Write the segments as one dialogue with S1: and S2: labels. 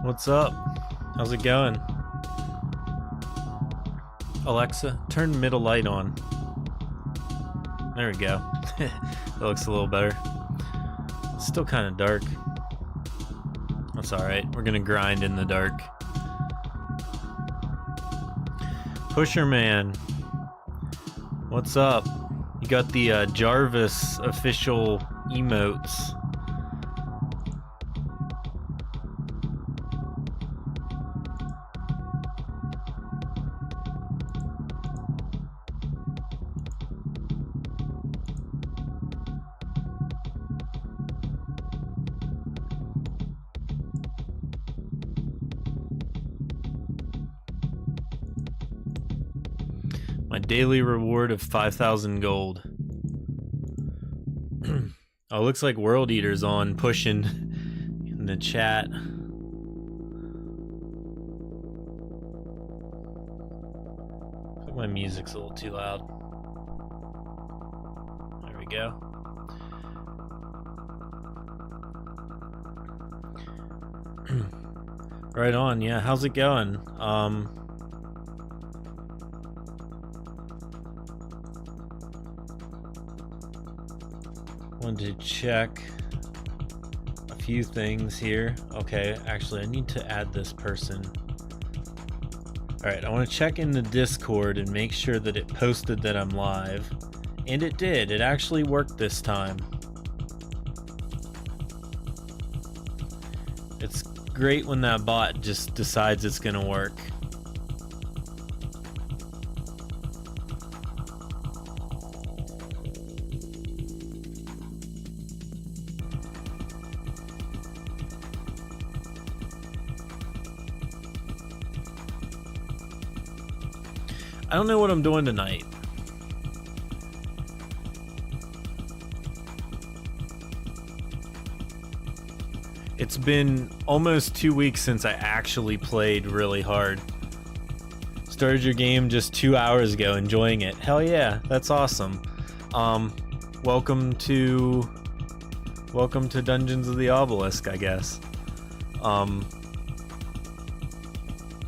S1: What's up? How's it going? Alexa, turn middle light on. There we go. That looks a little better. It's still kind of dark. That's alright. We're gonna grind in the dark. Pusher Man. What's up? You got the Jarvis official emotes. My daily reward of 5,000 gold. Oh, looks like World Eater's on, pushing in the chat. I think my music's a little too loud. There we go. Right on, yeah. How's it going? Wanted to check a few things here. Okay, actually, I need to add this person. Alright, I want to check in the Discord and make sure that it posted that I'm live. And it did. It actually worked this time. It's great when that bot just decides it's gonna work. I don't know what I'm doing tonight. It's been almost 2 weeks since I actually played really hard. Started your game just 2 hours ago, enjoying it. Hell yeah, that's awesome. Welcome to Dungeons of the Obelisk, I guess.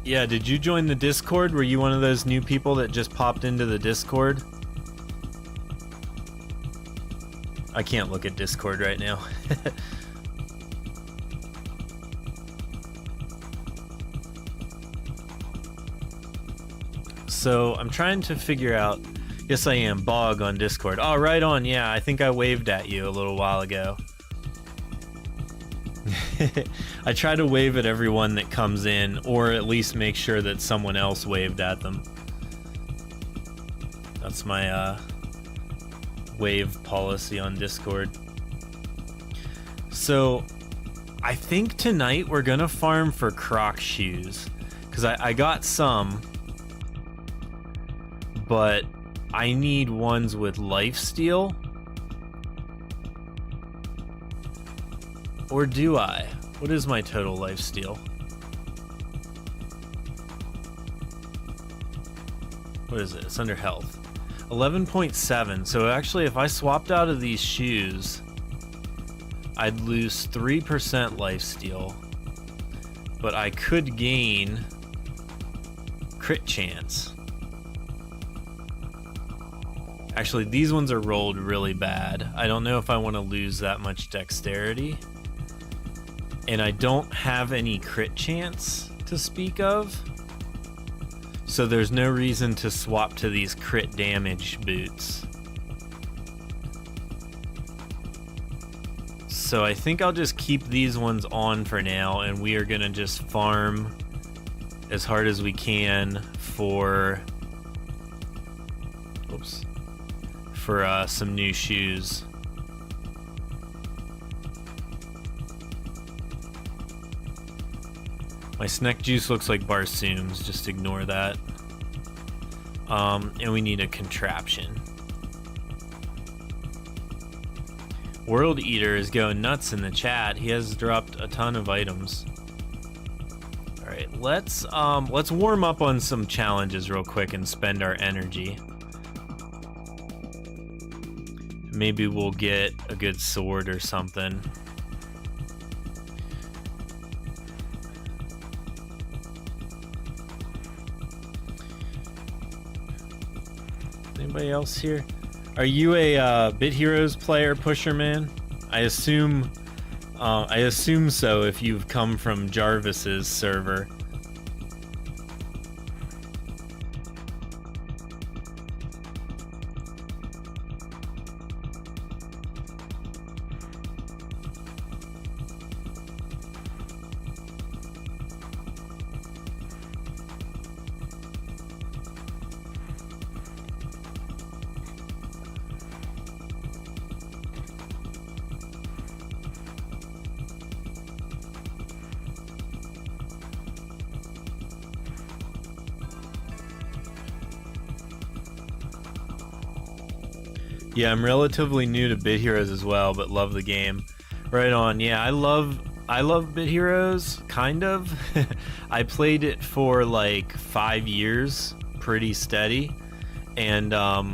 S1: Yeah, did you join the Discord? Were you one of those new people that just popped into the Discord? I can't look at Discord right now. So I'm trying to figure out. Yes, I am. Bog on Discord. Oh, right on. Yeah, I think I waved at you a little while ago. I try to wave at everyone that comes in, or at least make sure that someone else waved at them. That's my wave policy on Discord. So I think tonight we're gonna farm for Croc shoes, because I got some, but I need ones with lifesteal. Or do I? What is my total lifesteal? What is it? It's under health. 11.7. So actually, if I swapped out of these shoes, I'd lose 3% lifesteal. But I could gain crit chance. Actually, these ones are rolled really bad. I don't know if I want to lose that much dexterity. And I don't have any crit chance to speak of. So there's no reason to swap to these crit damage boots. So I think I'll just keep these ones on for now, and we are gonna just farm as hard as we can for some new shoes. My snack juice looks like Barsooms, just ignore that. And we need a contraption. World Eater is going nuts in the chat. He has dropped a ton of items. Alright, let's warm up on some challenges real quick and spend our energy. Maybe we'll get a good sword or something. Anybody else here? Are you a Bit Heroes player, Pusher Man? I assume so if you've come from Jarvis's server. Yeah, I'm relatively new to Bit Heroes as well, but love the game. Right on. Yeah, I love Bit Heroes, kind of. I played it for like 5 years, pretty steady, and I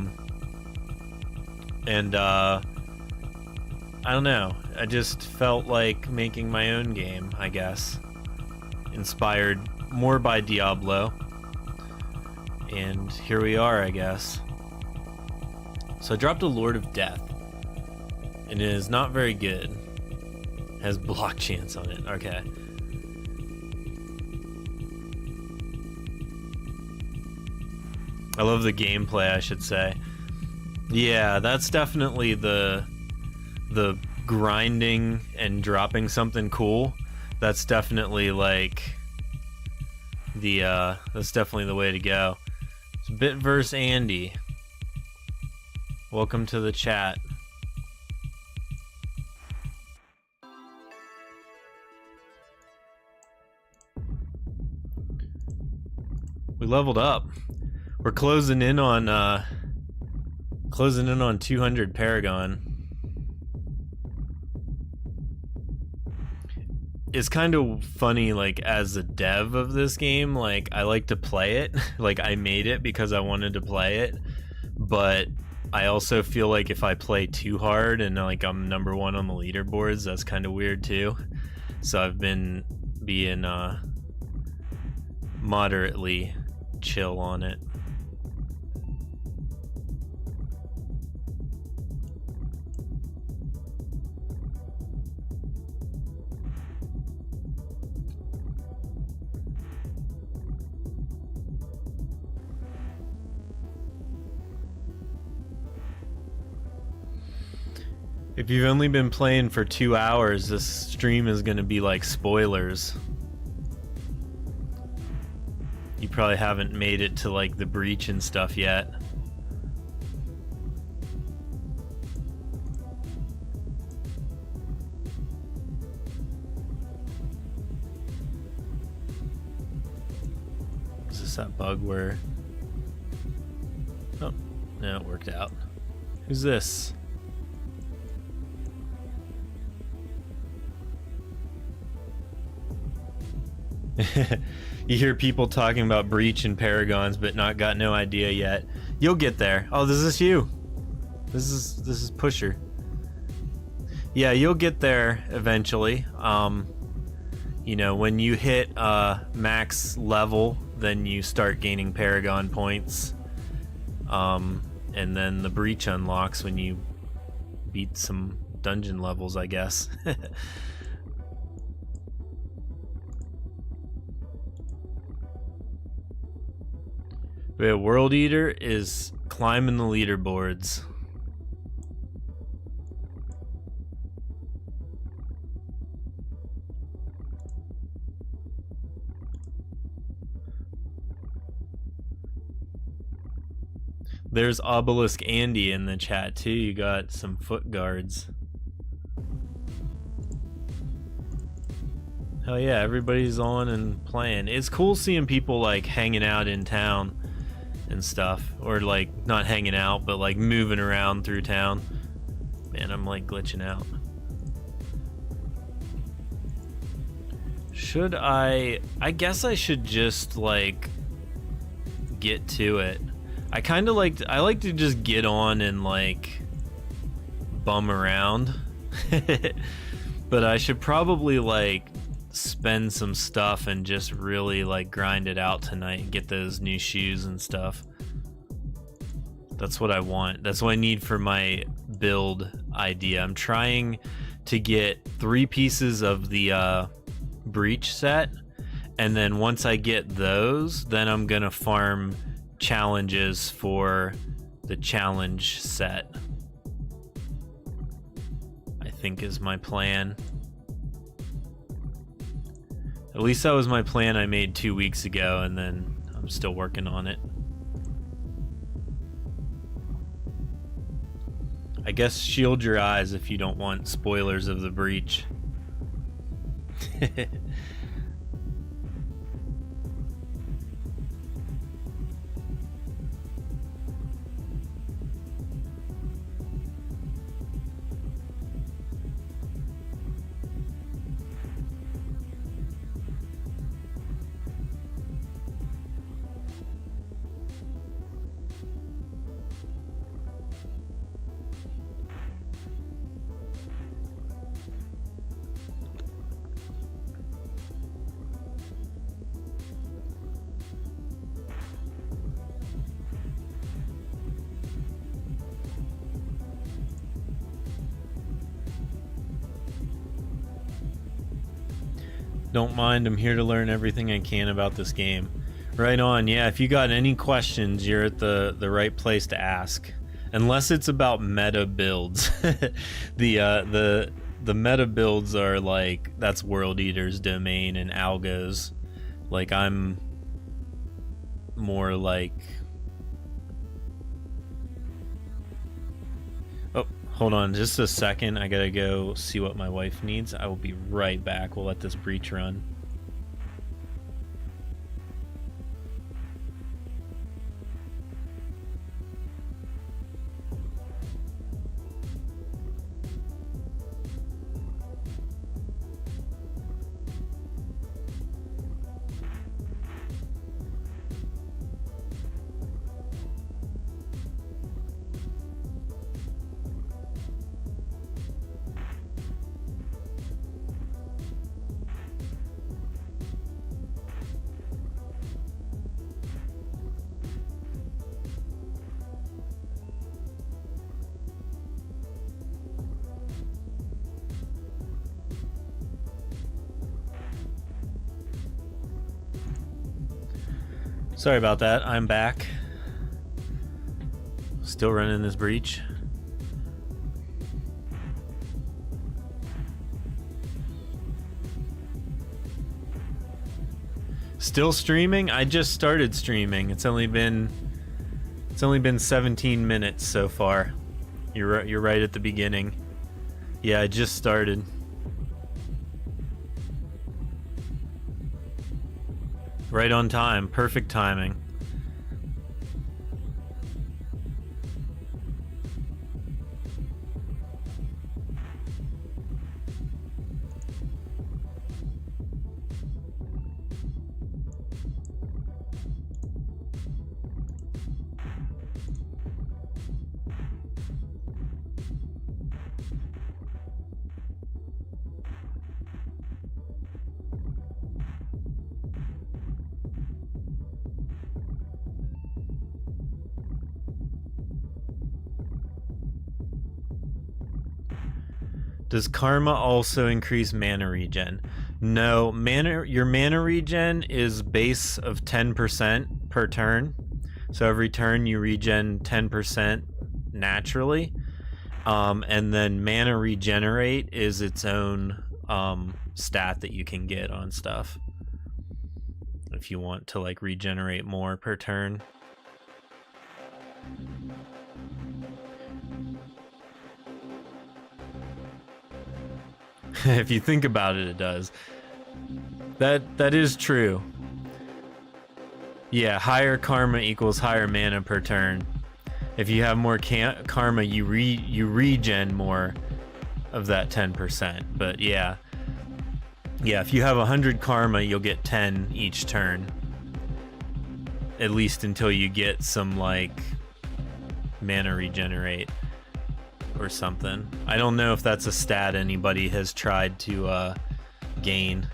S1: don't know. I just felt like making my own game, I guess. inspired more by Diablo. And here we are, I guess. So I dropped a Lord of Death. And it is not very good. It has block chance on it. Okay. I love the gameplay, I should say. Yeah, that's definitely the grinding and dropping something cool. That's definitely like that's definitely the way to go. It's Bitverse Andy. Welcome to the chat. We leveled up. We're closing in on 200 Paragon. It's kind of funny, like, as a dev of this game, like, I like to play it. Like, I made it because I wanted to play it, but I also feel like if I play too hard and, like, I'm number one on the leaderboards, that's kind of weird too. So I've been being moderately chill on it. If you've only been playing for 2 hours, this stream is going to be like spoilers. You probably haven't made it to like the breach and stuff yet. Is this that bug where... Oh, no, it worked out. Who's this? You hear people talking about breach and paragons, but got no idea yet. You'll get there. Oh, this is you. This is Pusher. Yeah, you'll get there eventually. You know, when you hit max level, then you start gaining paragon points. And then the breach unlocks when you beat some dungeon levels, I guess. But World Eater is climbing the leaderboards. There's Obelisk Andy in the chat too. You got some foot guards. Hell yeah, everybody's on and playing. It's cool seeing people like hanging out in town and stuff, or like not hanging out but like moving around through town. Man, I'm like glitching out. Should I guess I should just like get to it. I like to just get on and like bum around. But I should probably like spend some stuff and just really like grind it out tonight and get those new shoes and stuff. That's what I want. That's what I need for my build idea. I'm trying to get 3 pieces of the breach set, and then once I get those, then I'm gonna farm challenges for the challenge set, I think is my plan. At least that was my plan I made 2 weeks ago, and then I'm still working on it. I guess shield your eyes if you don't want spoilers of the breach. Don't mind, I'm here to learn everything I can about this game. Right on, yeah, if you got any questions, you're at the right place to ask. Unless it's about meta builds. The meta builds are like, that's World Eater's domain and Algo's. Like, I'm more like... Oh, hold on just a second. I gotta go see what my wife needs. I will be right back. We'll let this breach run. Sorry about that, I'm back. Still running this breach. Still streaming? I just started streaming. It's only been 17 minutes so far. You're right at the beginning. Yeah, I just started. Right on time, perfect timing. Does karma also increase mana regen? No, your mana regen is base of 10% per turn. So every turn you regen 10% naturally. And then mana regenerate is its own stat that you can get on stuff. If you want to like regenerate more per turn. If you think about it, it does. That is true. Yeah, higher karma equals higher mana per turn. If you have more karma, you regen more of that 10%. But yeah, if you have 100 karma, you'll get 10 each turn. At least until you get some like mana regenerate or something. I don't know if that's a stat anybody has tried to gain.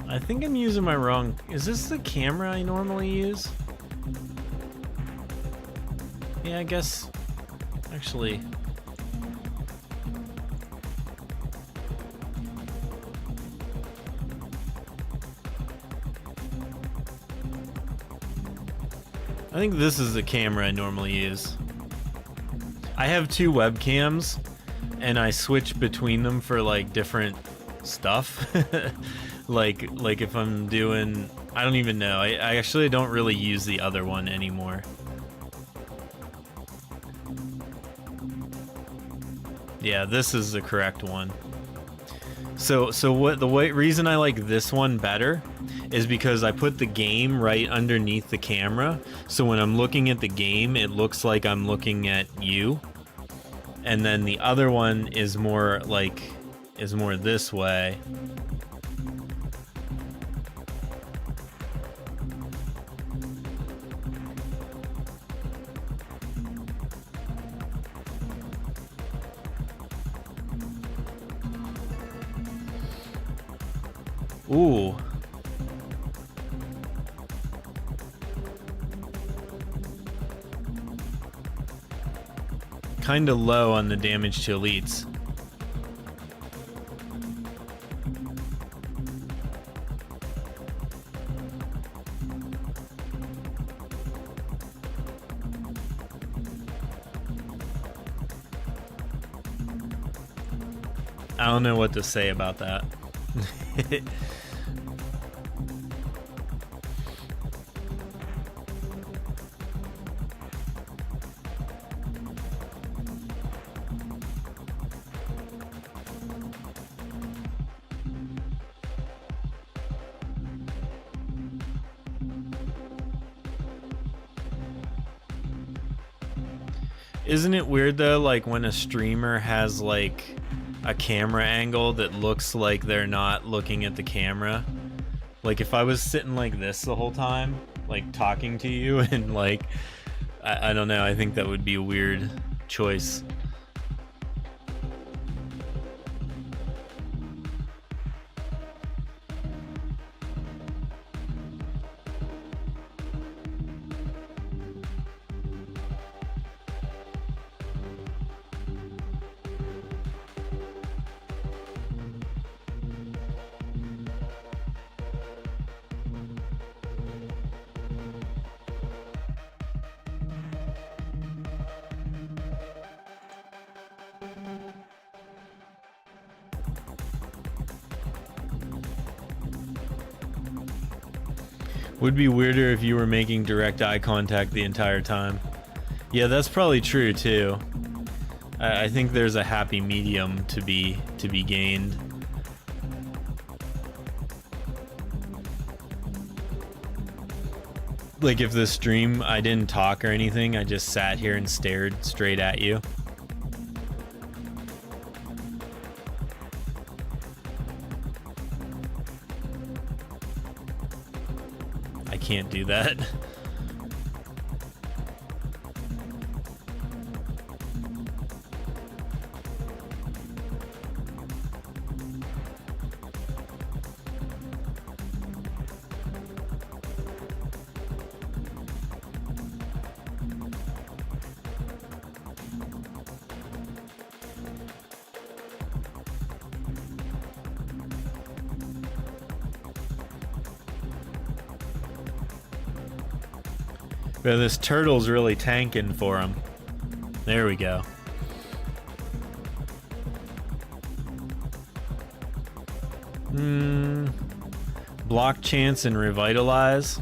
S1: I think I'm using my wrong... Is this the camera I normally use? Yeah, I guess... Actually... I think this is the camera I normally use. I have two webcams, and I switch between them for like different stuff. like if I'm doing, I don't even know. I actually don't really use the other one anymore. Yeah, this is the correct one. So what the reason I like this one better is because I put the game right underneath the camera. So when I'm looking at the game, it looks like I'm looking at you. And then the other one is more this way. Ooh. Kinda low on the damage to elites. I don't know what to say about that. Isn't it weird though, like when a streamer has like a camera angle that looks like they're not looking at the camera? Like if I was sitting like this the whole time, like talking to you, and like I don't know, I think that would be a weird choice. Would be weirder if you were making direct eye contact the entire time. Yeah, that's probably true too. I think there's a happy medium to be gained. Like if the stream I didn't talk or anything, I just sat here and stared straight at you. I can't do that. But this turtle's really tanking for him. There we go. Block chance and revitalize.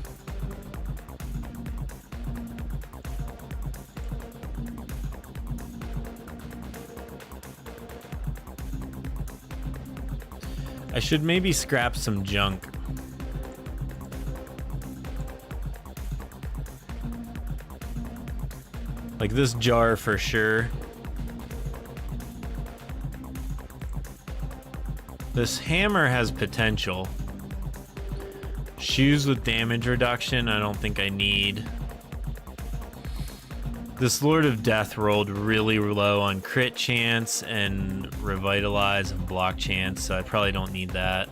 S1: I should maybe scrap some junk. Like this jar for sure. This hammer has potential. Shoes with damage reduction, I don't think I need. This Lord of Death rolled really low on crit chance and revitalize and block chance, so I probably don't need that.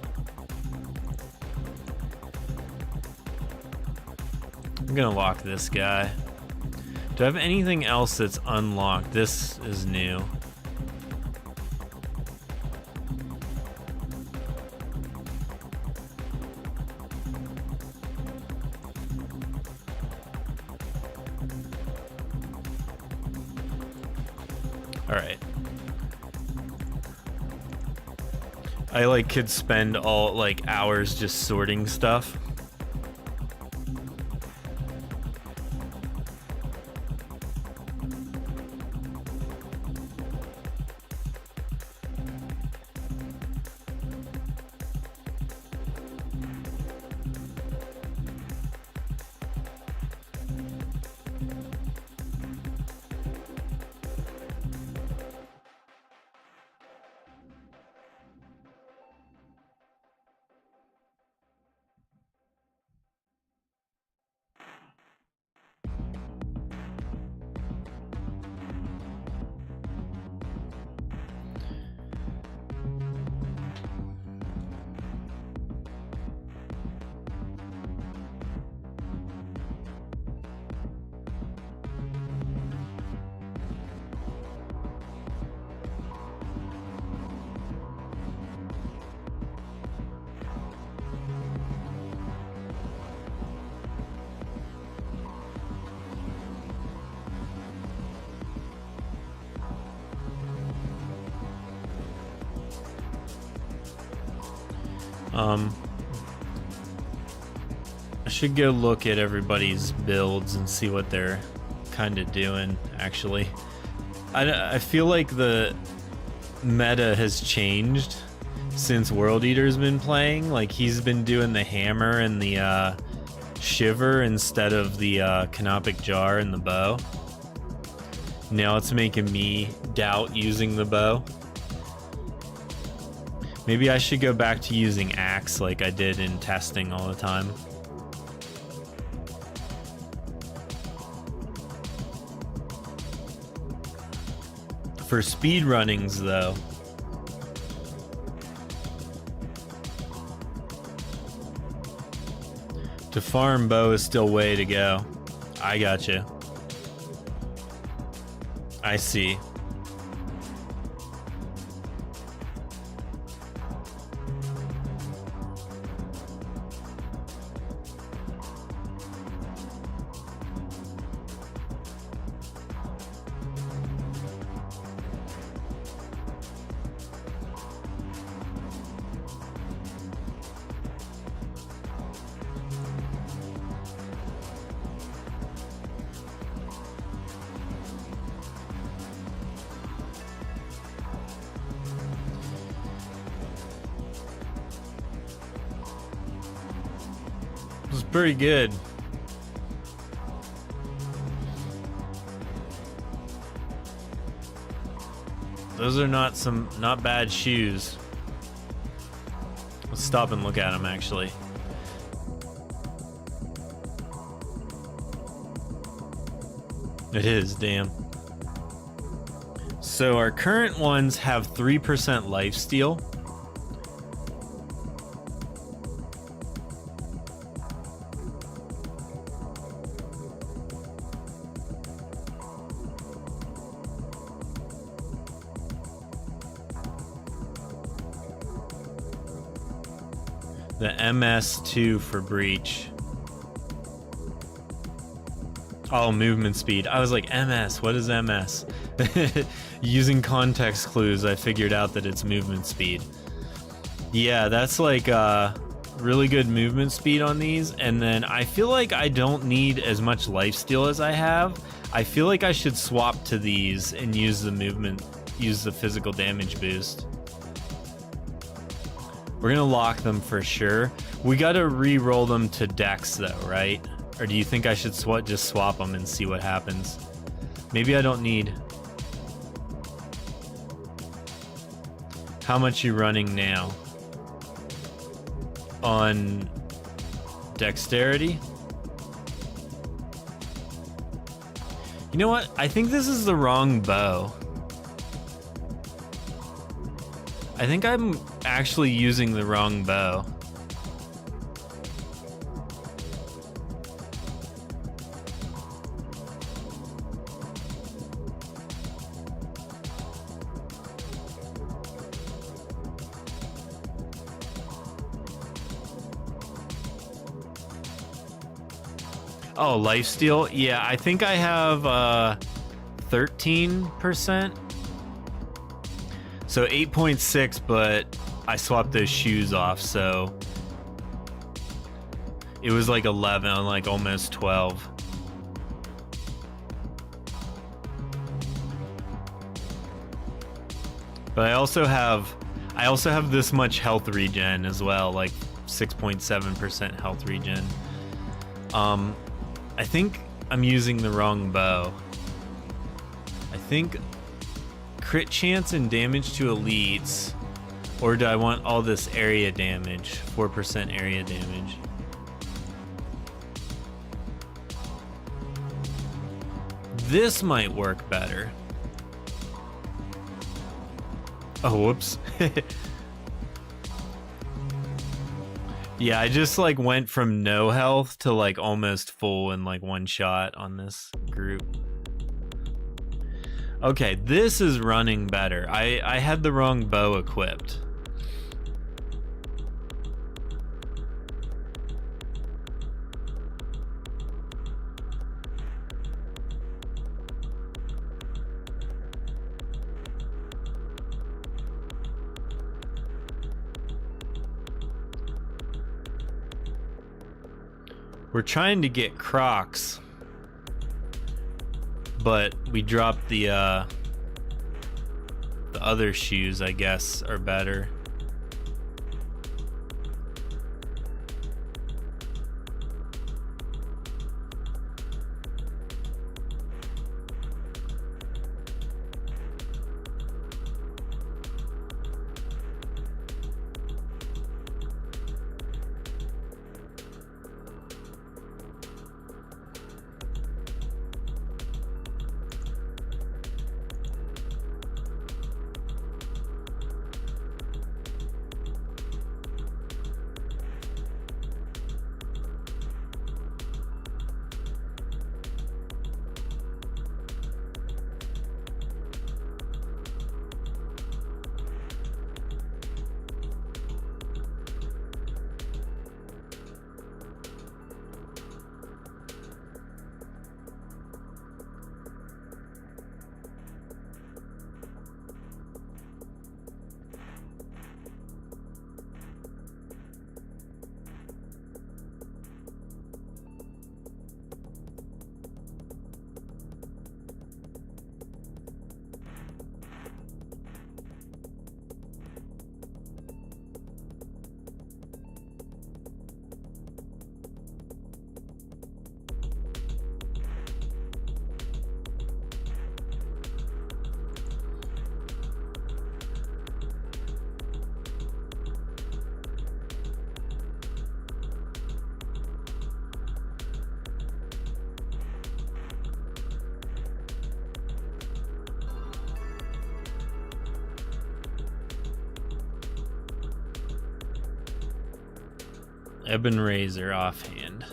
S1: I'm gonna lock this guy. Do I have anything else that's unlocked? This is new. Alright. I like could spend all like hours just sorting stuff. I should go look at everybody's builds and see what they're kind of doing, actually. I feel like the meta has changed since World Eater's been playing. Like, he's been doing the hammer and the shiver instead of the canopic jar and the bow. Now it's making me doubt using the bow. Maybe I should go back to using axe like I did in testing all the time. For speed runnings, though, to farm bow is still way to go. I gotcha. I see. It was pretty good. Those are not bad shoes. Let's stop and look at them, actually. It is, damn. So our current ones have 3% lifesteal. The MS2 for breach. Oh, movement speed. I was like, MS, what is MS? Using context clues, I figured out that it's movement speed. Yeah, that's like really good movement speed on these. And then I feel like I don't need as much lifesteal as I have. I feel like I should swap to these and use the physical damage boost. We're gonna lock them for sure. We gotta re-roll them to Dex though, right? Or do you think I should just swap them and see what happens? Maybe I don't need... How much you running now? On dexterity? You know what? I think this is the wrong bow. I think I'm actually using the wrong bow. Oh, lifesteal? Yeah, I think I have 13%. So 8.6, but I swapped those shoes off, so it was like 11, like almost 12. But I also have this much health regen as well, like 6.7% health regen. I think I'm using the wrong bow. I think crit chance and damage to elites, or do I want all this area damage? 4% area damage. This might work better. Oh, whoops. Yeah, I just like went from no health to like almost full in like one shot on this group. Okay, this is running better. I had the wrong bow equipped. We're trying to get Crocs, but we dropped the other shoes, I guess, are better. Ebon Razor offhand.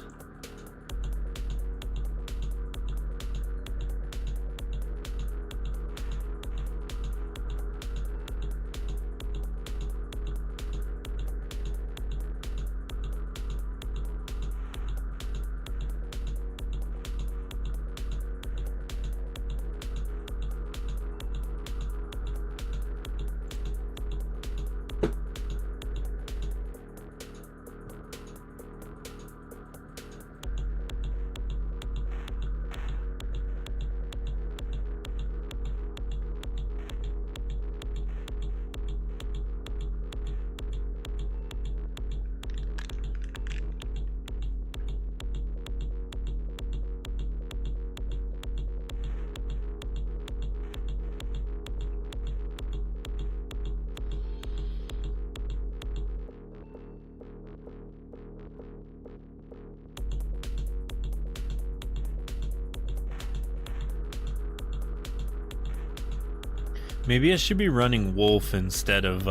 S1: Maybe I should be running Wolf instead of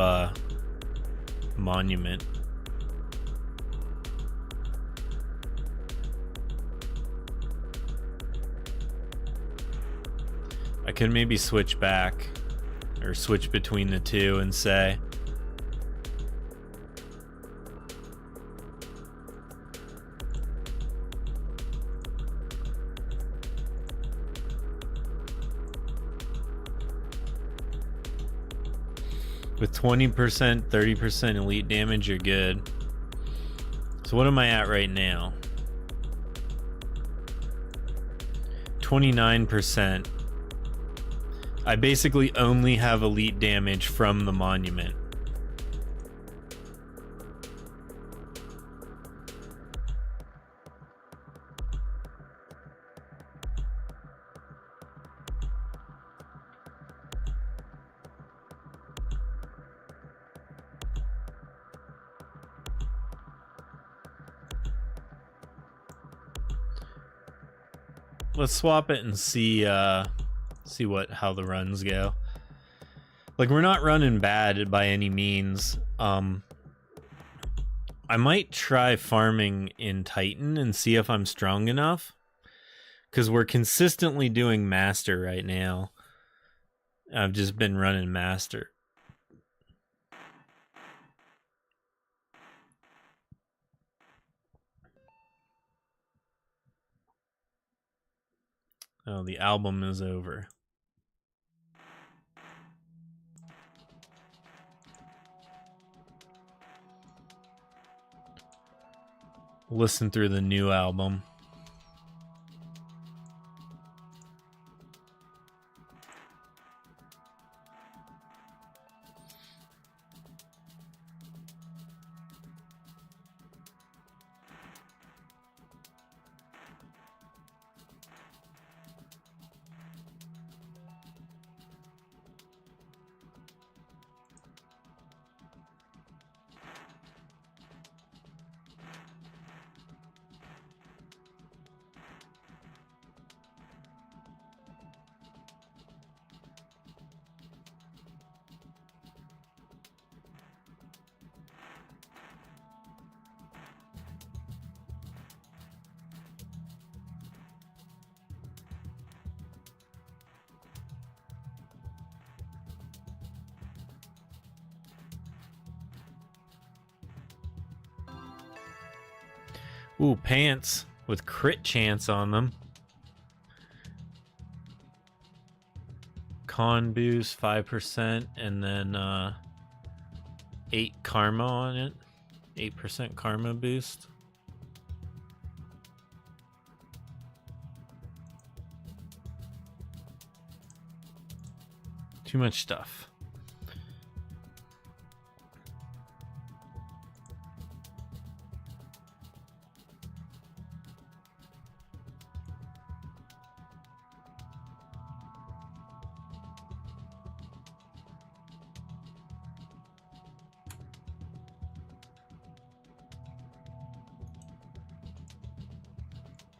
S1: Monument. I could maybe switch back or switch between the two and say with 20%, 30% elite damage, you're good. So what am I at right now? 29%. I basically only have elite damage from the Monument. Let's swap it and see how the runs go. Like, we're not running bad by any means. I might try farming in Titan and see if I'm strong enough, because we're consistently doing Master right now. I've just been running Master. Oh, the album is over. listen through the new album. Ooh, pants with crit chance on them. Con boost 5% and then 8 karma on it. 8% karma boost. Too much stuff.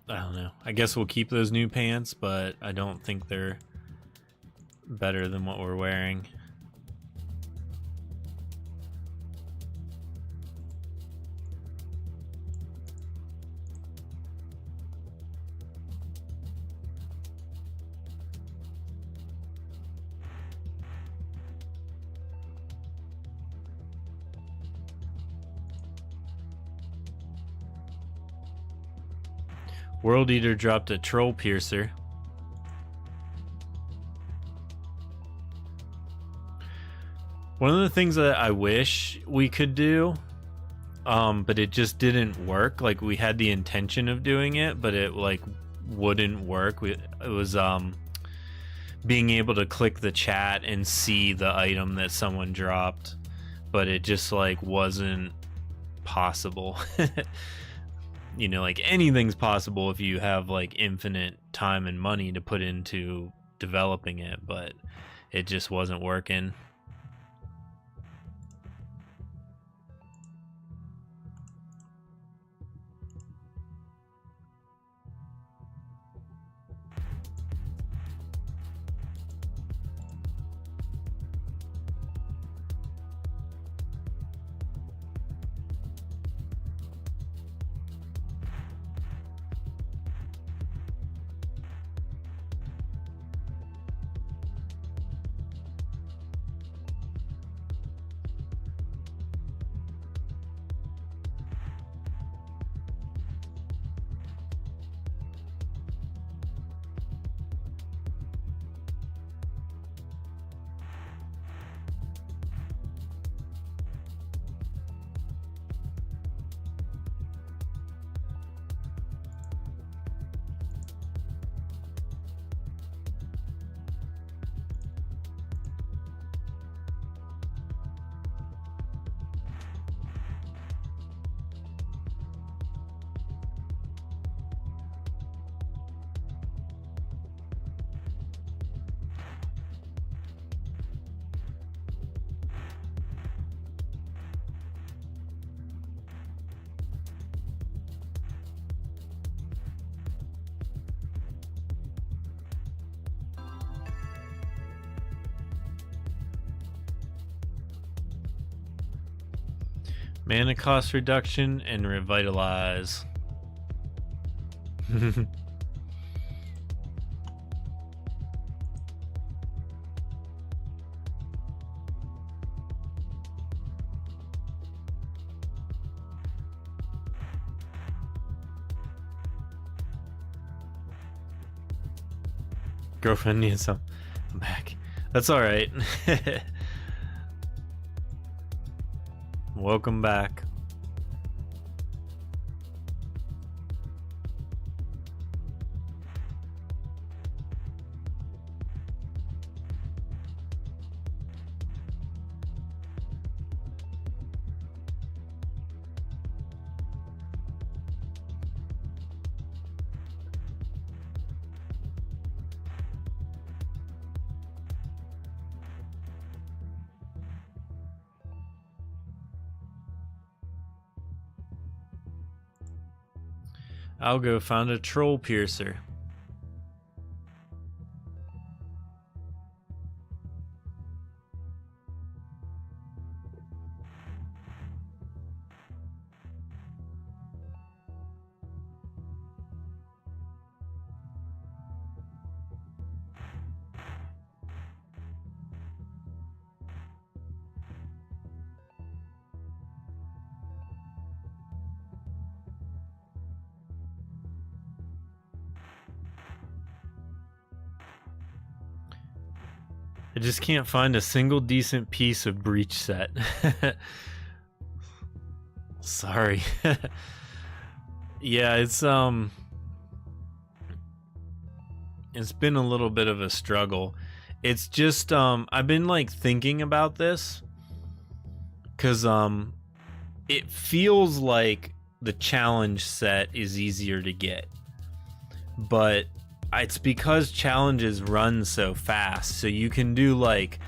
S1: I don't know. I guess we'll keep those new pants, but I don't think they're better than what we're wearing. World Eater dropped a Troll Piercer. One of the things that I wish we could do, but it just didn't work. Like, we had the intention of doing it, but it like wouldn't work. It was being able to click the chat and see the item that someone dropped, but it just like wasn't possible. You know, like, anything's possible if you have like infinite time and money to put into developing it, but it just wasn't working. Mana cost reduction and revitalize. Girlfriend needs some. I'm back. That's all right. Welcome back. I'll go find a troll piercer. I just can't find a single decent piece of breach set. Sorry. Yeah, it's been a little bit of a struggle. It's just I've been like thinking about this cuz it feels like the challenge set is easier to get. But it's because challenges run so fast, so you can do like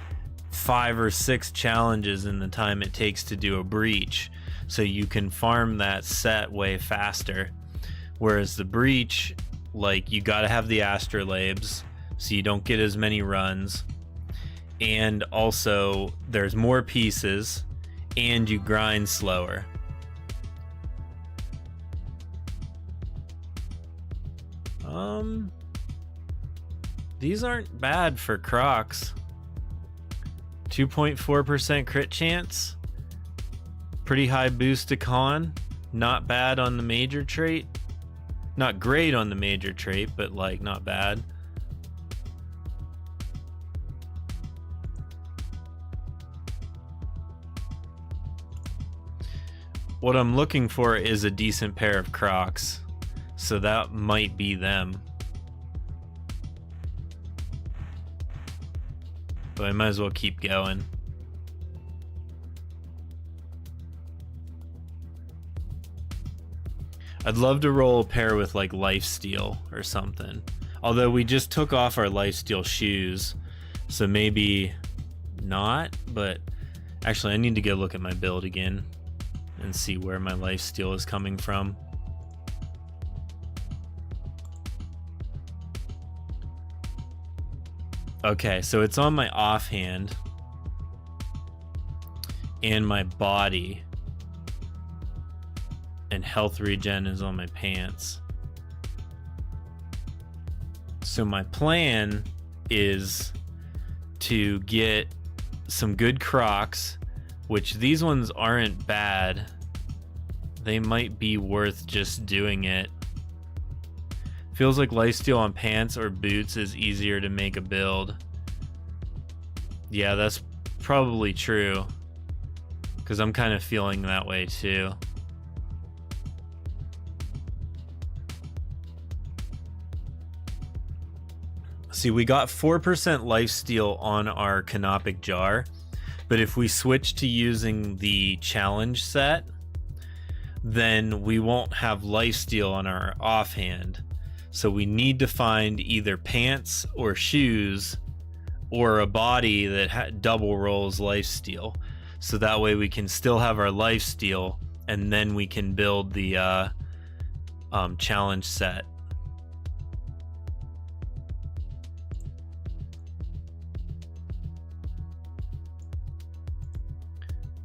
S1: 5 or 6 challenges in the time it takes to do a breach, so you can farm that set way faster. Whereas the breach, like, you gotta have the astrolabes so you don't get as many runs, and also there's more pieces and you grind slower. These aren't bad for Crocs. 2.4% crit chance. Pretty high boost to con. Not bad on the major trait. Not great on the major trait, but like not bad. What I'm looking for is a decent pair of Crocs. So that might be them. But I might as well keep going. I'd love to roll a pair with like lifesteal or something. Although we just took off our lifesteal shoes, so maybe not. But actually, I need to go look at my build again and see where my lifesteal is coming from. Okay, so it's on my offhand and my body, and health regen is on my pants. So my plan is to get some good Crocs, which these ones aren't bad. They might be worth just doing it. Feels like lifesteal on pants or boots is easier to make a build. Yeah, that's probably true, because I'm kind of feeling that way too. See, we got 4% lifesteal on our canopic jar, but if we switch to using the challenge set, then we won't have lifesteal on our offhand. So we need to find either pants or shoes or a body that double rolls lifesteal. So that way we can still have our lifesteal, and then we can build the challenge set.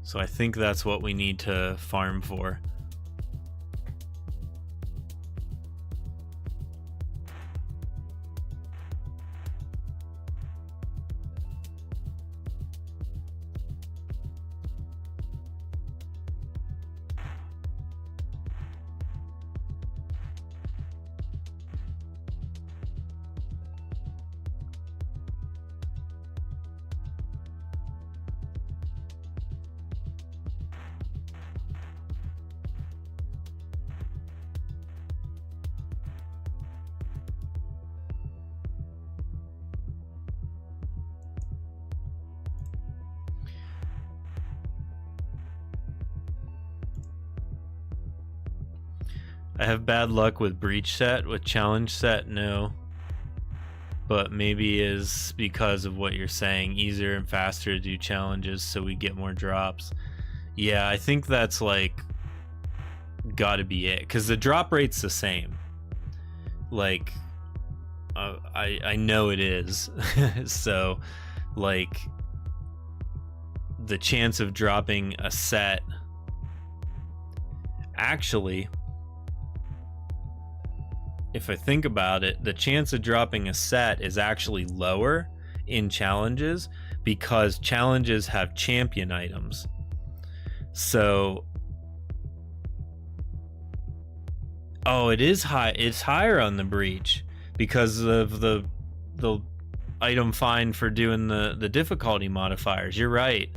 S1: So I think that's what we need to farm for. I have bad luck with breach set. With challenge set, no. But maybe is because of what you're saying, easier and faster to do challenges so we get more drops. Yeah, I think that's like gotta be it, because the drop rate's the same. Like, I know it is. So, like, the chance of dropping a set, actually, if I think about it, the chance of dropping a set is actually lower in challenges because challenges have champion items. So, oh, it is high. It's higher on the breach because of the item find for doing the difficulty modifiers. You're right.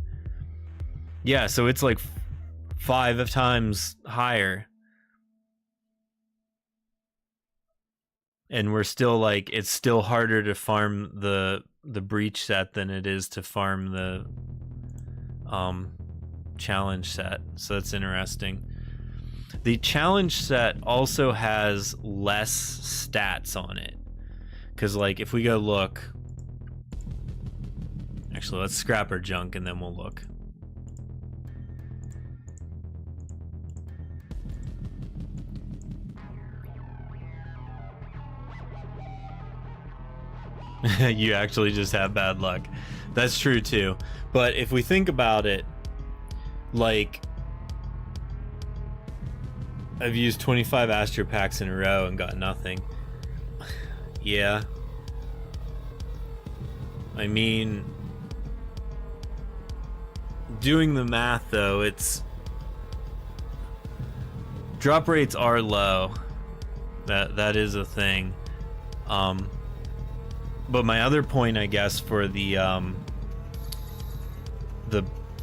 S1: Yeah, so it's like 5 times higher. And we're still like, it's still harder to farm the breach set than it is to farm the challenge set. So that's interesting. The challenge set also has less stats on it. Because, like, if we go look... Actually, let's scrap our junk and then we'll look. You actually just have bad luck. That's true, too. But if we think about it, like... I've used 25 Astro Packs in a row and got nothing. Yeah. I mean, doing the math though, it's drop rates are low. That is a thing. But my other point, I guess, for the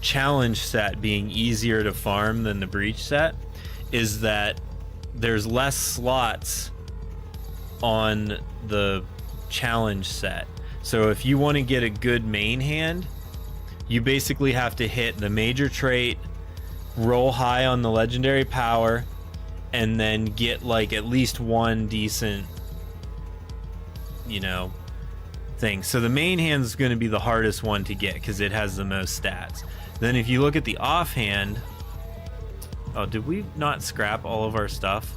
S1: challenge set being easier to farm than the breach set is that there's less slots on the challenge set. So if you want to get a good main hand, you basically have to hit the major trait, roll high on the legendary power, and then get like at least one decent, you know, thing. So the main hand is going to be the hardest one to get because it has the most stats. Then if you look at the offhand, oh, did we not scrap all of our stuff?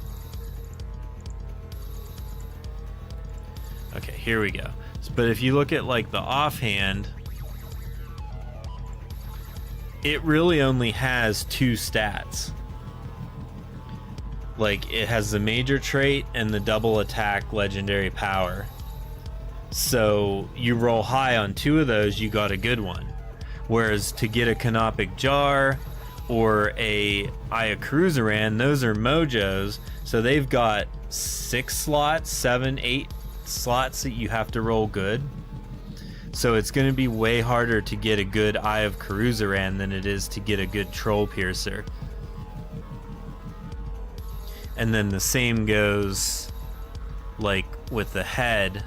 S1: Okay, here we go. But if you look at like the offhand, it really only has 2 stats. Like, it has the major trait and the double attack legendary power. So you roll high on 2 of those, you got a good one. Whereas to get a Canopic Jar or a Ayakuruzaran, those are mojos, so they've got 6 slots, 7, 8 slots that you have to roll good. So it's going to be way harder to get a good Eye of Karuzaran than it is to get a good Troll Piercer. And then the same goes like with the head.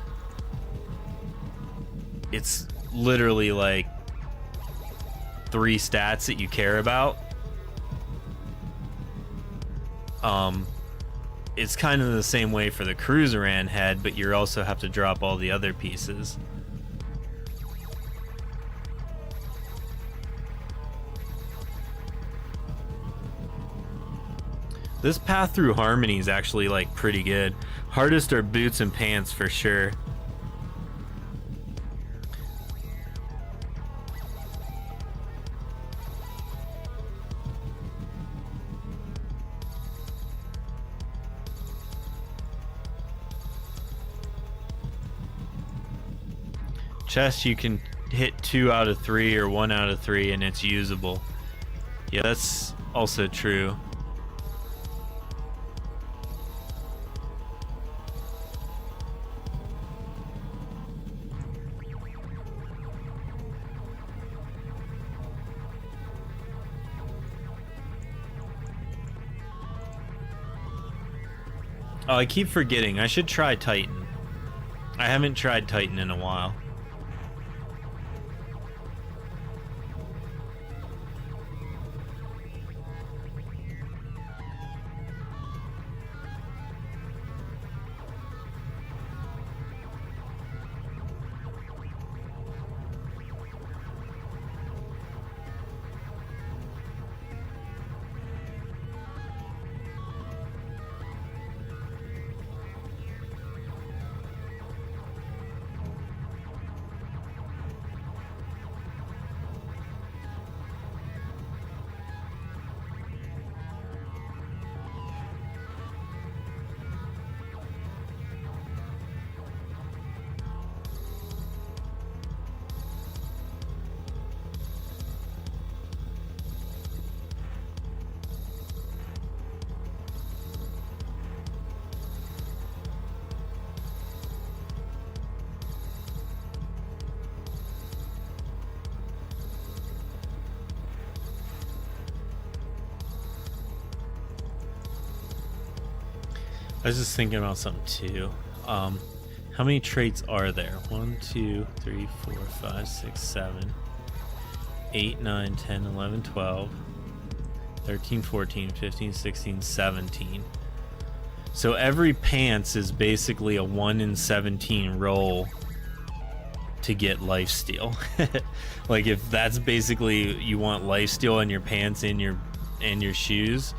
S1: It's literally like 3 stats that you care about. It's kind of the same way for the Karuzaran head, but you also have to drop all the other pieces. This path through Harmony is actually like pretty good. Hardest are boots and pants for sure. Chest, you can hit 2 out of 3 or 1 out of 3 and it's usable. Yeah, that's also true. Oh, I keep forgetting. I should try Titan. I haven't tried Titan in a while. I was just thinking about something too. How many traits are there? 1, 2, 3, 4, 5, 6, 7, 8, 9, 10, 11, 12, 13, 14, 15, 16, 17. So every pants is basically a 1 in 17 roll to get lifesteal. Like if that's basically you want lifesteal in your pants and your shoes,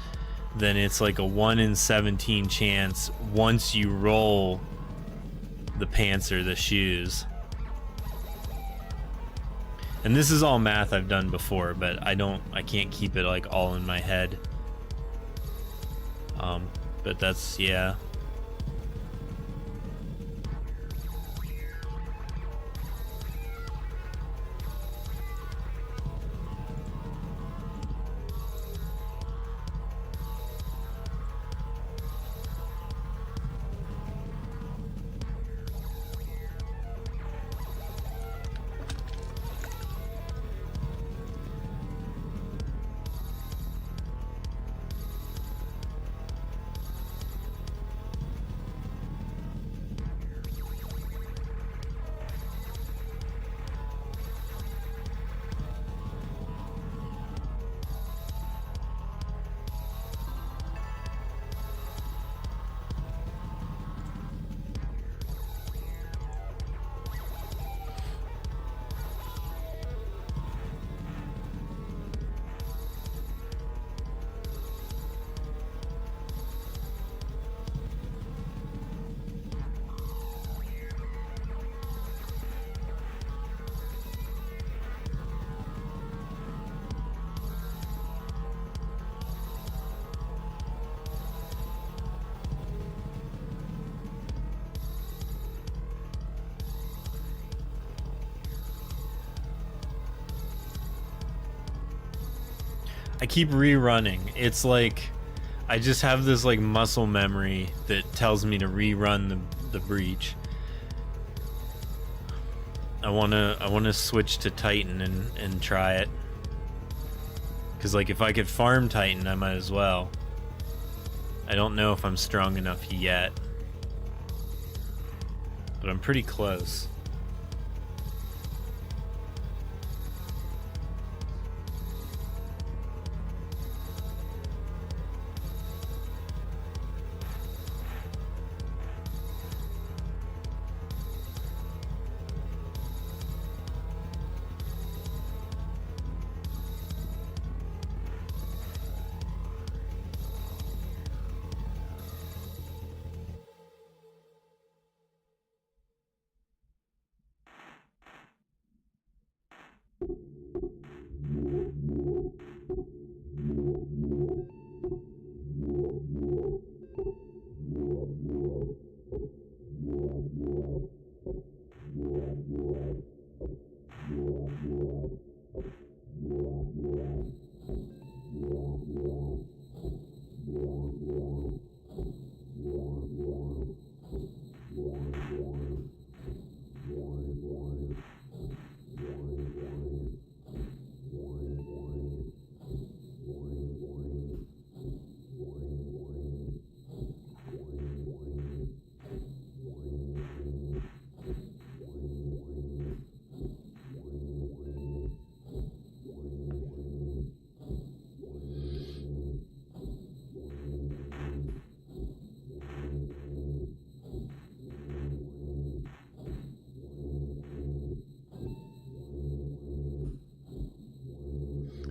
S1: then it's like a 1 in 17 chance once you roll the pants or the shoes. And this is all math I've done before, but I can't keep it like all in my head. But that's, yeah. I keep rerunning. It's like I just have this like muscle memory that tells me to rerun the breach. I wanna switch to Titan and try it. Cause like if I could farm Titan, I might as well. I don't know if I'm strong enough yet, but I'm pretty close.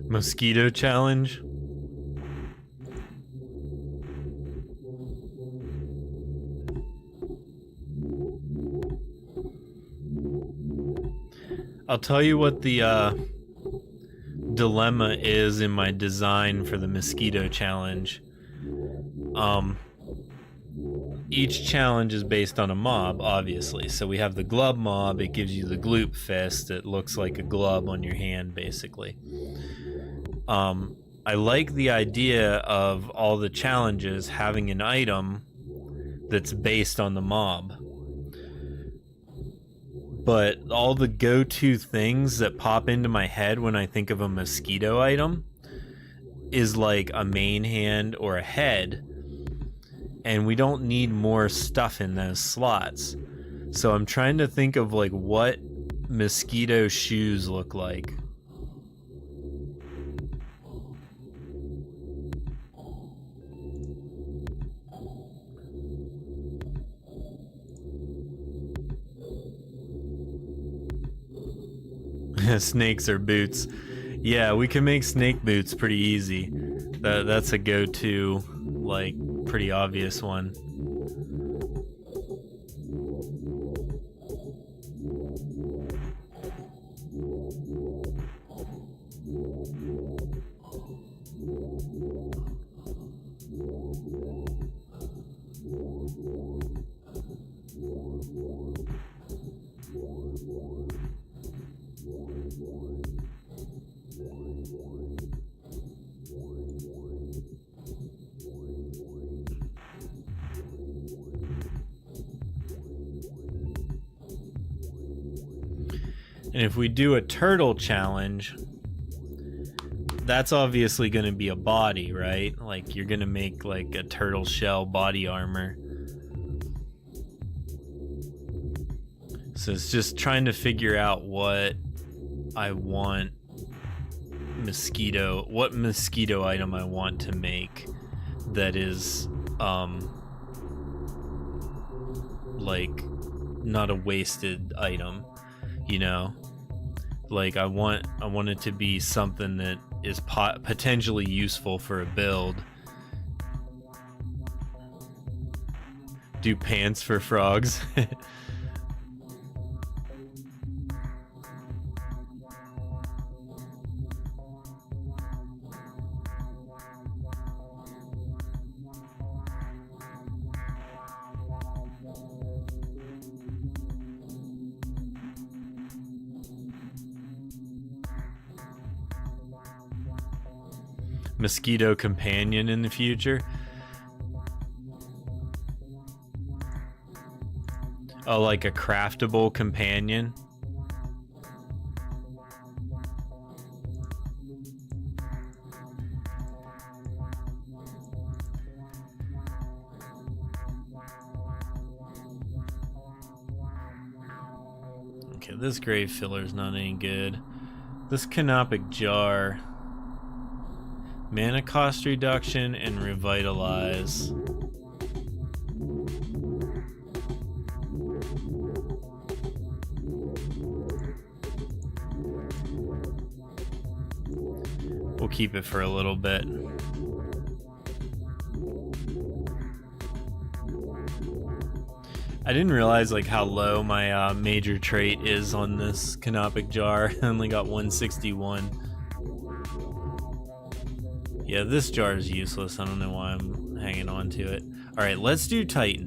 S1: Mosquito challenge. I'll tell you what the dilemma is in my design for the mosquito challenge. Each challenge is based on a mob, obviously. So we have the glove mob. It gives you the gloop fist. It looks like a glove on your hand, basically. I like the idea of all the challenges having an item that's based on the mob. But all the go-to things that pop into my head when I think of a mosquito item is like a main hand or a head. and we don't need more stuff in those slots. So I'm trying to think of like what mosquito shoes look like. Snakes or boots. Yeah, we can make snake boots pretty easy. That's a go-to, like, pretty obvious one. And if we do a turtle challenge, that's obviously going to be a body, right? Like, you're going to make like a turtle shell body armor. So it's just trying to figure out what I want what mosquito item I want to make that is like not a wasted item, you know? Like I want it to be something that is potentially useful for a build. Do pants for frogs. Mosquito companion in the future. Oh, like a craftable companion. Okay, this grave filler's not any good. This canopic jar. Mana cost reduction and revitalize. We'll keep it for a little bit. I didn't realize like how low my major trait is on this canopic jar. I only got 161. Yeah, this jar is useless. I don't know why I'm hanging on to it. Alright, let's do Titan.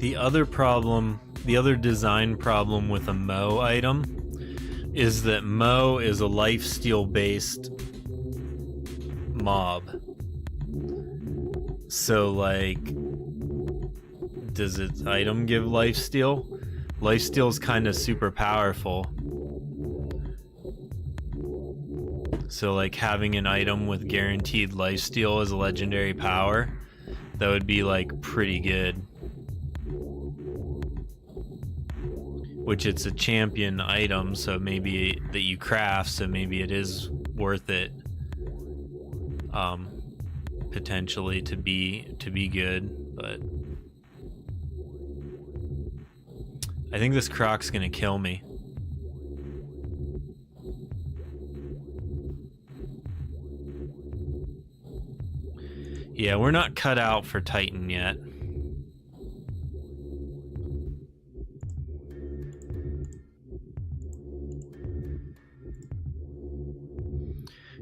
S1: The other problem, the other design problem with a Mo item is that Mo is a lifesteal based mob. So like, does its item give lifesteal? Lifesteal is kind of super powerful. So like having an item with guaranteed lifesteal as a legendary power, that would be like pretty good. Which it's a champion item, so maybe that you craft, so maybe it is worth it. Potentially to be good, but I think this Croc's gonna kill me. Yeah, we're not cut out for Titan yet.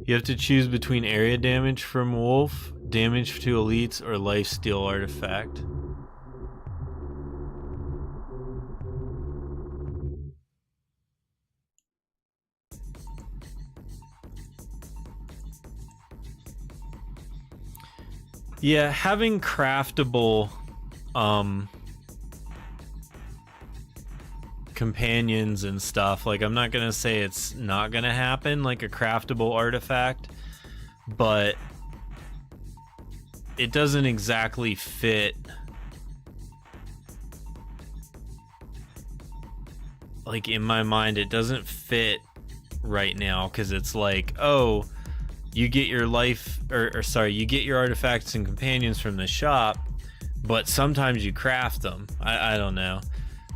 S1: You have to choose between area damage from Wolf, damage to elites, or lifesteal artifact. Yeah, having craftable companions and stuff, like, I'm not gonna say it's not gonna happen, like a craftable artifact, but it doesn't exactly fit. Like, in my mind, it doesn't fit right now, because it's like, oh, you get your you get your artifacts and companions from the shop, but sometimes you craft them. I don't know.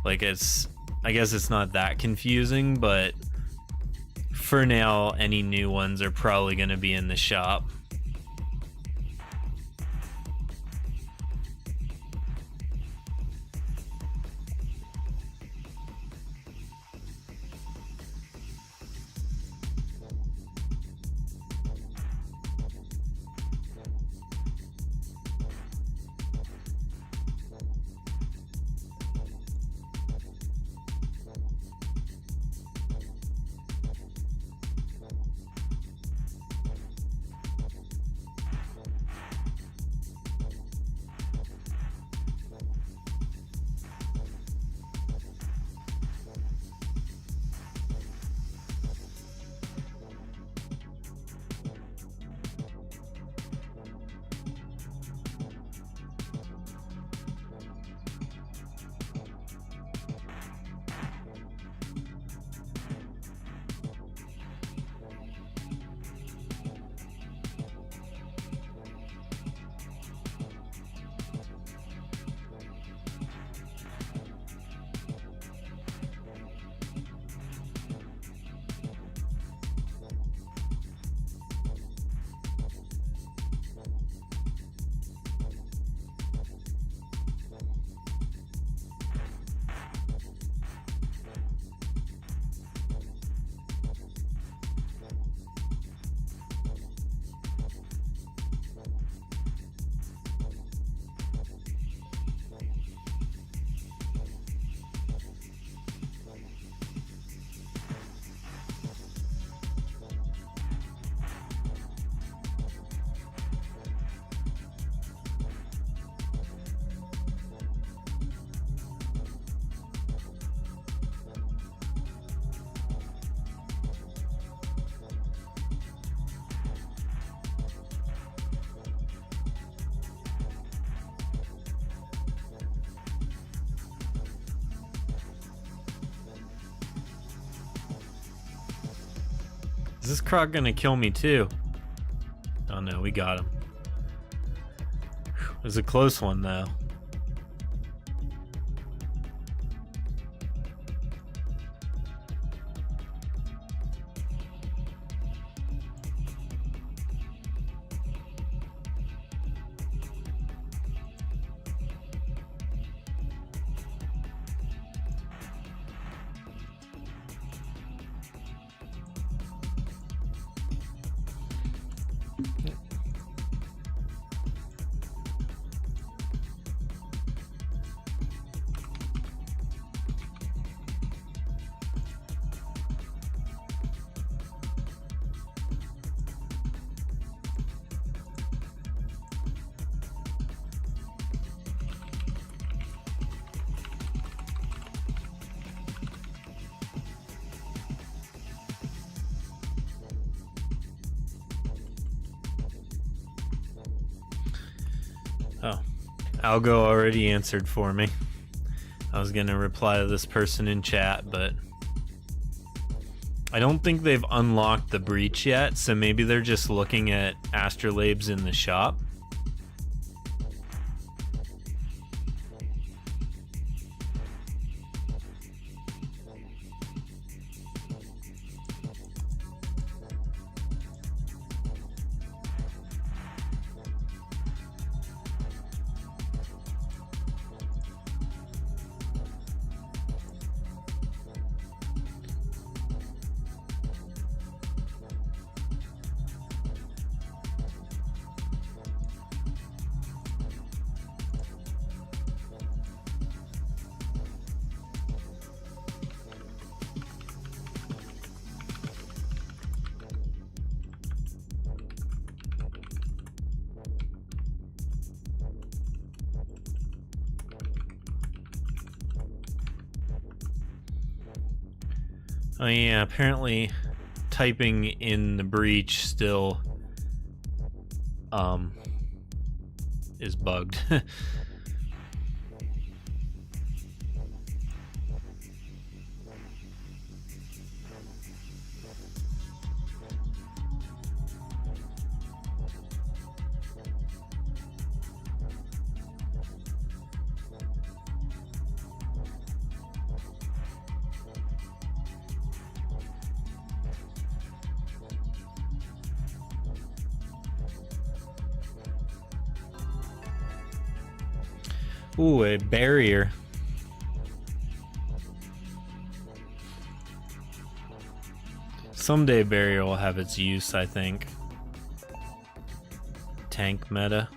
S1: Like, I guess it's not that confusing, but for now, any new ones are probably going to be in the shop. Is this Croc gonna kill me too? Oh no, we got him. It was a close one though. Oh, Algo already answered for me. I was gonna reply to this person in chat, but I don't think they've unlocked the breach yet, so maybe they're just looking at astrolabes in the shop. Oh yeah, apparently typing in the breach still is bugged. Ooh, a barrier. Someday barrier will have its use, I think. Tank meta.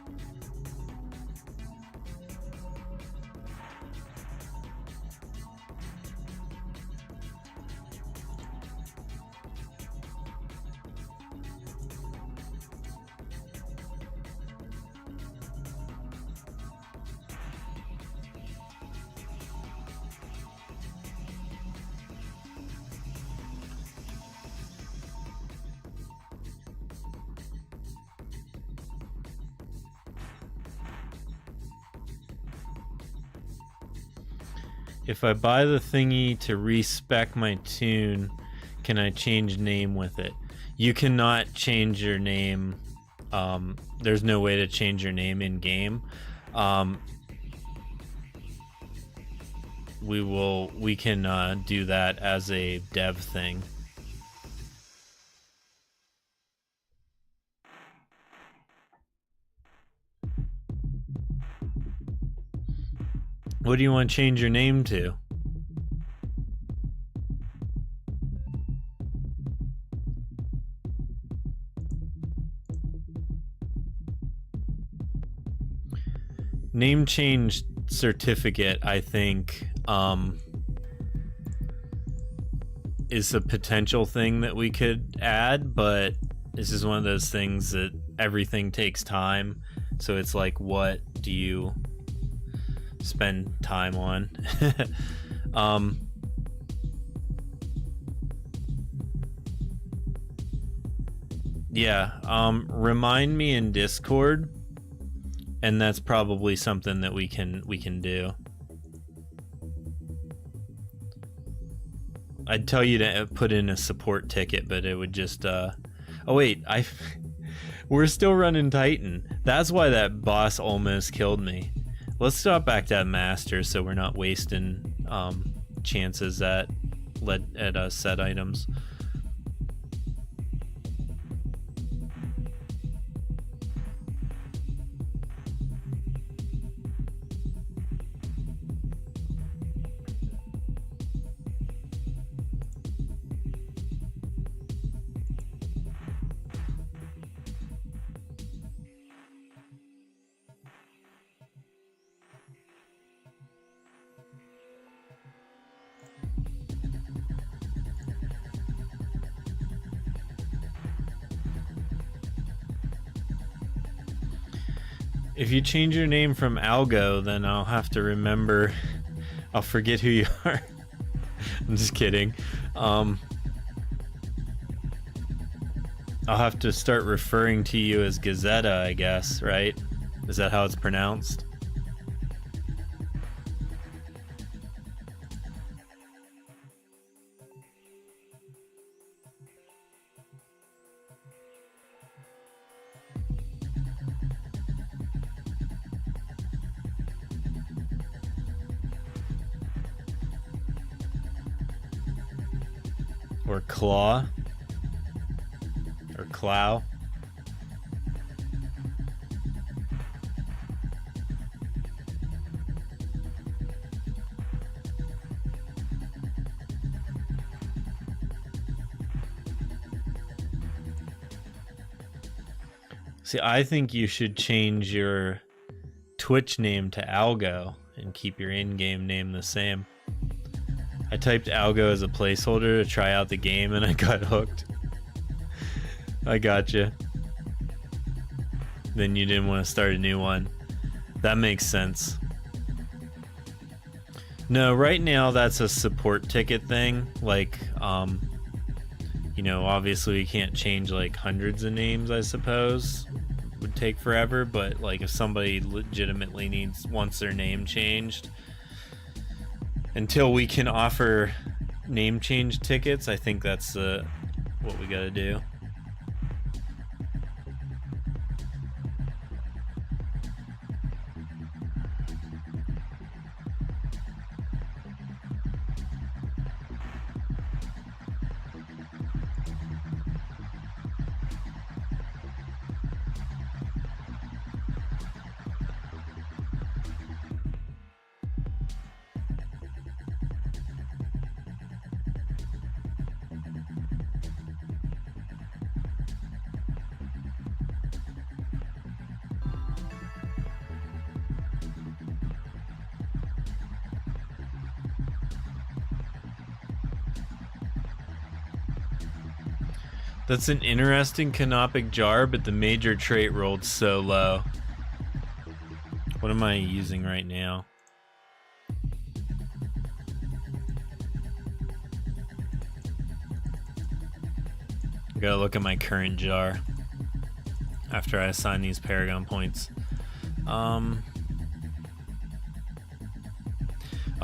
S1: If I buy the thingy to respec my tune, can I change name with it? You cannot change your name. There's no way to change your name in game. We can do that as a dev thing. What do you want to change your name to? Name change certificate, I think, is a potential thing that we could add, but this is one of those things that everything takes time. So it's like, what do you spend time on? Remind me in Discord, and that's probably something that we can do. I'd tell you to put in a support ticket, but it would just oh wait, we're still running Titan. That's why that boss almost killed me. Let's stop back to master so we're not wasting chances at set items. If you change your name from Algo, then I'll have to remember. I'll forget who you are. I'm just kidding. I'll have to start referring to you as Gazetta, I guess, right? Is that how it's pronounced? Or claw? Or clow? See, I think you should change your Twitch name to Algo and keep your in-game name the same. I typed Algo as a placeholder to try out the game and I got hooked. I gotcha. Then you didn't want to start a new one. That makes sense. No, right now that's a support ticket thing. Like, you know, obviously we can't change like hundreds of names, I suppose. It would take forever, but like if somebody legitimately wants their name changed, until we can offer name change tickets, I think that's what we gotta do. That's an interesting canopic jar, but the major trait rolled so low. What am I using right now? I gotta look at my current jar after I assign these Paragon points. Oh,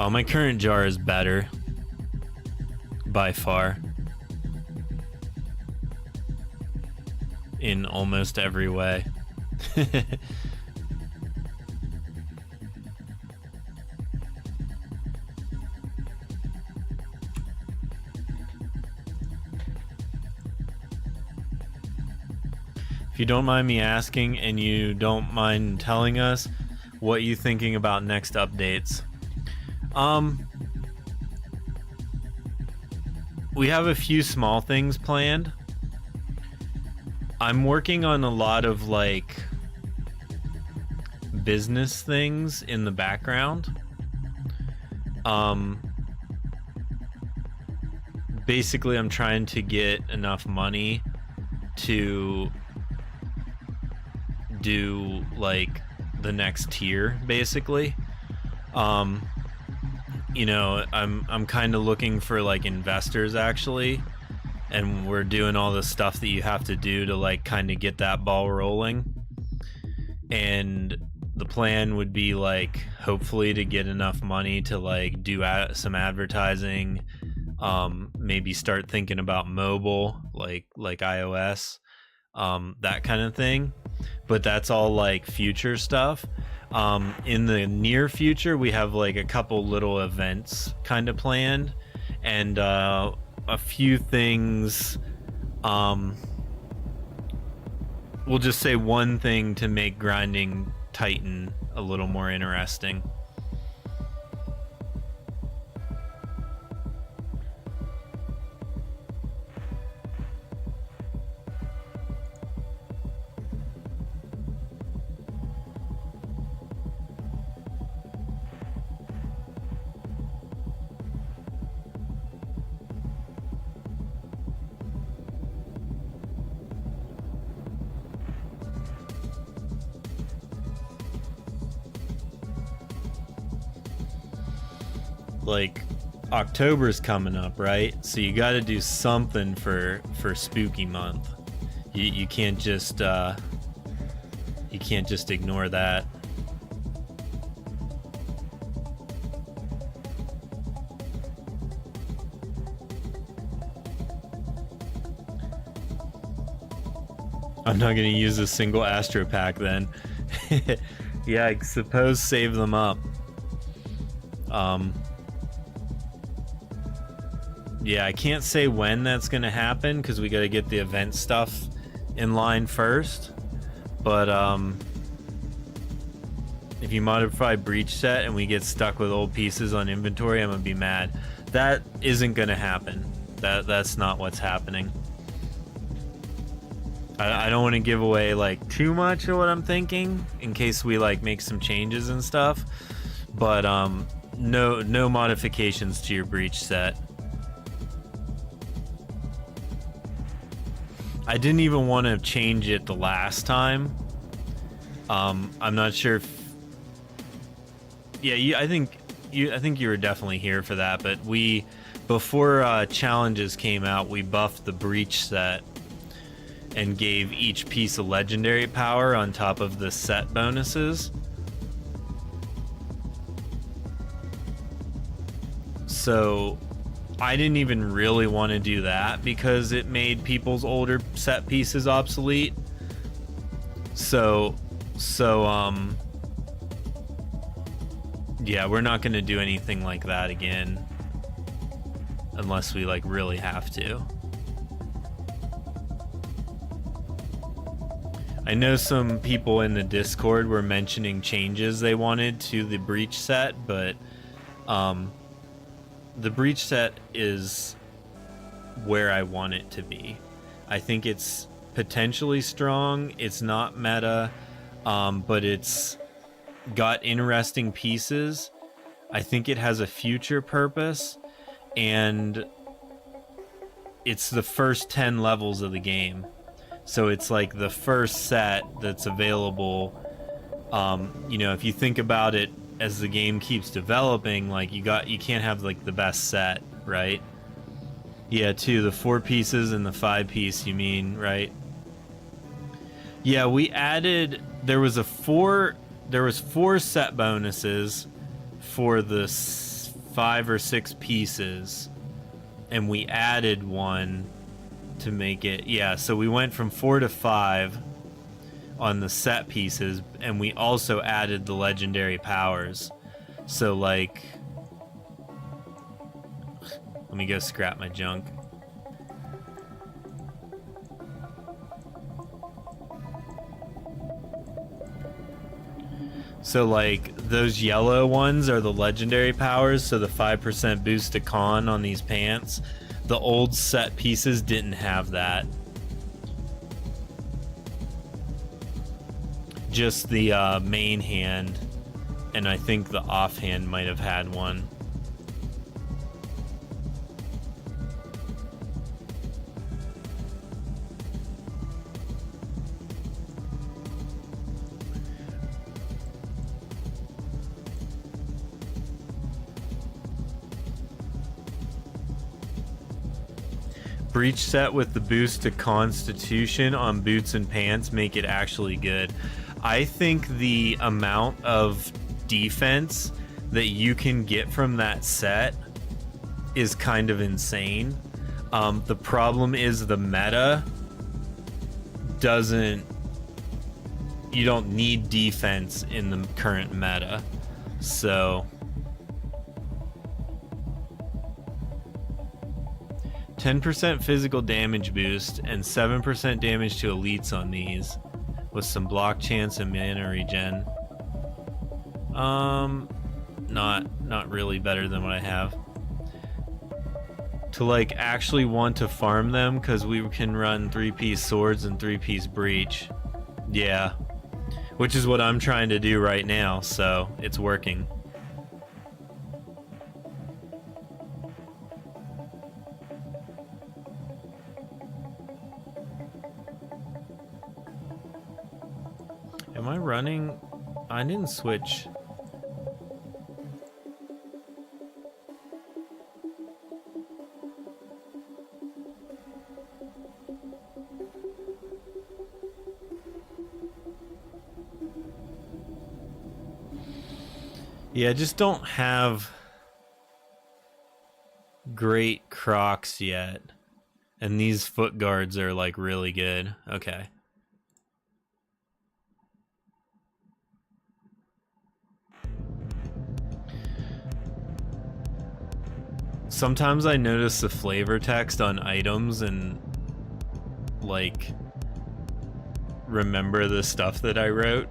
S1: my current jar is better by far. In almost every way. If you don't mind me asking, and you don't mind telling us what you thinking about next updates. We have a few small things planned. I'm working on a lot of like business things in the background. Basically I'm trying to get enough money to do like the next tier, basically. You know, I'm kind of looking for like investors actually. And we're doing all the stuff that you have to do to like kind of get that ball rolling. And the plan would be like hopefully to get enough money to like do some advertising, maybe start thinking about mobile, like iOS, that kind of thing. But that's all like future stuff. In the near future, we have like a couple little events kind of planned, and a few things. We'll just say one thing to make grinding Titan a little more interesting. Like October's coming up, right? So you got to do something for spooky month. You can't just You can't just ignore that. I'm not gonna use a single Astro Pack then. Yeah, I suppose save them up. Yeah, I can't say when that's gonna happen because we gotta get the event stuff in line first. But if you modify Breach Set and we get stuck with old pieces on inventory, I'm gonna be mad. That isn't gonna happen. That's not what's happening. I don't want to give away like too much of what I'm thinking in case we like make some changes and stuff, but no modifications to your Breach Set. I didn't even want to change it the last time. I'm not sure if, yeah, I think you were definitely here for that, but before challenges came out, we buffed the Breach Set and gave each piece a legendary power on top of the set bonuses. So I didn't even really want to do that because it made people's older set pieces obsolete. So yeah, we're not going to do anything like that again unless we like really have to. I know some people in the Discord were mentioning changes they wanted to the Breach Set, but the Breach Set is where I want it to be. I think it's potentially strong. It's not meta, but it's got interesting pieces. I think it has a future purpose, and it's the first 10 levels of the game. So it's like the first set that's available. You know, if you think about it as the game keeps developing, like you can't have like the best set, right? Yeah, too, the 4 pieces and the 5 piece, you mean, right? Yeah, we added, there was 4 set bonuses for the 5 or 6 pieces, and we added one to make it, yeah, so we went from 4 to 5 on the set pieces, and we also added the legendary powers. So like, let me go scrap my junk. So like those yellow ones are the legendary powers, so the 5% boost to con on these pants. The old set pieces didn't have that. Just the main hand, and I think the offhand might have had one. Breach Set with the boost to Constitution on boots and pants make it actually good. I think the amount of defense that you can get from that set is kind of insane. The problem is the meta you don't need defense in the current meta. So 10% physical damage boost and 7% damage to elites on these, with some block chance and mana regen. Not really better than what I have. To like actually want to farm them, because we can run 3-piece swords and 3-piece breach. Yeah, which is what I'm trying to do right now, so it's working. Am I running? I didn't switch. Yeah, I just don't have great Crocs yet. And these foot guards are like really good. Okay. Sometimes I notice the flavor text on items and like remember the stuff that I wrote.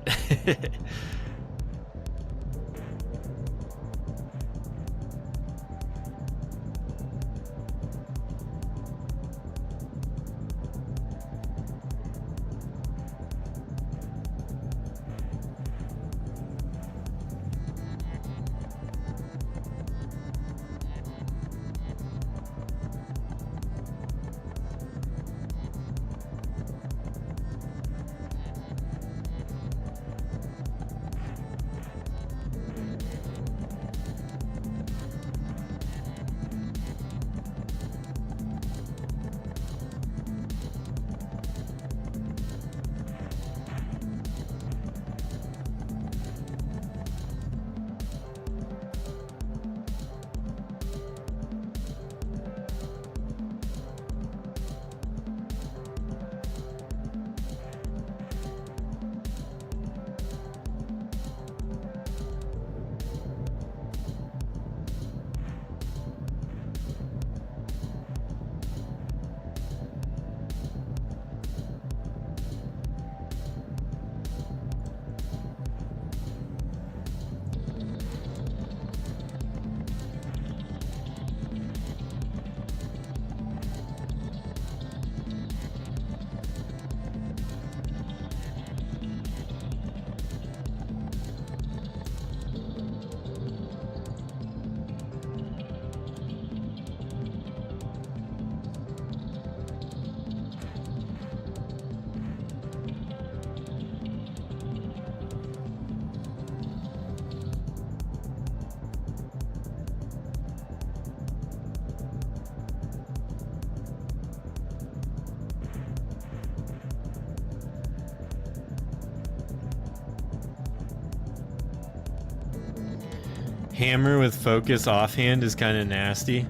S1: Hammer with focus offhand is kind of nasty.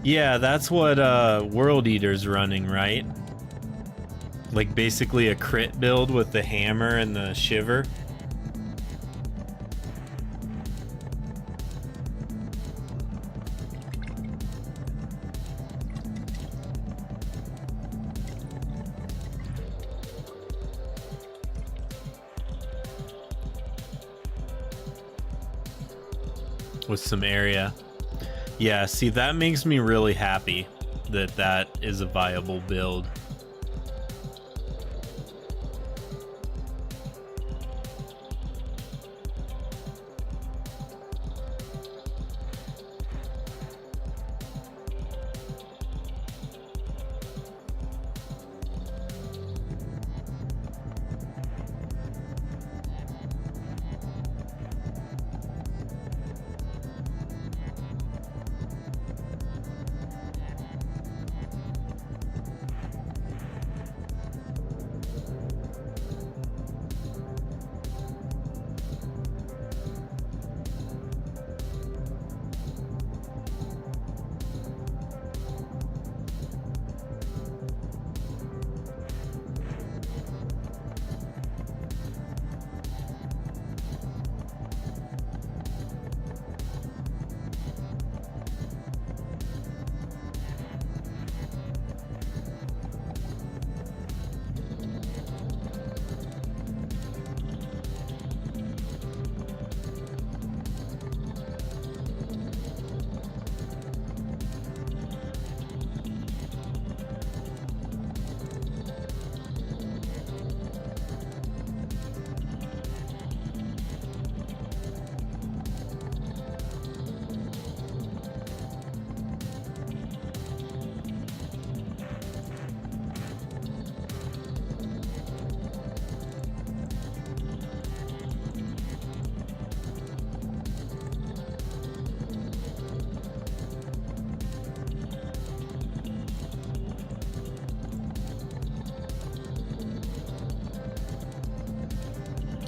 S1: Yeah, that's what World Eater's running, right? Like basically a crit build with the hammer and the shiver. With some area. Yeah, see, that makes me really happy that that is a viable build.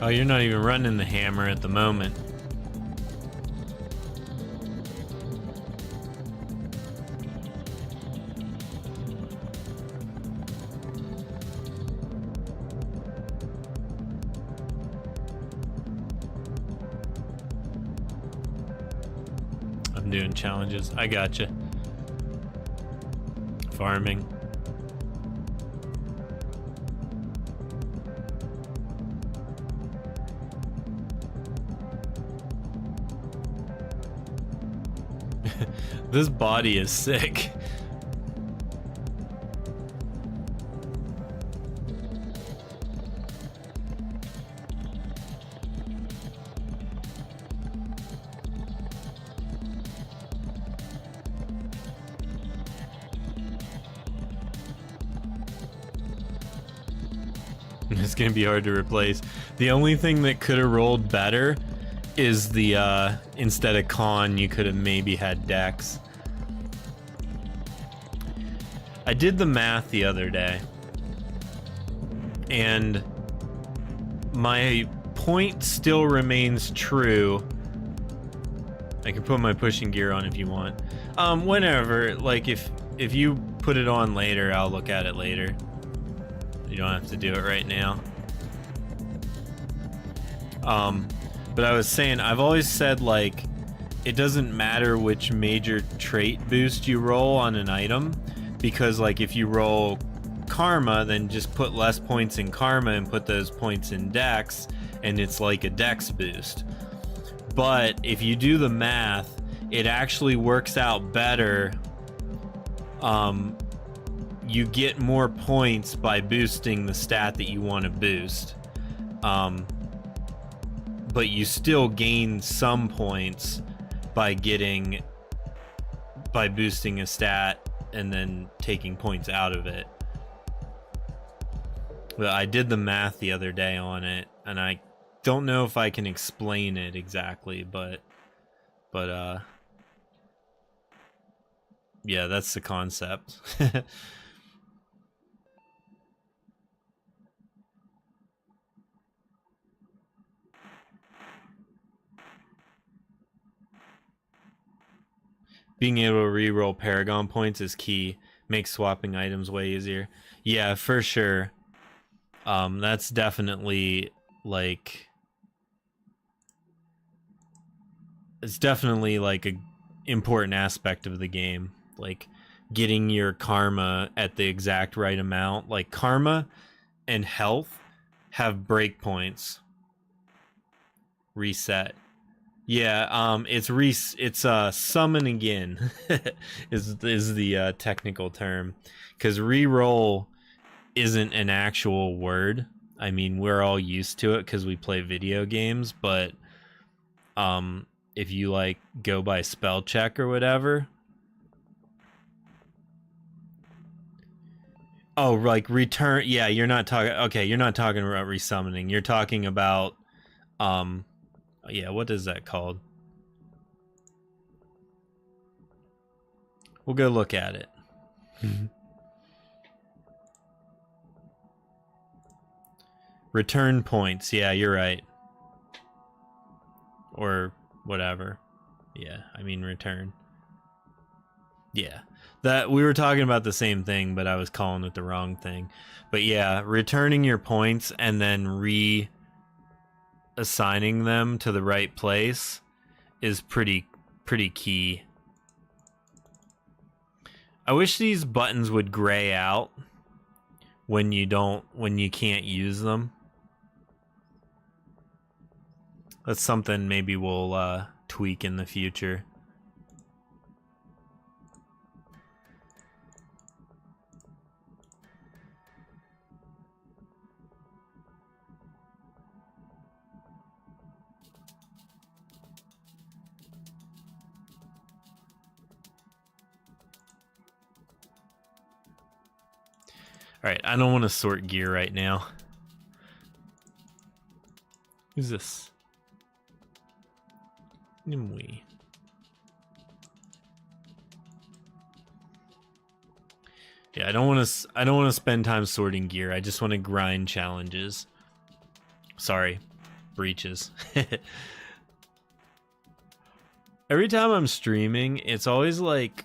S1: Oh, you're not even running the hammer at the moment. I'm doing challenges. I gotcha. Farming. This body is sick. It's gonna be hard to replace. The only thing that could have rolled better is the instead of con, you could have maybe had dex. I did the math the other day, and my point still remains true. I can put my pushing gear on if you want. Whenever, like if you put it on later, I'll look at it later. You don't have to do it right now. But I was saying, I've always said, like, it doesn't matter which major trait boost you roll on an item, because, like, if you roll karma, then just put less points in karma and put those points in dex, and it's like a dex boost. But if you do the math, it actually works out better. You get more points by boosting the stat that you want to boost. But you still gain some points by boosting a stat and then taking points out of it. But I did the math the other day on it, and I don't know if I can explain it exactly, but yeah, that's the concept. Being able to reroll Paragon points is key. Makes swapping items way easier. Yeah, for sure. That's definitely, like, it's definitely like a important aspect of the game. Like getting your karma at the exact right amount. Like karma and health have breakpoints. Reset. Yeah, it's summon again is the technical term, because re-roll isn't an actual word. I mean, we're all used to it because we play video games, but if you like go by spell check or whatever, oh, like return, yeah, you're not talking, okay, you're not talking about resummoning, you're talking about yeah, what is that called? We'll go look at it. Return points. Yeah, you're right. Or whatever. Yeah, I mean return. Yeah. That we were talking about the same thing, but I was calling it the wrong thing. But yeah, returning your points and then reassigning them to the right place is pretty key. I wish these buttons would gray out when you can't use them. That's something maybe we'll tweak in the future. Alright, I don't want to sort gear right now. Who's this? Nimue. Yeah, I don't want to spend time sorting gear. I just want to grind challenges. Sorry. breaches. Every time I'm streaming, it's always like,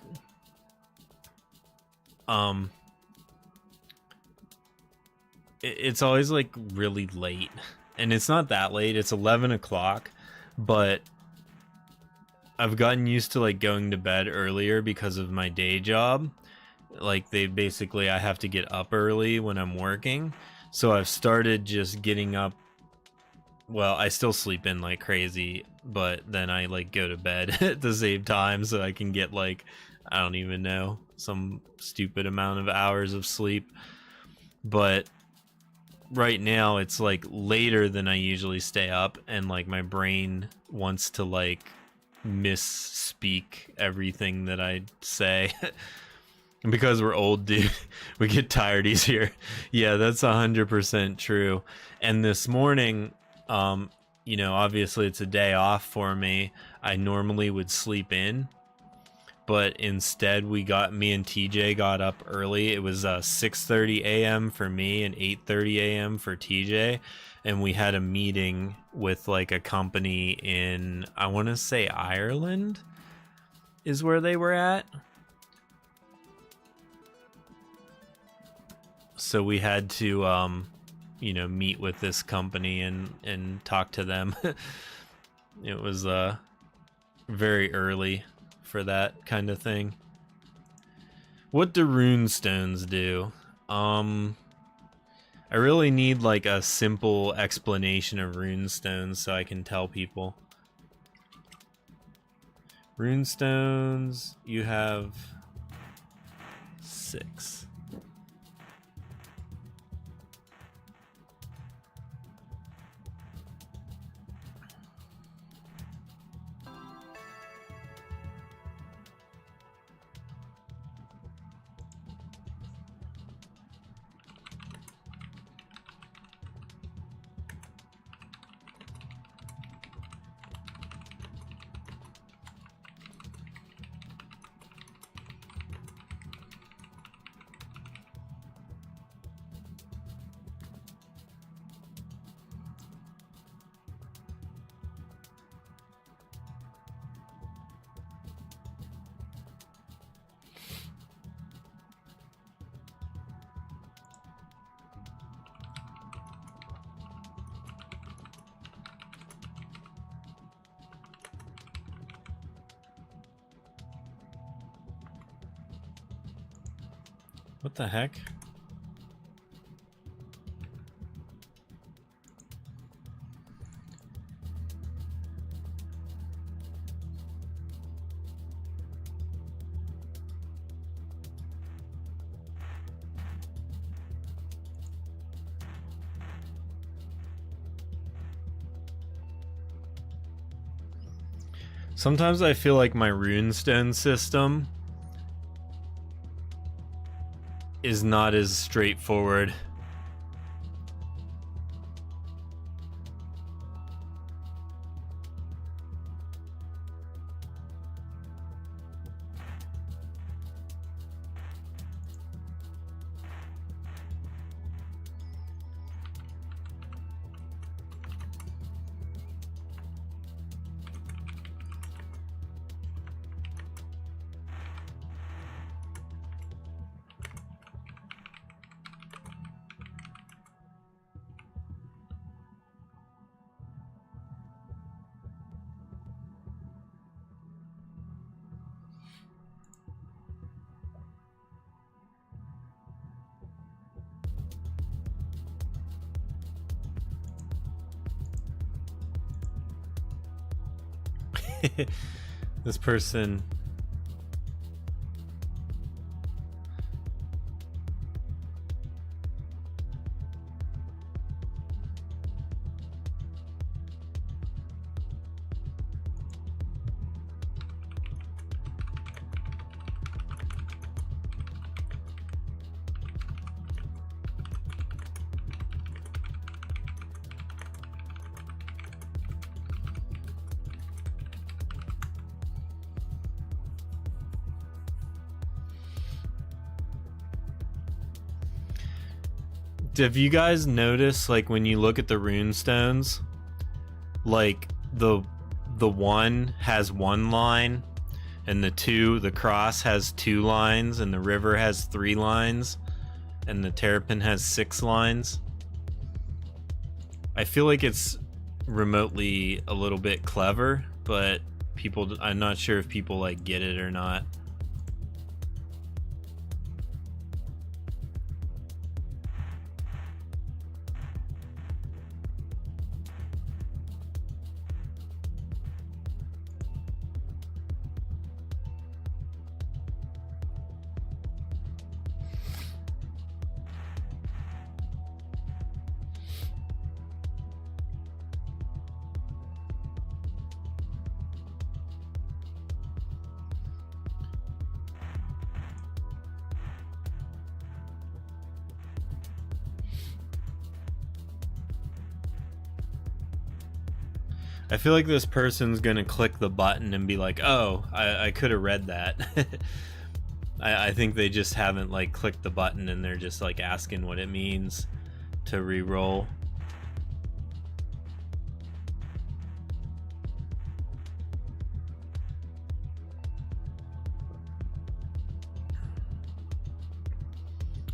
S1: it's always like really late, and it's not that late. It's 11 o'clock, but I've gotten used to like going to bed earlier because of my day job. Like I have to get up early when I'm working, so I've started just getting up. Well, I still sleep in like crazy, but then I like go to bed at the same time so I can get like, I don't even know, some stupid amount of hours of sleep. But right now it's like later than I usually stay up, and like my brain wants to like misspeak everything that I say. And because we're old, dude, we get tired easier. Yeah, that's 100% true. And this morning, you know, obviously it's a day off for me. I normally would sleep in, but instead me and TJ got up early. It was 6:30 a.m. for me and 8:30 a.m. for TJ, and we had a meeting with like a company in, I want to say Ireland is where they were at. So we had to you know, meet with this company and talk to them. It was very early for that kind of thing. What do rune stones do? I really need like a simple explanation of rune stones so I can tell people. Rune stones, you have 6. What the heck? Sometimes I feel like my runestone system is not as straightforward. This person. Have you guys noticed, like, when you look at the rune stones, like the one has one line, and the cross has 2 lines, and the river has 3 lines, and the terrapin has 6 lines. I feel like it's remotely a little bit clever, but I'm not sure if people like get it or not. I feel like this person's gonna click the button and be like, oh, I could have read that. I think they just haven't like clicked the button and they're just like asking what it means to re-roll.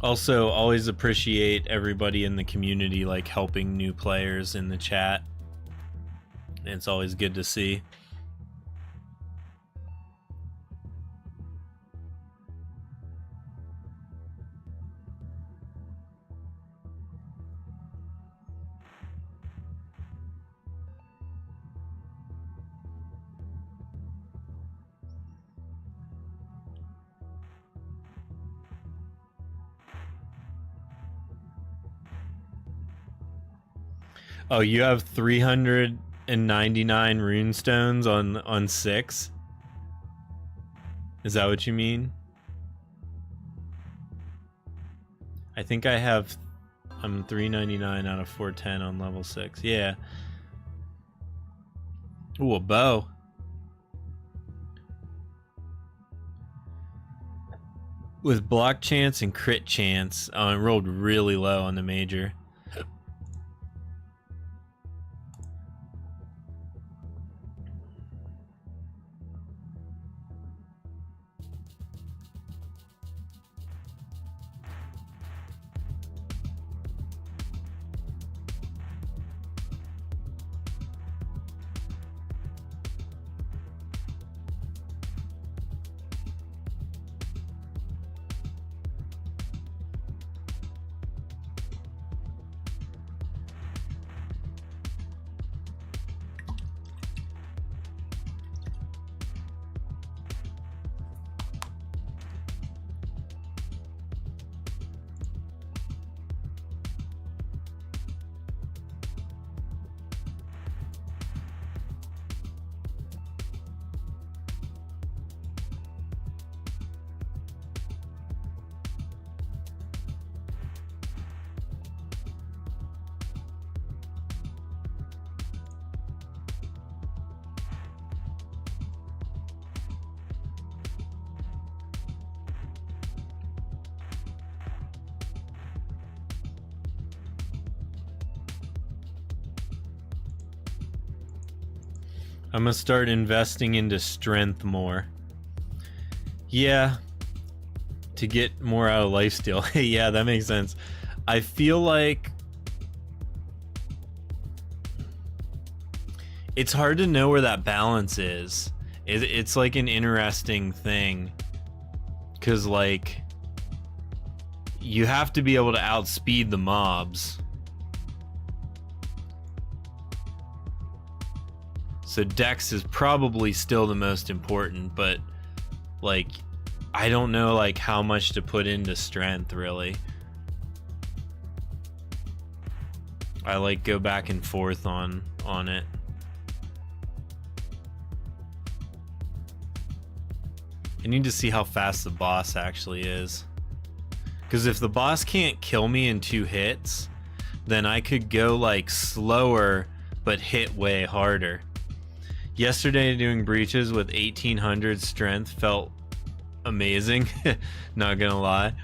S1: Also, always appreciate everybody in the community like helping new players in the chat. It's always good to see. Oh, you have 399 rune stones on 6? Is that what you mean? I think I'm 399 out of 410 on level 6. Yeah. Ooh, a bow. With block chance and crit chance, it rolled really low on the major. I'm gonna start investing into strength more. Yeah, to get more out of lifesteal. Yeah, that makes sense. I feel like it's hard to know where that balance is. It's like an interesting thing, because like you have to be able to outspeed the mobs. So Dex is probably still the most important, but like I don't know like how much to put into strength really. I like go back and forth on it. I need to see how fast the boss actually is. Because if the boss can't kill me in 2 hits, then I could go like slower but hit way harder. Yesterday doing breaches with 1800 strength felt amazing. Not gonna lie.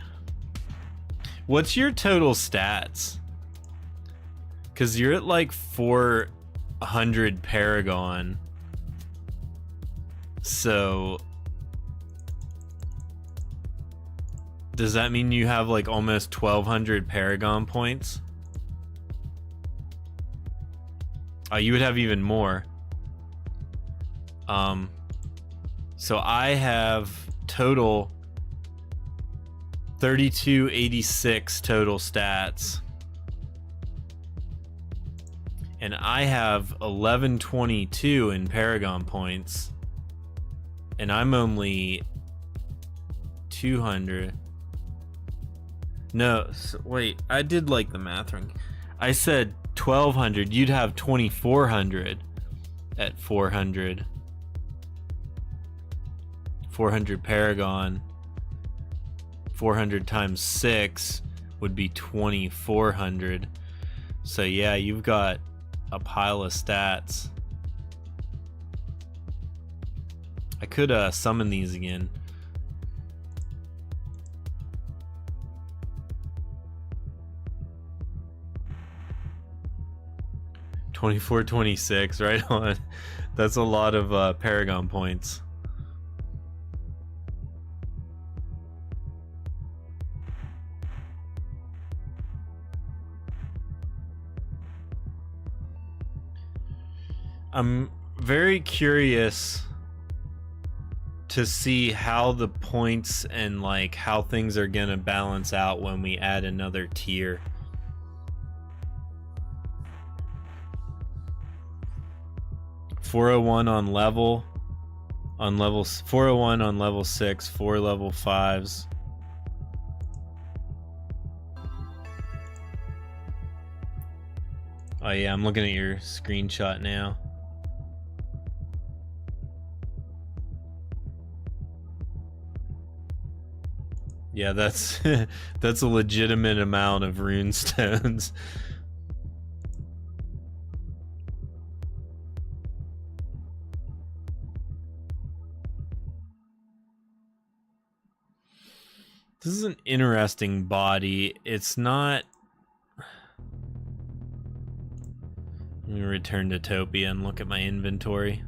S1: What's your total stats? Because you're at like 100 Paragon. So does that mean you have like almost 1200 Paragon points? Oh, you would have even more. So I have total 3286 total stats. And I have 1122 in Paragon points. And I'm only 200. No, wait, I did like the math wrong. I said 1200. You'd have 2400 at 400. 400 Paragon. 400 times 6 would be 2400. So yeah, you've got a pile of stats. I could summon these again. $24, $26, right on. That's a lot of Paragon points. I'm very curious to see how the points and like how things are gonna balance out when we add another tier. $401 on level 401 on level 6, 4 level 5s. Oh yeah, I'm looking at your screenshot now. Yeah, that's that's a legitimate amount of rune stones. This is an interesting body. It's not... Let me return to Topia and look at my inventory.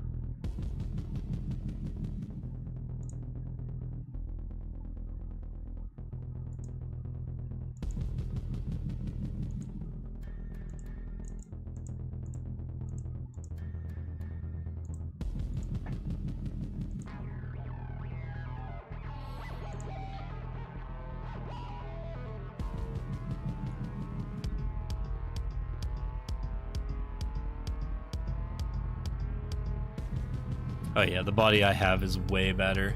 S1: Oh yeah, the body I have is way better.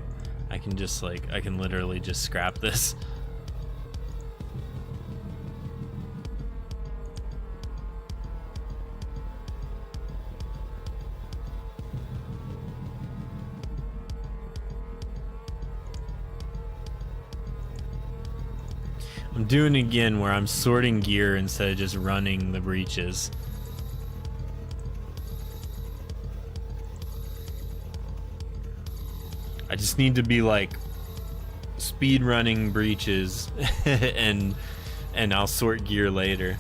S1: I can just like, I can literally just scrap this. I'm doing it again where I'm sorting gear instead of just running the breaches. I just need to be like speed running breaches and I'll sort gear later.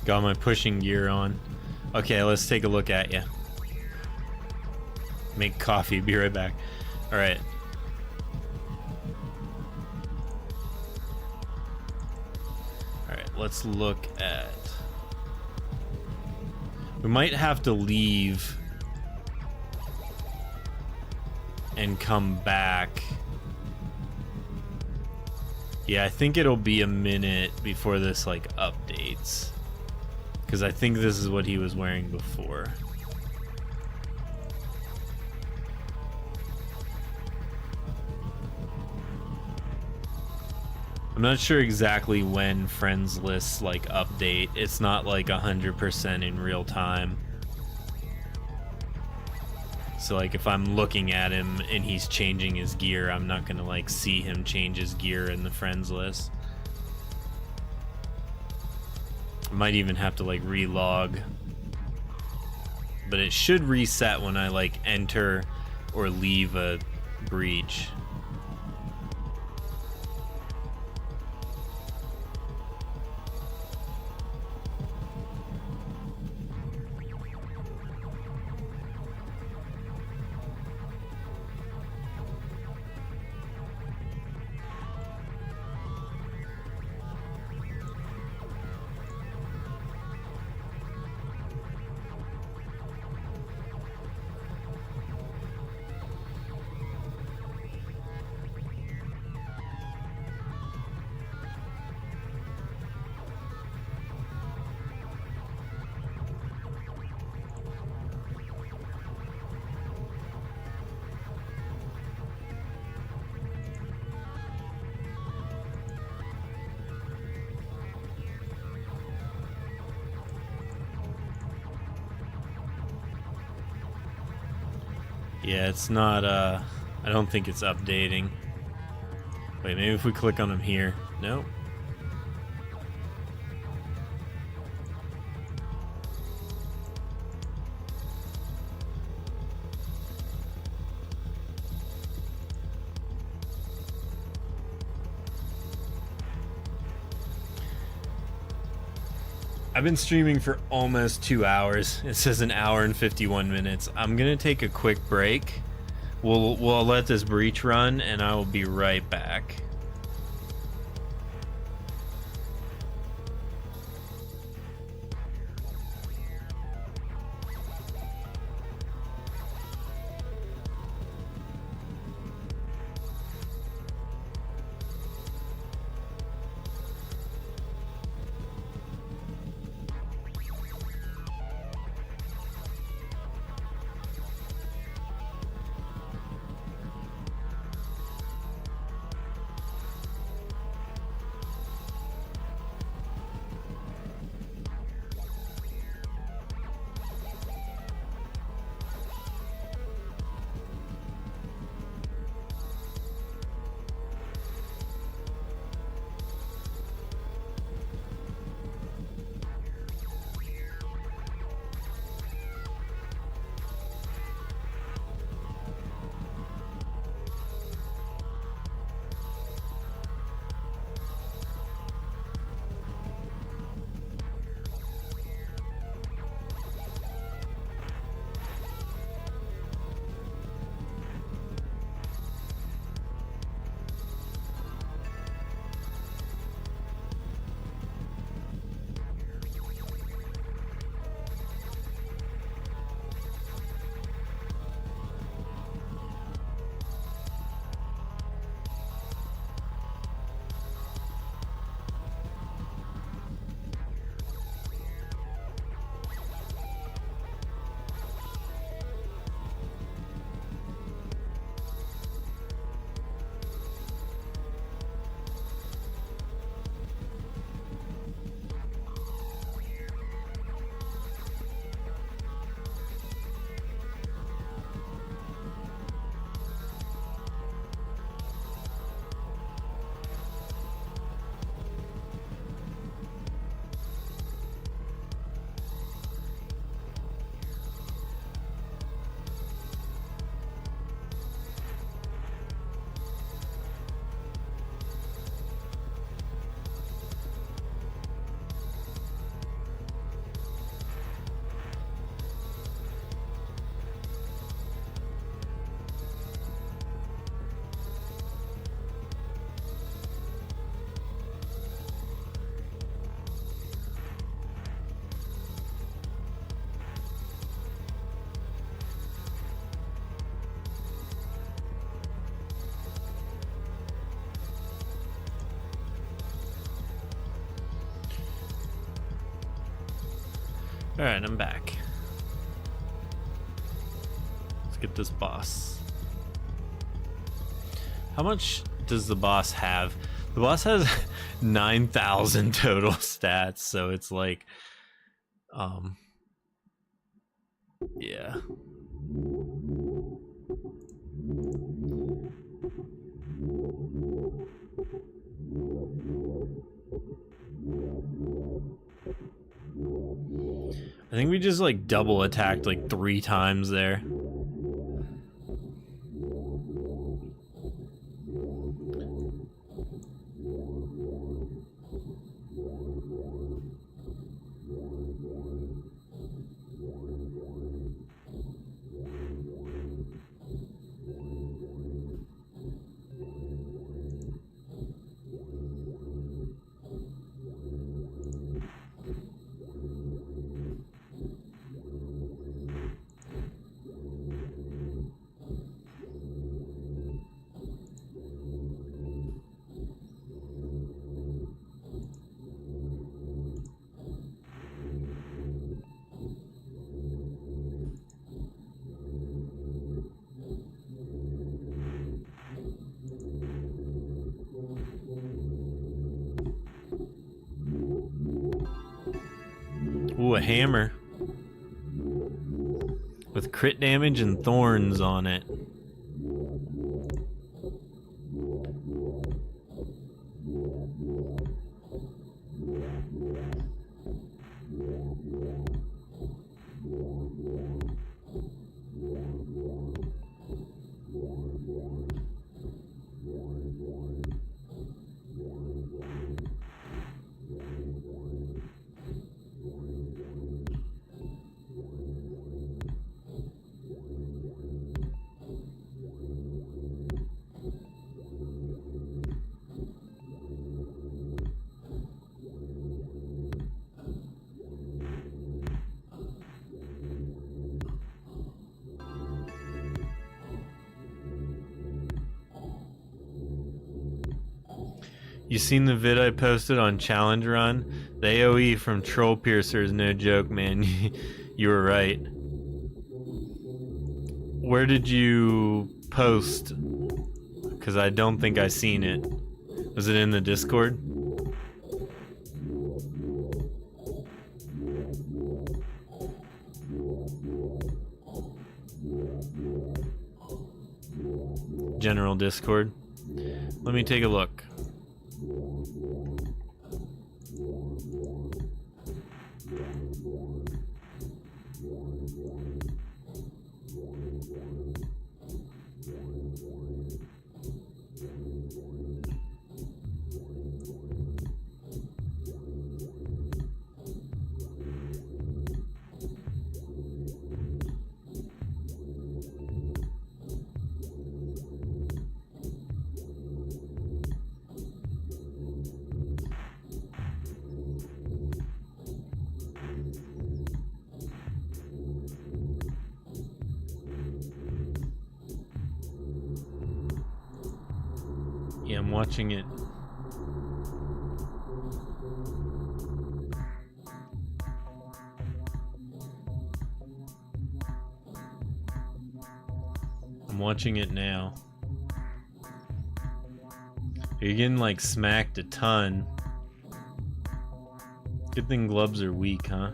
S1: Got my pushing gear on. Okay, let's take a look at you. Make coffee, be right back. Alright. Alright, let's look at... We might have to leave and come back. Yeah, I think it'll be a minute before this like updates, because I think this is what he was wearing before. I'm not sure exactly when friends lists like update. It's not like 100% in real time. So like if I'm looking at him and he's changing his gear, I'm not gonna like see him change his gear in the friends list. I might even have to like relog. But it should reset when I like enter or leave a breach. Yeah, it's not, I don't think it's updating. Wait, maybe if we click on him here. Nope. I've been streaming for almost 2 hours. It says an hour and 51 minutes. I'm gonna take a quick break. We'll let this breach run, and I will be right back. Alright, I'm back. Let's get this boss. How much does the boss have? The boss has 9,000 total stats, so it's like, yeah. I think we just like double attacked like 3 times there. Ooh, a hammer. With crit damage and thorns on it. You seen the vid I posted on Challenge Run? The AoE from Troll Piercer is no joke, man. You were right. Where did you post? Because I don't think I seen it. Was it in the Discord? General Discord. Let me take a look. Yeah, I'm watching it. I'm watching it now. You're getting like smacked a ton. Good thing gloves are weak, huh?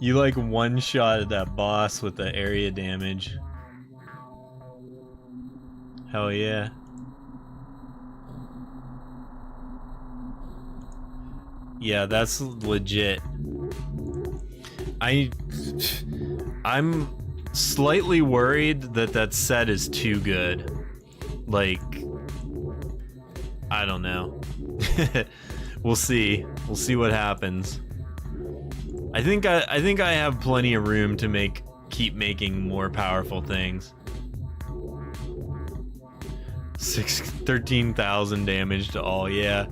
S1: You like one shot at that boss with the area damage. Hell yeah. Yeah, that's legit. I'm slightly worried that that set is too good. Like, I don't know. We'll see. We'll see what happens. I think I have plenty of room to keep making more powerful things. 13,000 damage to all, yeah.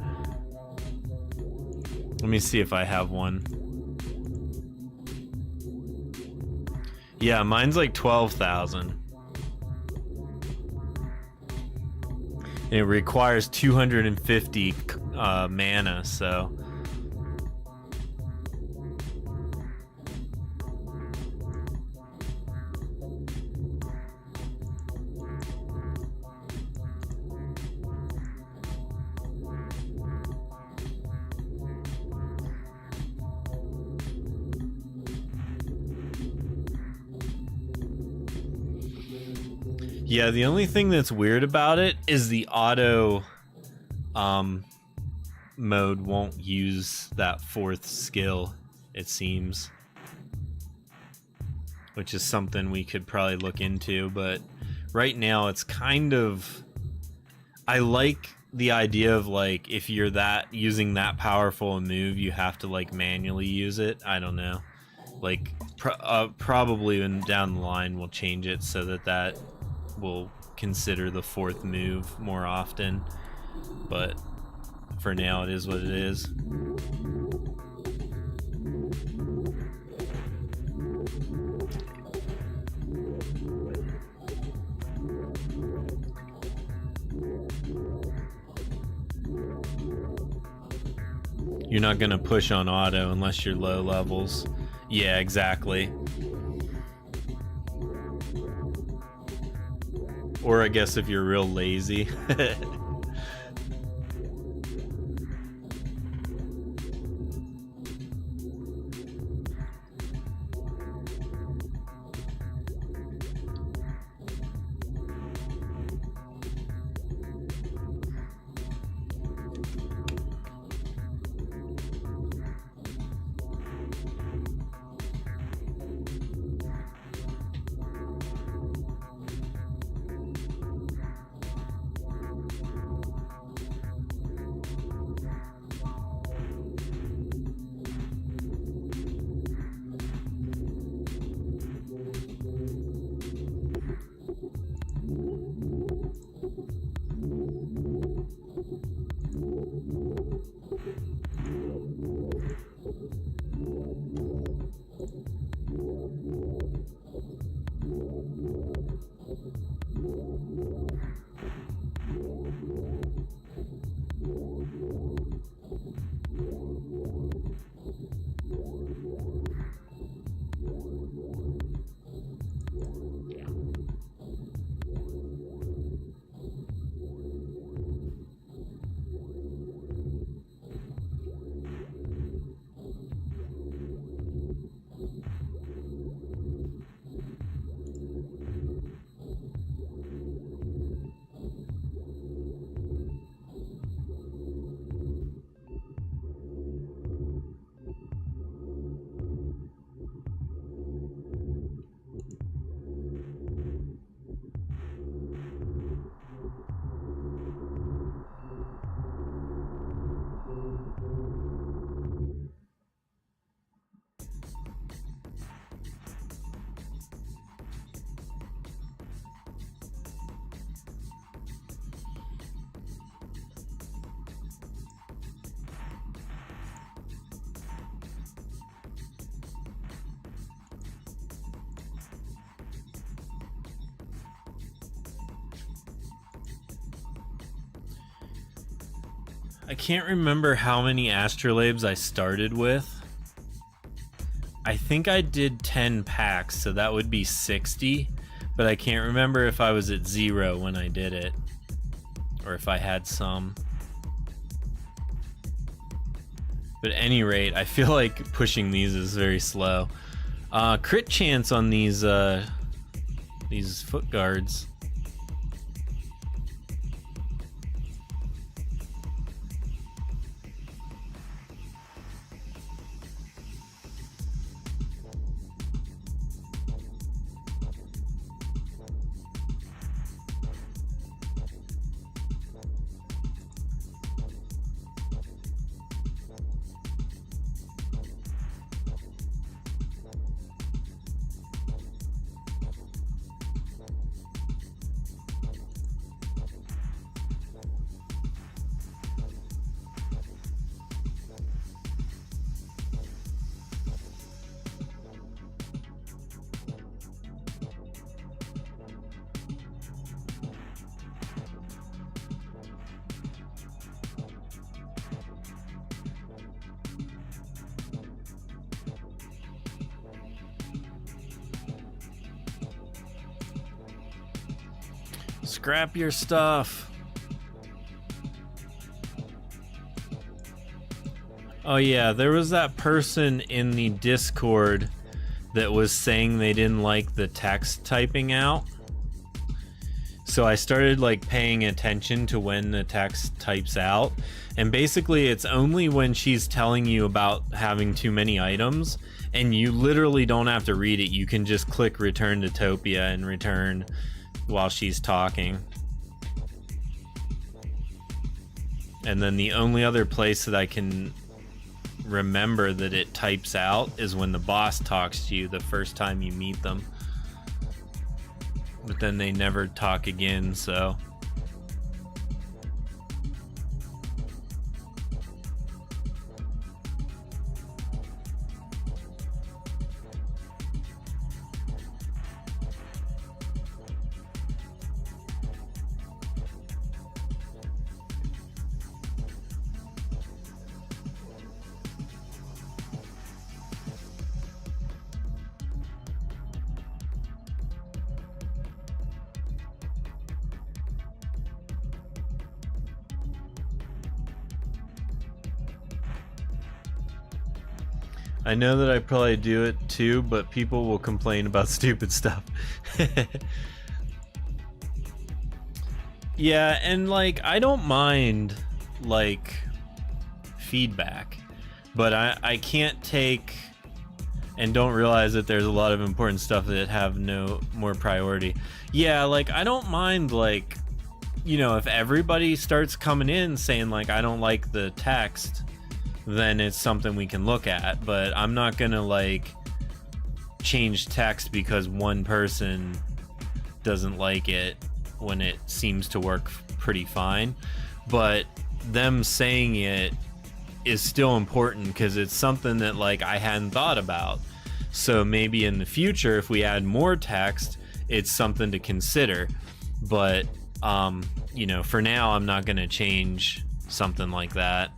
S1: Let me see if I have one. Yeah, mine's like 12,000. It requires 250 mana, so. Yeah, the only thing that's weird about it is the auto mode won't use that 4th skill, it seems. Which is something we could probably look into, but right now it's kind of... I like the idea of, like, if you're using that powerful a move, you have to, like, manually use it. I don't know. Like, probably down the line we'll change it so that will consider the 4th move more often, but for now it is what it is. You're not gonna push on auto unless you're low levels. Yeah, exactly. Or I guess if you're real lazy. I can't remember how many astrolabes I started with. I think I did 10 packs, so that would be 60, but I can't remember if I was at 0 when I did it, or if I had some. But at any rate, I feel like pushing these is very slow. Crit chance on these foot guards. Scrap your stuff. Oh yeah, there was that person in the Discord that was saying they didn't like the text typing out. So I started like paying attention to when the text types out. And basically it's only when she's telling you about having too many items, and you literally don't have to read it. You can just click return to Topia and return while she's talking. And then the only other place that I can remember that it types out is when the boss talks to you the first time you meet them. But then they never talk again, so... I know that I probably do it too, but people will complain about stupid stuff. Yeah, and like, I don't mind like feedback, but I can't take and don't realize that there's a lot of important stuff that have no more priority. Yeah, like, I don't mind, like, you know, if everybody starts coming in saying like, I don't like the text, then it's something we can look at. But I'm not gonna like change text because one person doesn't like it when it seems to work pretty fine. But them saying it is still important because it's something that like I hadn't thought about. So maybe in the future, if we add more text, it's something to consider. But you know, for now, I'm not gonna change something like that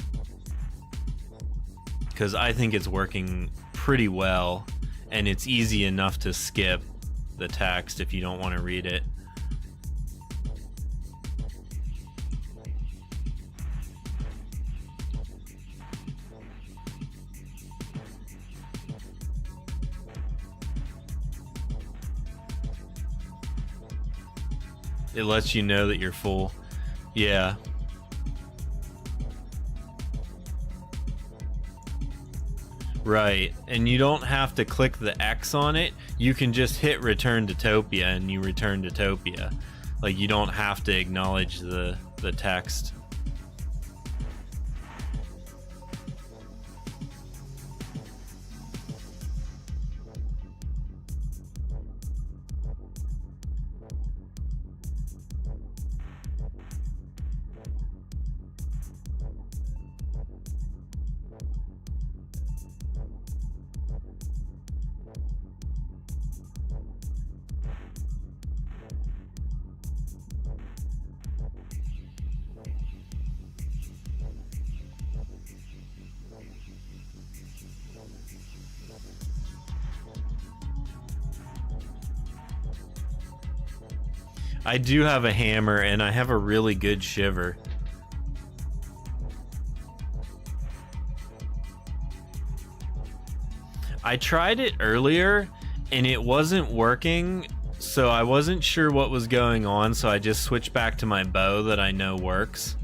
S1: because I think it's working pretty well, and it's easy enough to skip the text if you don't want to read it. It lets you know that you're full. Yeah. Right, and you don't have to click the X on it. You can just hit return to Topia and you return to Topia. Like, you don't have to acknowledge the text. I do have a hammer, and I have a really good shiver. I tried it earlier, and it wasn't working, so I wasn't sure what was going on, so I just switched back to my bow that I know works.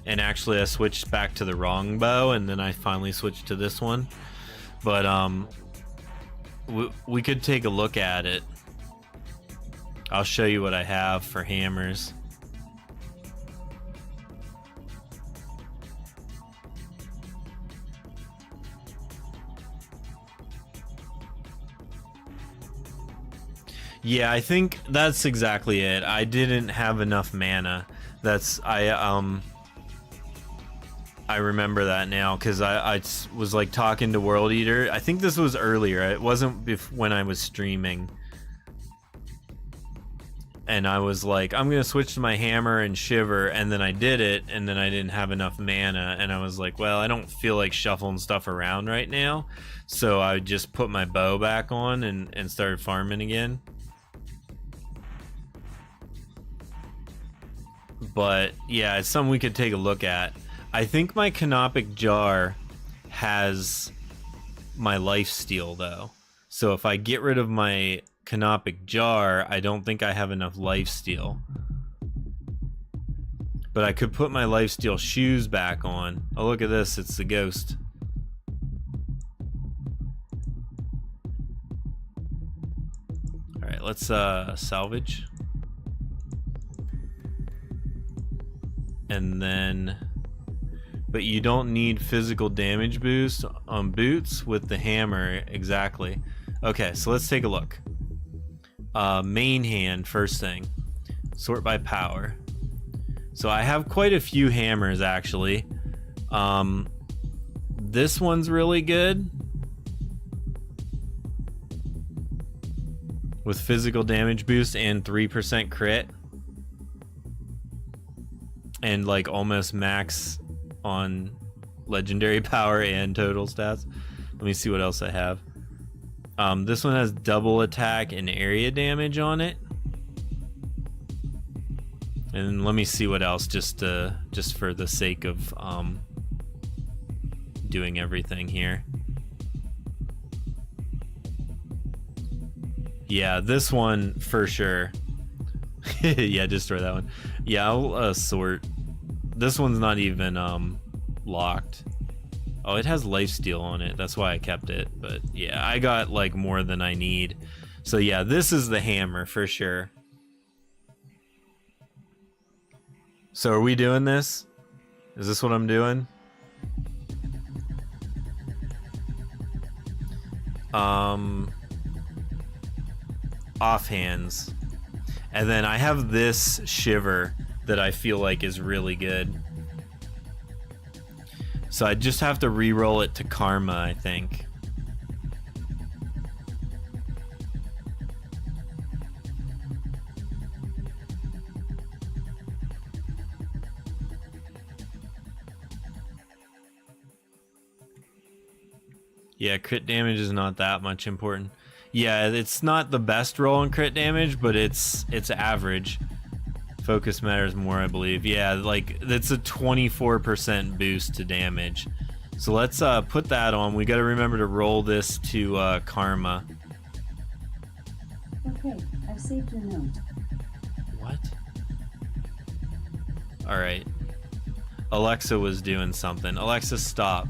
S1: And actually, I switched back to the wrong bow, and then I finally switched to this one. But, we could take a look at it. I'll show you what I have for hammers. Yeah, I think that's exactly it. I didn't have enough mana. I remember that now because I was like talking to World Eater. I think this was earlier. It wasn't when I was streaming. And I was like, I'm gonna switch to my hammer and shiver, and then I did it, and then I didn't have enough mana, and I was like, well, I don't feel like shuffling stuff around right now, so I just put my bow back on and started farming again. But yeah, it's something we could take a look at. I think my canopic jar has my lifesteal though. So if I get rid of my canopic jar, I don't think I have enough lifesteal. But I could put my lifesteal shoes back on. Oh, look at this, it's the ghost. Alright, let's salvage. And then, but you don't need physical damage boost on boots with the hammer, exactly. Okay, so let's take a look. Main hand, first thing. Sort by power. So I have quite a few hammers, actually. This one's really good. With physical damage boost and 3% crit. And like almost max on legendary power and total stats. Let me see what else I have. This one has double attack and area damage on it. And let me see what else, just for the sake of doing everything here. Yeah, this one for sure. Yeah, destroy that one. Yeah, I'll sort. This one's not even locked. Oh, it has lifesteal on it. That's why I kept it. But yeah, I got like more than I need. So yeah, this is the hammer for sure. So are we doing this? Is this what I'm doing? Offhands. And then I have this shiver that I feel like is really good. So I just have to re-roll it to karma, I think. Yeah, crit damage is not that much important. Yeah, it's not the best roll in crit damage, but it's average. Focus matters more, I believe. Yeah, like it's a 24% boost to damage. So let's put that on. We got to remember to roll this to karma.
S2: Okay, I've saved your note.
S1: What? All right. Alexa was doing something. Alexa, stop.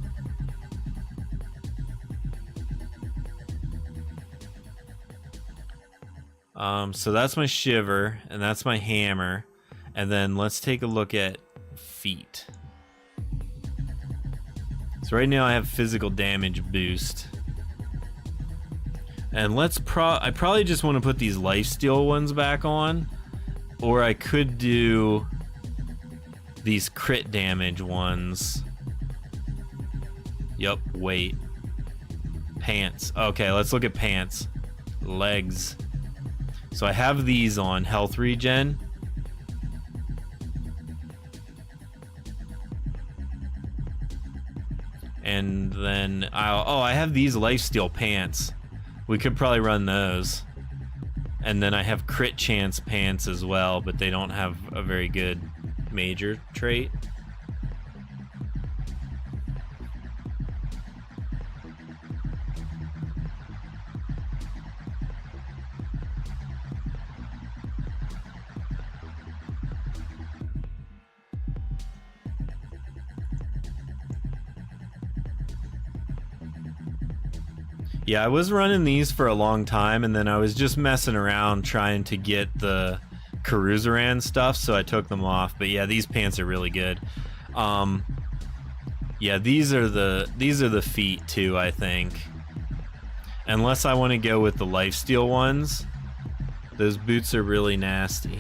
S1: So that's my shiver, and that's my hammer. And then let's take a look at feet. So right now I have physical damage boost. And I probably just want to put these lifesteal ones back on. Or I could do these crit damage ones. Yup, wait. Pants. Okay, let's look at pants. Legs. So I have these on health regen. And then I have these lifesteal pants. We could probably run those. And then I have crit chance pants as well, but they don't have a very good major trait. Yeah, I was running these for a long time, and then I was just messing around trying to get the Karuzaran stuff, so I took them off. But yeah, these pants are really good. Yeah, these are the feet too, I think. Unless I want to go with the lifesteal ones. Those boots are really nasty.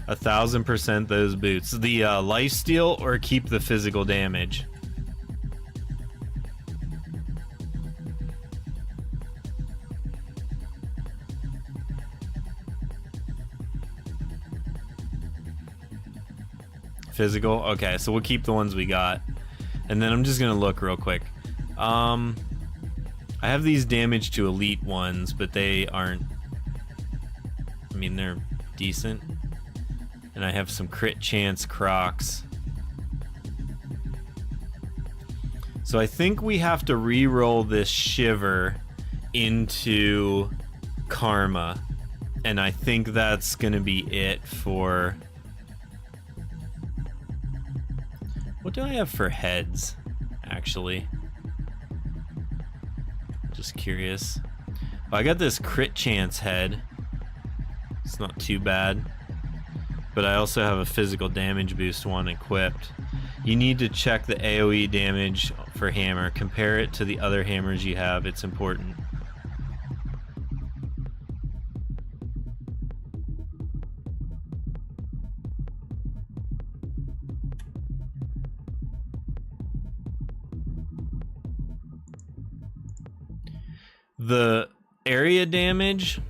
S1: A 1000% those boots. The lifesteal or keep the physical damage. Physical? Okay, so we'll keep the ones we got. And then I'm just gonna look real quick. I have these damage to elite ones, but they aren't... I mean, they're decent. And I have some crit chance Crocs. So I think we have to re-roll this Shiver into Karma. And I think that's gonna be it for... What do I have for heads, actually? Just curious. Oh, I got this crit chance head. It's not too bad. But I also have a physical damage boost one equipped. You need to check the AoE damage for hammer. Compare it to the other hammers you have. It's important. The area damage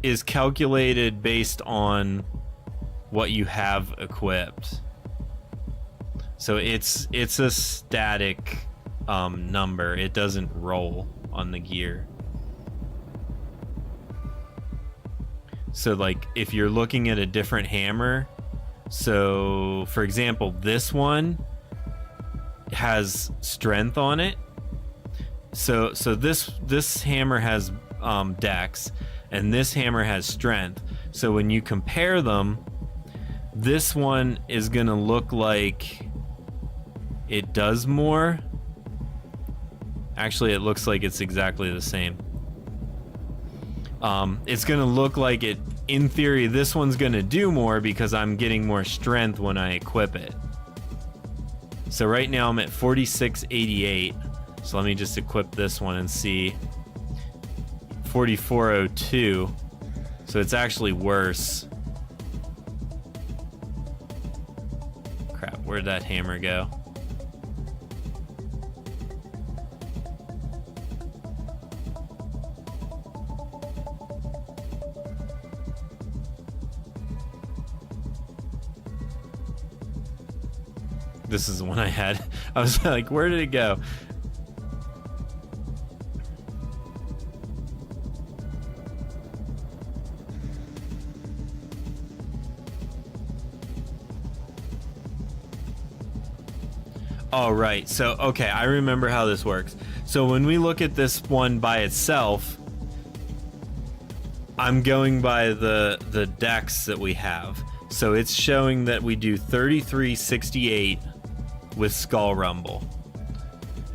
S1: is calculated based on what you have equipped. So it's a static number. It doesn't roll on the gear. So like if you're looking at a different hammer, so for example, this one has strength on it. So this hammer has dex, and this hammer has strength. So when you compare them, this one is gonna look like it does more. Actually, it looks like it's exactly the same. It's gonna look like it. In theory, this one's gonna do more because I'm getting more strength when I equip it. So right now I'm at 4688. So let me just equip this one and see. 4402. So it's actually worse. Crap, where'd that hammer go? This is the one I had. I was like, where did it go? Oh, right. So, okay, I remember how this works. So when we look at this one by itself, I'm going by the dex that we have. So it's showing that we do 3368 with Skull Rumble.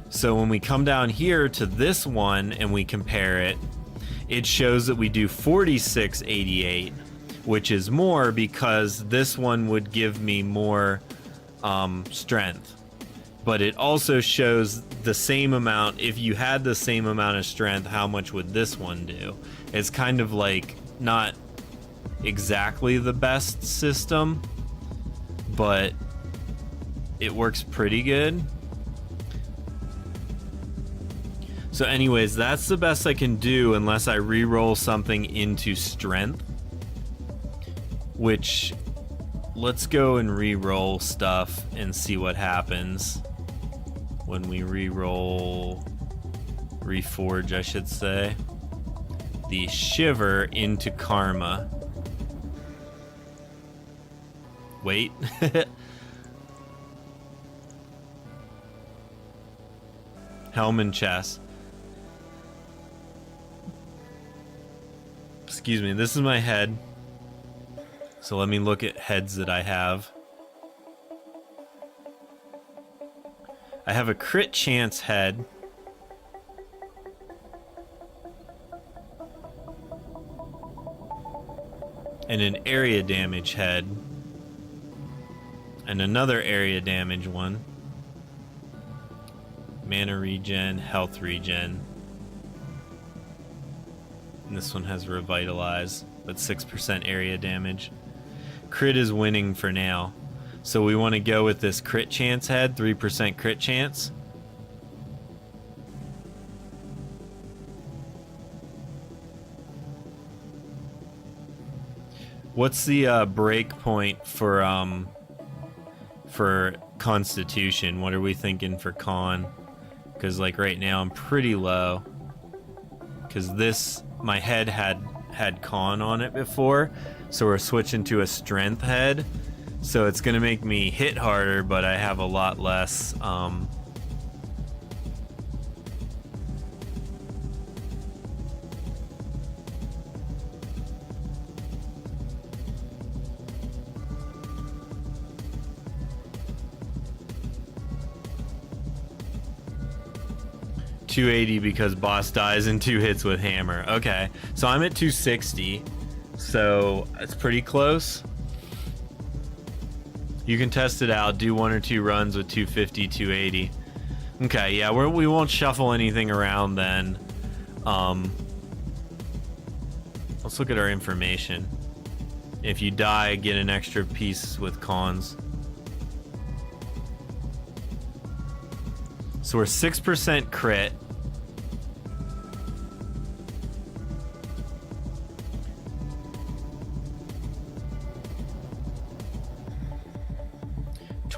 S1: So when we come down here to this one and we compare it, it shows that we do 4688, which is more because this one would give me more strength. But it also shows the same amount. If you had the same amount of strength, how much would this one do? It's kind of like not exactly the best system, but it works pretty good. So anyways, that's the best I can do unless I re-roll something into strength. Which, let's go and re-roll stuff and see what happens when we re-roll, reforge I should say, the Shiver into Karma. Wait. Helm and chest. Excuse me, this is my head. So let me look at heads that I have. I have a crit chance head. And an area damage head. And another area damage one. Mana regen, health regen. And this one has revitalize, but 6% area damage. Crit is winning for now. So we want to go with this crit chance head, 3% crit chance. What's the break point for for Constitution. What are we thinking for Con? Because like right now I'm pretty low. Because this, my head had Con on it before, so we're switching to a Strength head. So it's gonna make me hit harder, but I have a lot less. 280 because boss dies in 2 hits with hammer. Okay, so I'm at 260, so it's pretty close. You can test it out, do 1 or 2 runs with 250, 280. Okay, yeah, we won't shuffle anything around then. Let's look at our information. If you die, get an extra piece with cons. So we're 6% crit.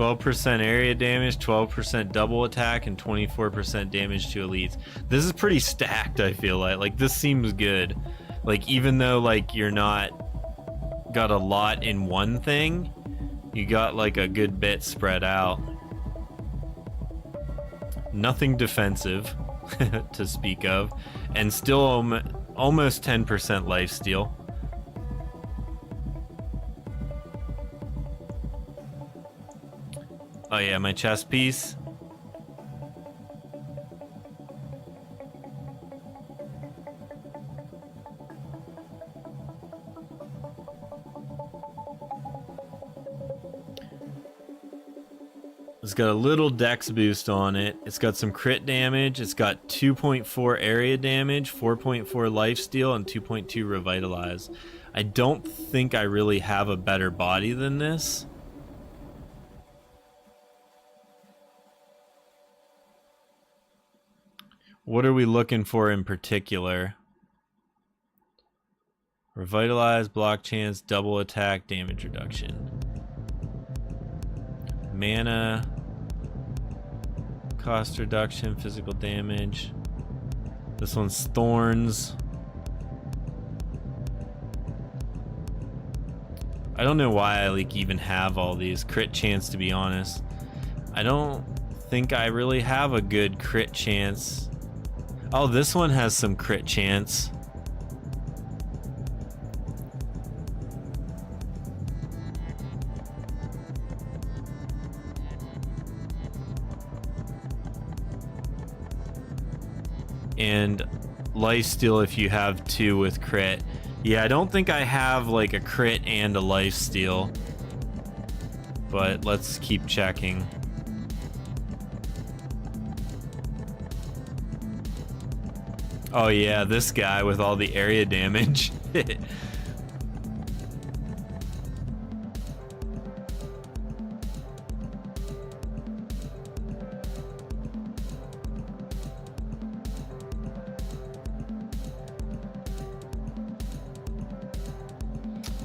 S1: %, area damage, 12% double attack, and 24% damage to elites. This is pretty stacked, I feel like. Like, this seems good. Like, even though, like, you're not got a lot in one thing, you got, like, a good bit spread out. Nothing defensive to speak of, and still almost 10% lifesteal. Oh yeah, my chest piece. It's got a little dex boost on it. It's got some crit damage. It's got 2.4 area damage, 4.4 lifesteal, and 2.2 revitalize. I don't think I really have a better body than this. What are we looking for in particular? Revitalize, block chance, double attack, damage reduction. Mana, cost reduction, physical damage. This one's Thorns. I don't know why I like even have all these. Crit chance, to be honest. I don't think I really have a good crit chance. Oh, this one has some crit chance. And lifesteal if you have 2 with crit. Yeah, I don't think I have like a crit and a lifesteal. But let's keep checking. Oh yeah, this guy with all the area damage.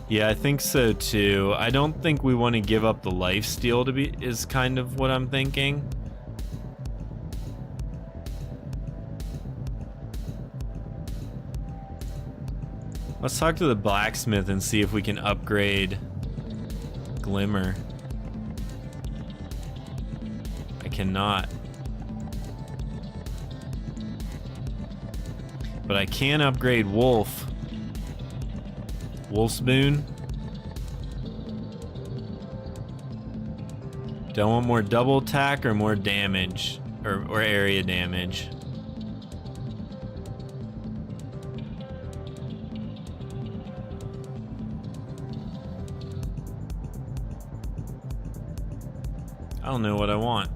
S1: Yeah, I think so too. I don't think we want to give up the lifesteal to be is kind of what I'm thinking. Let's talk to the blacksmith and see if we can upgrade Glimmer. I cannot. But I can upgrade Wolf. Wolf's Boon. Do I want more double attack or more damage? Or area damage? I don't know what I want.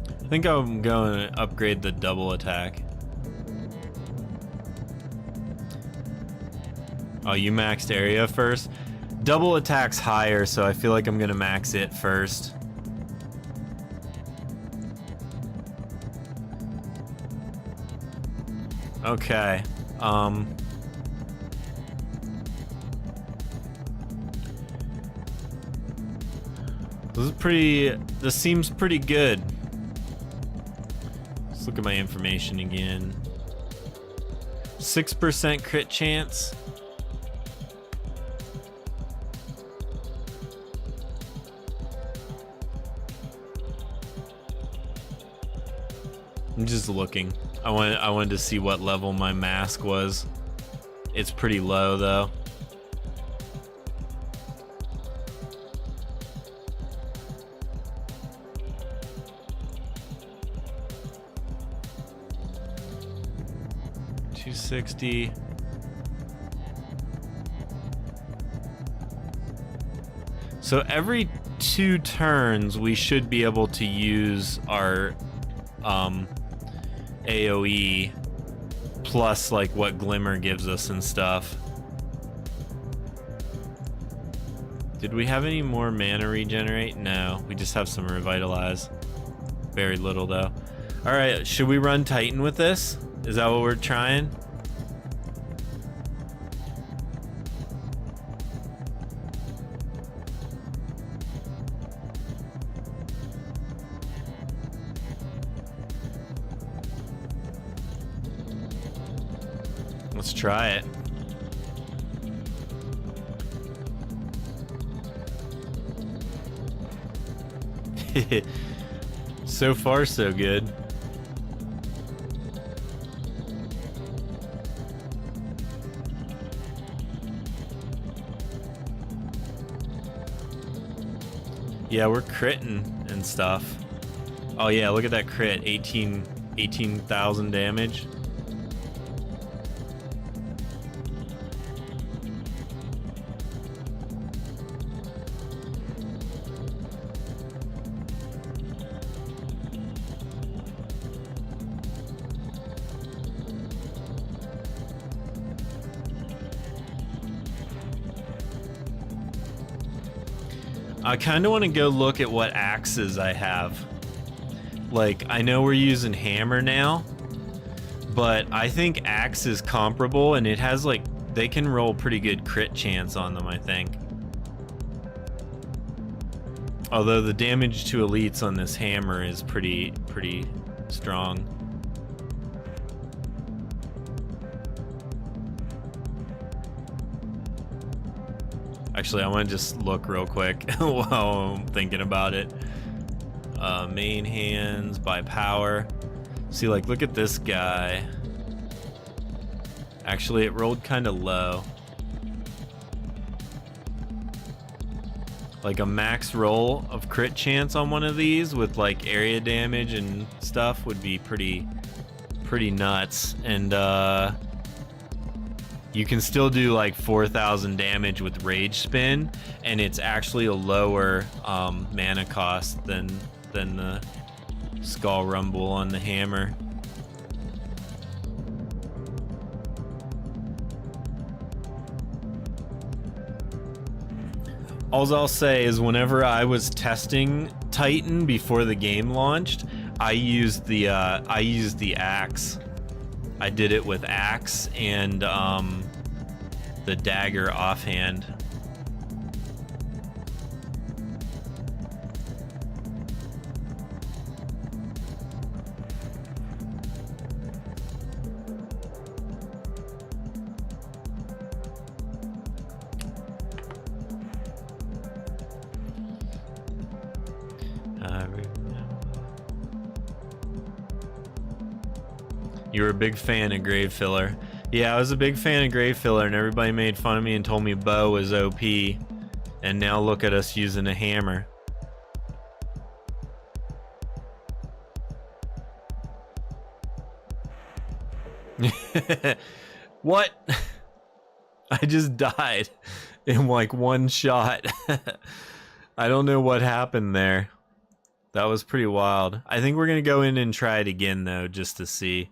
S1: I think I'm going to upgrade the double attack. Oh, you maxed area first? Double attack's higher, so I feel like I'm going to max it first. Okay. This seems pretty good. Let's look at my information again. 6% crit chance. I'm just looking. I wanted to see what level my mask was. It's pretty low though. $260. So every 2 turns we should be able to use our AoE plus like what Glimmer gives us and stuff. Did we have any more mana regenerate? No, we just have some revitalize. Very little though. Alright, should we run Titan with this? Is that what we're trying? Let's try it. So far, so good. Yeah, we're critting and stuff. Oh yeah, look at that crit. 18,000 damage. I kind of want to go look at what axes I have. Like, I know we're using hammer now, but I think axe is comparable, and it has, like, they can roll pretty good crit chance on them, I think. Although the damage to elites on this hammer is pretty strong. Actually, I want to just look real quick while I'm thinking about it. Main hands by power. See, like, look at this guy. Actually, it rolled kind of low. Like a max roll of crit chance on one of these with like area damage and stuff would be pretty nuts. And you can still do like 4,000 damage with Rage Spin, and it's actually a lower mana cost than the Skull Rumble on the hammer. All I'll say is whenever I was testing Titan before the game launched, I used the axe. I did it with axe and the dagger offhand. You were a big fan of Grave Filler. Yeah, I was a big fan of Grave Filler, and everybody made fun of me and told me bow was OP. And now look at us using a hammer. What? I just died in like one shot. I don't know what happened there. That was pretty wild. I think we're gonna go in and try it again though, just to see.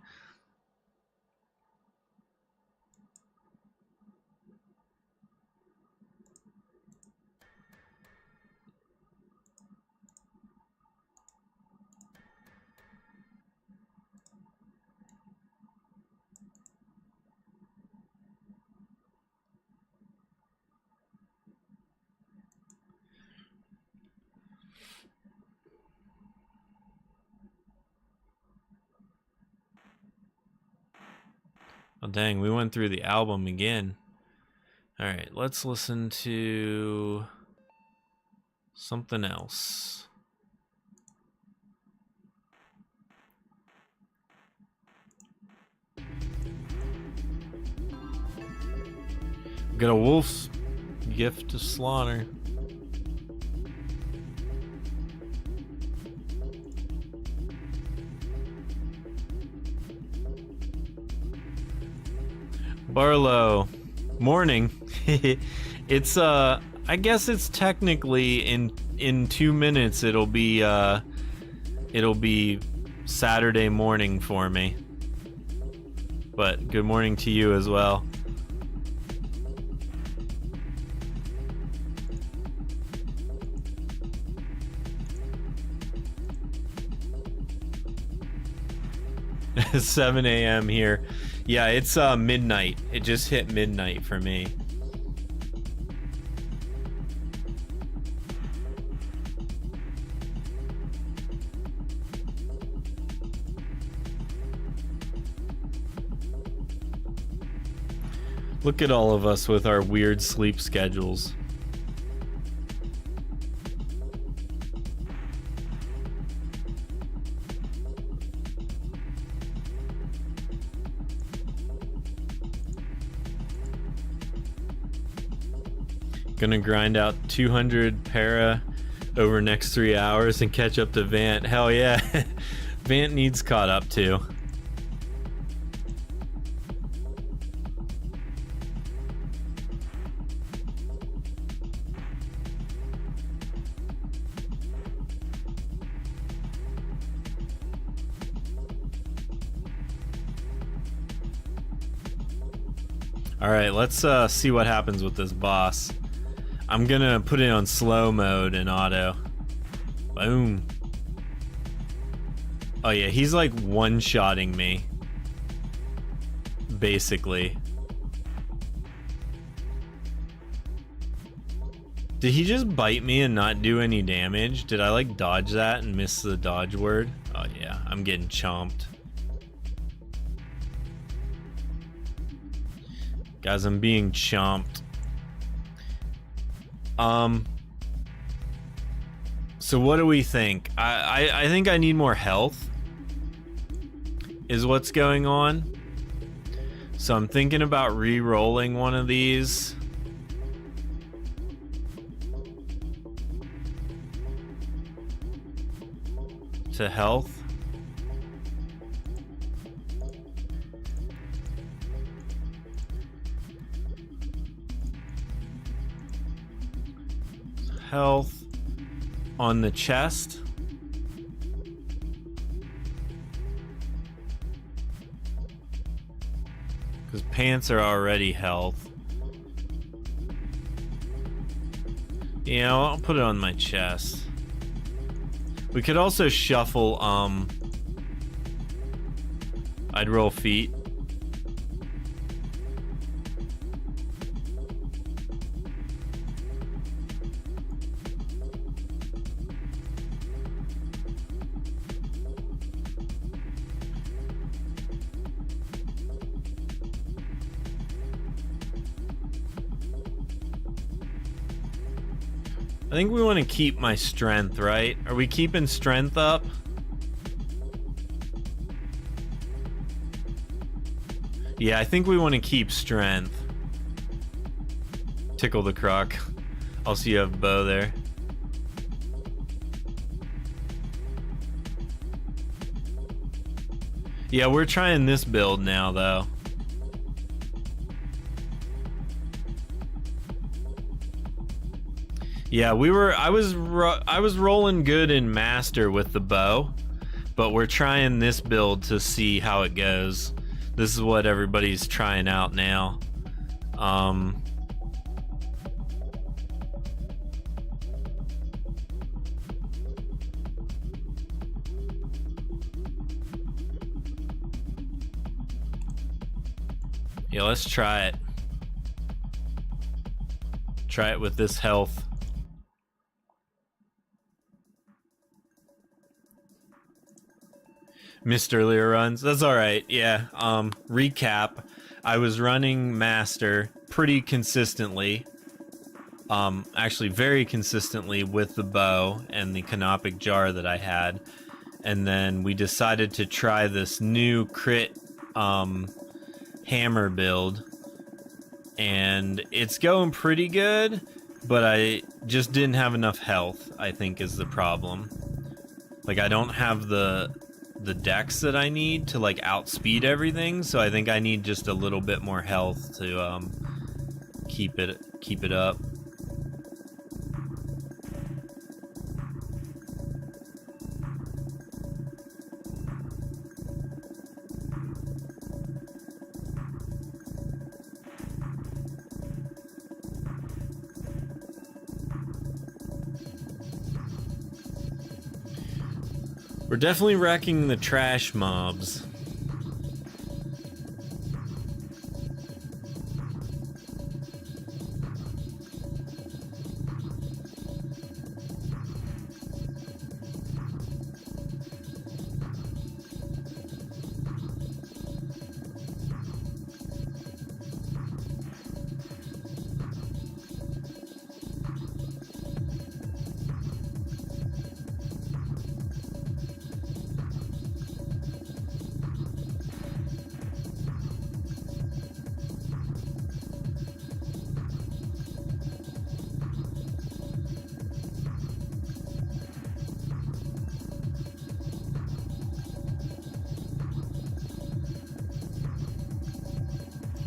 S1: Oh, dang, we went through the album again. Alright, let's listen to something else. Got a wolf's gift to slaughter. Barlow, morning. It's I guess it's technically in 2 minutes it'll be Saturday morning for me. But good morning to you as well. It's 7 a.m. here. Yeah, it's midnight. It just hit midnight for me. Look at all of us with our weird sleep schedules. Gonna grind out 200 para over next 3 hours and catch up to Vant. Hell yeah. Vant needs caught up too. Alright, let's see what happens with this boss. I'm gonna put it on slow mode in auto. Boom. Oh yeah, he's like one-shotting me. Basically. Did he just bite me and not do any damage? Did I like dodge that and miss the dodge word? Oh yeah, I'm getting chomped. Guys, I'm being chomped. So what do we think? I think I need more health is what's going on. So I'm thinking about re-rolling one of these. To health. Health on the chest. Because pants are already health. Yeah, I'll put it on my chest. We could also shuffle, I'd roll feet. I think we want to keep my strength, right? Are we keeping strength up? Yeah, I think we want to keep strength. Tickle the croc. Also, you have bow there. Yeah, we're trying this build now, though. Yeah, I was rolling good in master with the bow, but we're trying this build to see how it goes. This is what everybody's trying out now. Yeah, let's try it. Try it with this health. Missed earlier runs. That's all right. Yeah. Recap. I was running Master pretty consistently. Actually very consistently with the bow and the canopic jar that I had. And then we decided to try this new crit hammer build. And it's going pretty good, but I just didn't have enough health, I think is the problem. Like, I don't have the dex that I need to, like, outspeed everything, so I think I need just a little bit more health to keep it up. We're definitely wrecking the trash mobs.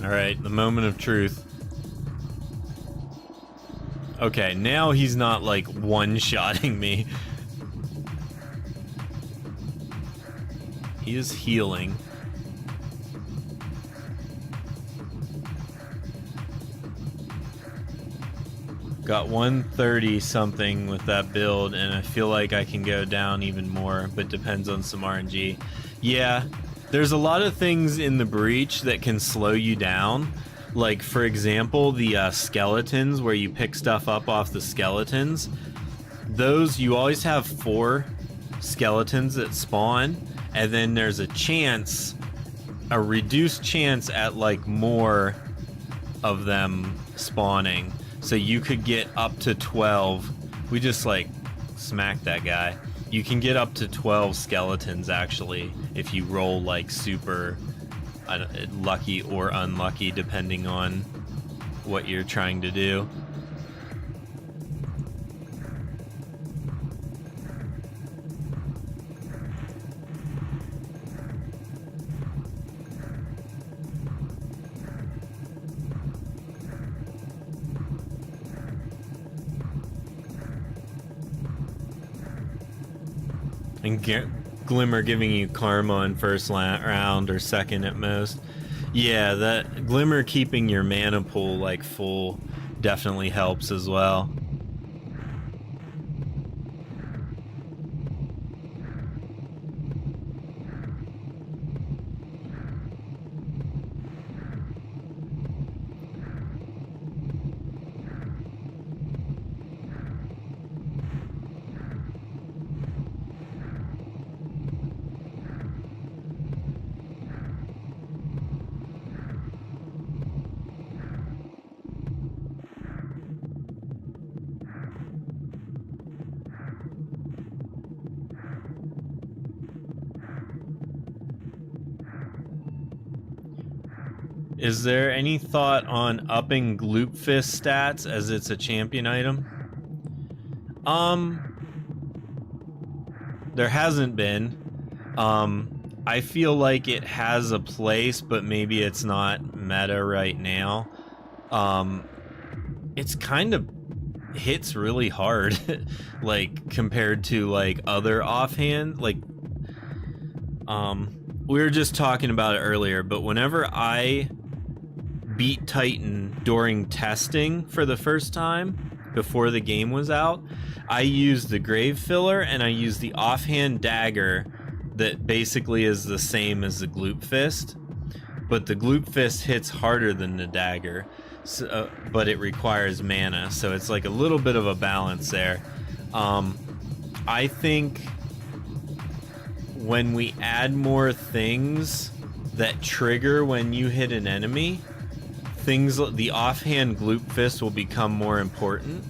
S1: Alright, the moment of truth. Okay, now he's not, like, one-shotting me. He is healing. Got 130 something with that build, and I feel like I can go down even more, but depends on some RNG. Yeah, there's a lot of things in the breach that can slow you down. Like, for example, the skeletons, where you pick stuff up off the skeletons. Those, you always have 4 skeletons that spawn, and then there's a chance, a reduced chance at, like, more of them spawning. So you could get up to 12. We just, like, smacked that guy. You can get up to 12 skeletons, actually, if you roll, like, super lucky or unlucky, depending on what you're trying to do. And Glimmer giving you karma on first round or second at most. Yeah, that Glimmer keeping your mana pool, like, full definitely helps as well. Is there any thought on upping Gloop Fist stats as it's a champion item? There hasn't been. I feel like it has a place, but maybe it's not meta right now. It's kind of hits really hard, like, compared to, like, other offhand, like, we were just talking about it earlier, but whenever I beat Titan during testing for the first time, before the game was out, I used the Grave Filler and I used the offhand dagger that basically is the same as the Gloop Fist, but the Gloop Fist hits harder than the dagger, so, but it requires mana, so it's like a little bit of a balance there. I think when we add more things that trigger when you hit an enemy, the offhand gloop fist will become more important.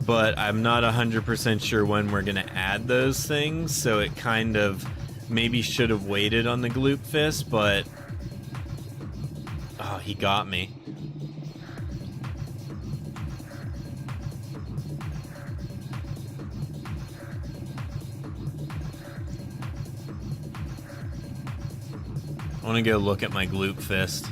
S1: But I'm not 100% sure when we're going to add those things, so it kind of maybe should have waited on the gloop fist, but... Oh, he got me. I want to go look at my gloop fist.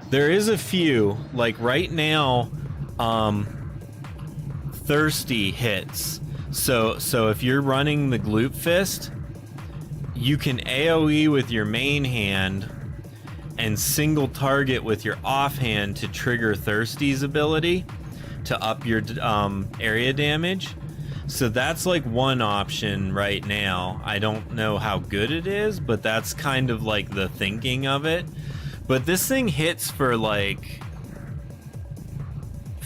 S1: There is a few, like right now, thirsty hits. So if you're running the gloop fist, you can AoE with your main hand and single target with your offhand to trigger Thirsty's ability to up your area damage. So that's like one option right now. I don't know how good it is, but that's kind of like the thinking of it. But this thing hits for like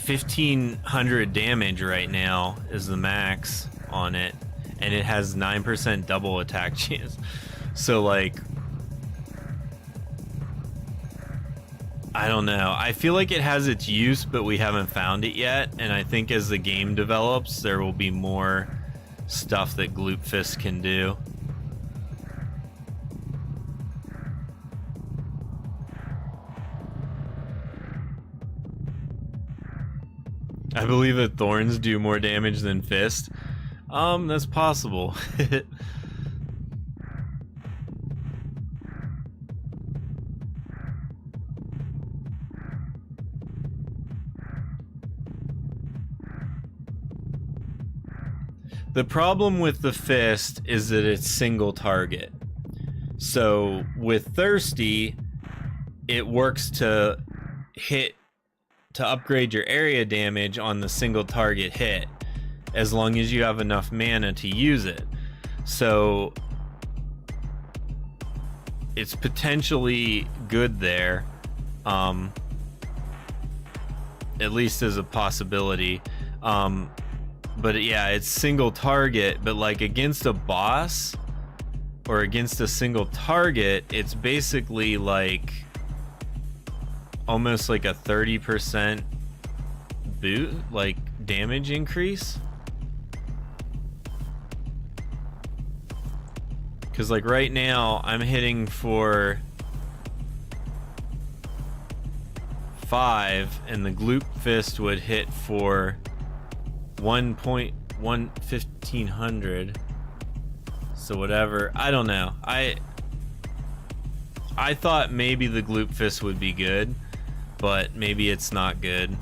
S1: 1500 damage right now is the max on it, and it has 9% double attack chance. So like, I don't know. I feel like it has its use, but we haven't found it yet. And I think as the game develops, there will be more stuff that Gloop Fist can do. I believe that thorns do more damage than fist. That's possible. The problem with the fist is that it's single target. So with Thirsty, it works to upgrade your area damage on the single target hit, as long as you have enough mana to use it. So it's potentially good there, at least as a possibility. But yeah, it's single target, but like against a boss or against a single target, it's basically like almost like a 30% boot, like damage increase. Because like right now I'm hitting for 5 and the Gloop Fist would hit for 1.1500. So whatever, I don't know. I thought maybe the Gloop Fist would be good, but maybe it's not good.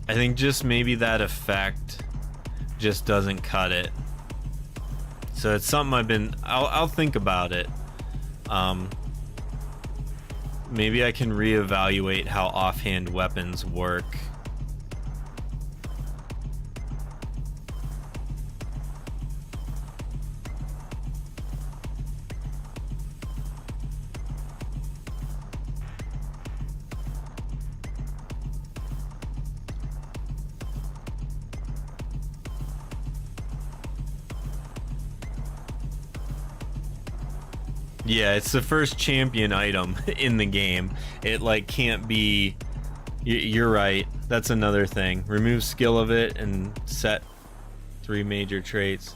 S1: I think just maybe that effect just doesn't cut it. So it's something I'll think about it. Maybe I can reevaluate how offhand weapons work. Yeah, it's the first champion item in the game. It like can't be... You're right. That's another thing. Remove skill of it and set 3 major traits.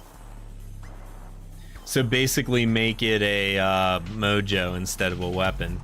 S1: So basically make it a mojo instead of a weapon.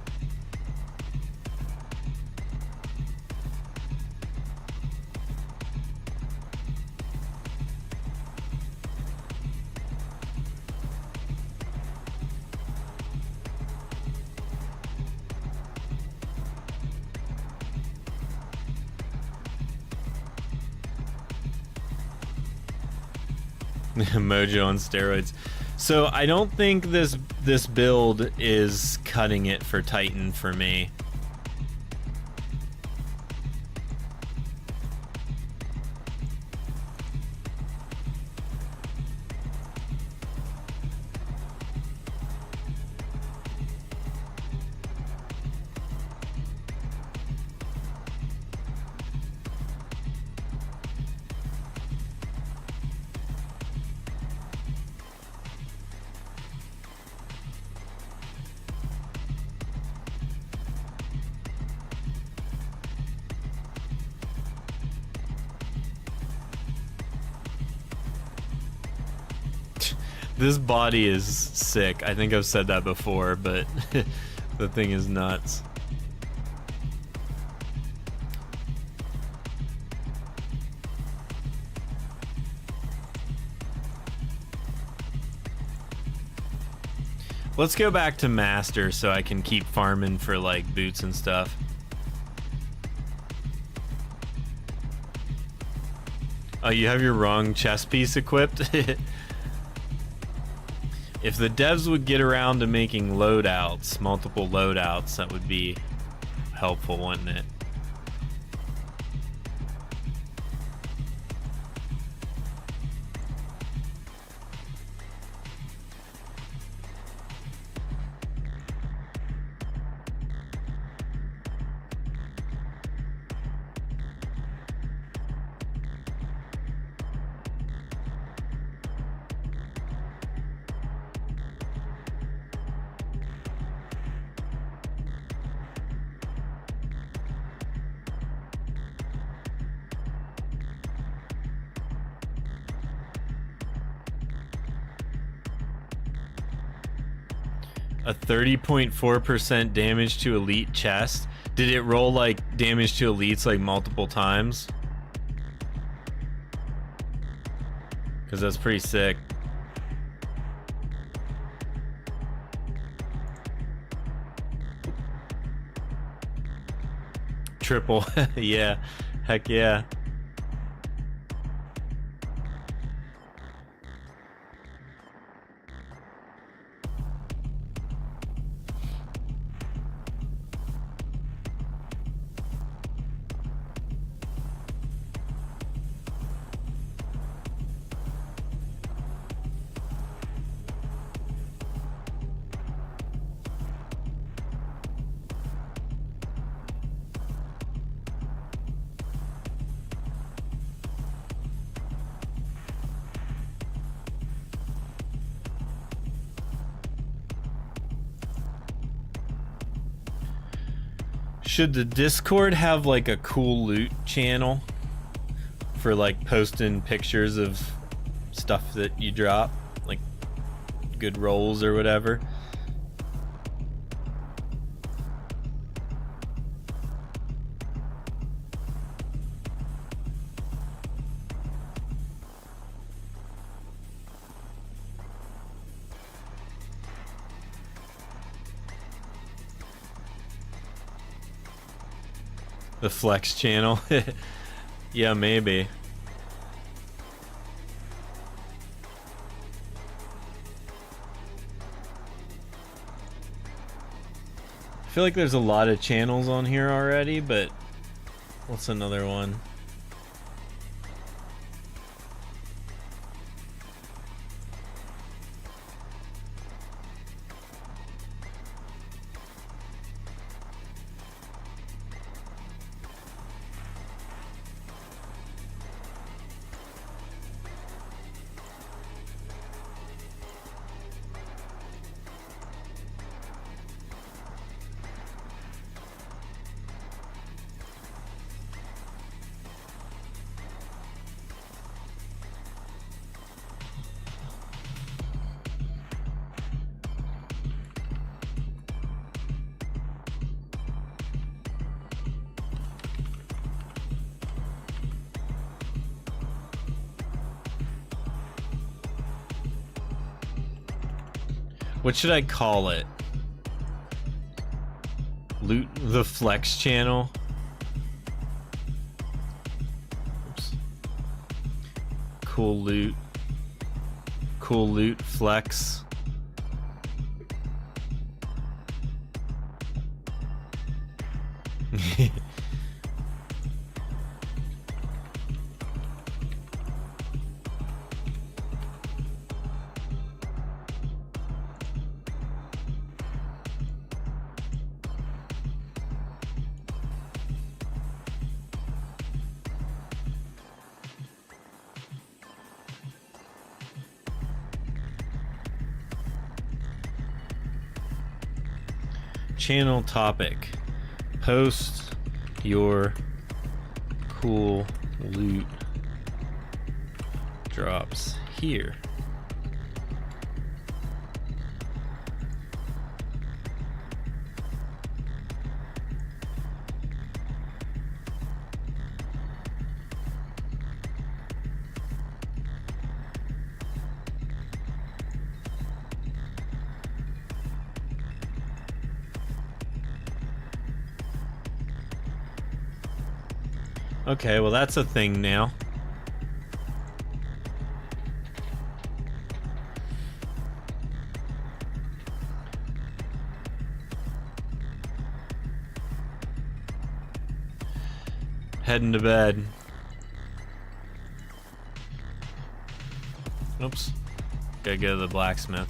S1: Mojo on steroids. So I don't think this build is cutting it for Titan for me. This body is sick. I think I've said that before, but the thing is nuts. Let's go back to Master so I can keep farming for like boots and stuff. Oh, you have your wrong chest piece equipped? If the devs would get around to making loadouts, multiple loadouts, that would be helpful, wouldn't it? A 30.4% damage to elite chest. Did it roll like damage to elites like multiple times? Because that's pretty sick. Triple. Yeah. Heck yeah. Should the Discord have like a cool loot channel for like posting pictures of stuff that you drop, like good rolls or whatever? The flex channel. Yeah, maybe. I feel like there's a lot of channels on here already, but what's another one? What should I call it? Loot the flex channel? Oops. Cool loot. Cool loot flex. Channel topic. Post your cool loot drops here. Okay, well that's a thing now. Heading to bed. Oops. Gotta go to the blacksmith.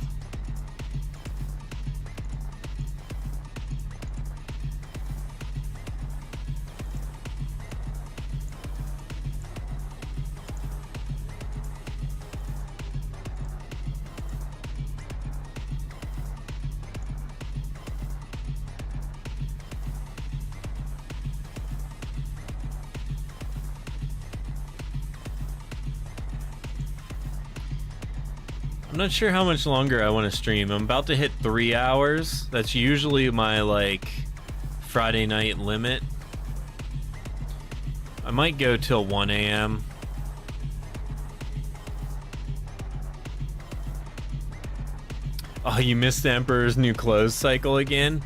S1: I'm not sure how much longer I want to stream. I'm about to hit 3 hours. That's usually my, like, Friday night limit. I might go till 1 a.m. Oh, you missed the Emperor's New Clothes cycle again?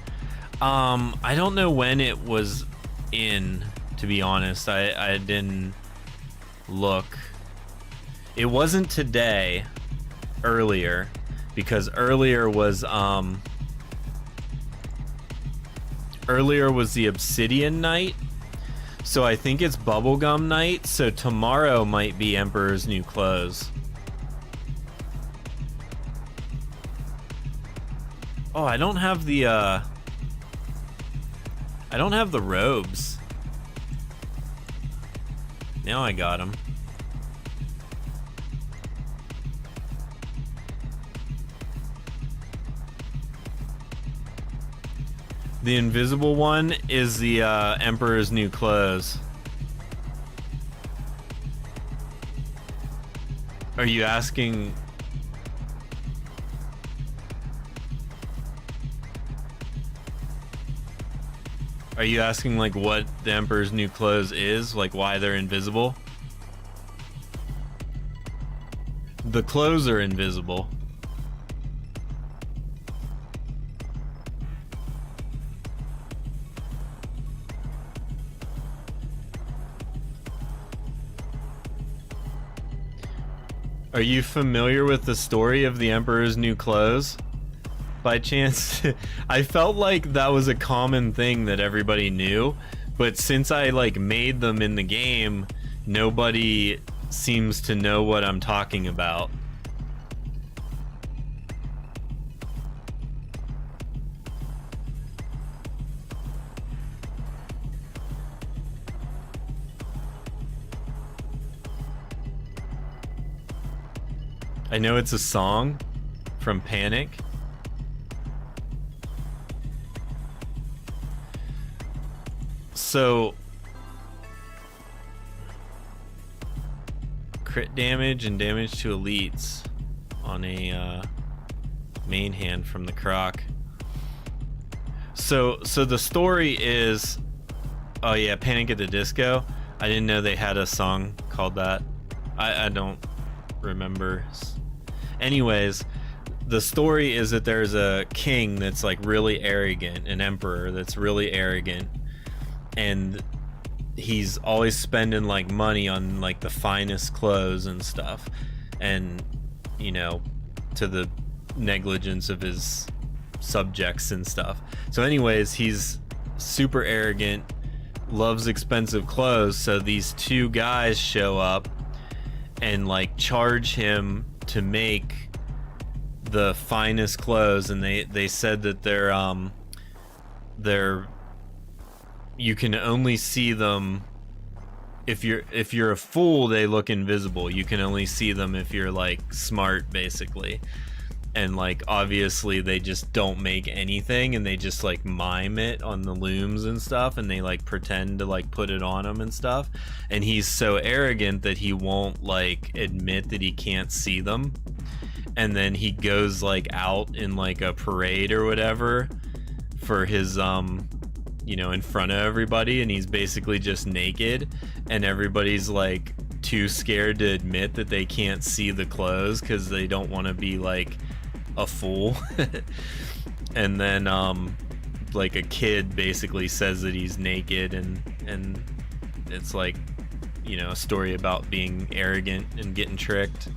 S1: I don't know when it was in, to be honest. I didn't look. It wasn't today. Earlier, because earlier was the Obsidian night, so I think it's Bubblegum night, so tomorrow might be Emperor's New Clothes. Oh, I don't have the robes. Now I got them. The invisible one is the Emperor's New Clothes. Are you asking? Are you asking like what the Emperor's New Clothes is? Like why they're invisible? The clothes are invisible. Are you familiar with the story of the Emperor's New Clothes? By chance? I felt like that was a common thing that everybody knew, but since I like made them in the game, nobody seems to know what I'm talking about. I know it's a song from Panic. So crit damage and damage to elites on a main hand from the Croc. So the story is, oh yeah, Panic at the Disco. I didn't know they had a song called that. I don't remember. Anyways, the story is that there's a king that's like really arrogant, an emperor that's really arrogant, and he's always spending like money on like the finest clothes and stuff, and you know, to the negligence of his subjects and stuff. So anyways, he's super arrogant, loves expensive clothes, so these two guys show up and like charge him to make the finest clothes, and they said that they're you can only see them if you're a fool. They look invisible. You can only see them if you're like smart, basically. And like obviously they just don't make anything, and they just like mime it on the looms and stuff, and they like pretend to like put it on them and stuff. And he's so arrogant that he won't like admit that he can't see them, and then he goes like out in like a parade or whatever for his you know, in front of everybody, and he's basically just naked, and everybody's like too scared to admit that they can't see the clothes because they don't want to be like a fool. And then like a kid basically says that he's naked, and it's like you know, a story about being arrogant and getting tricked.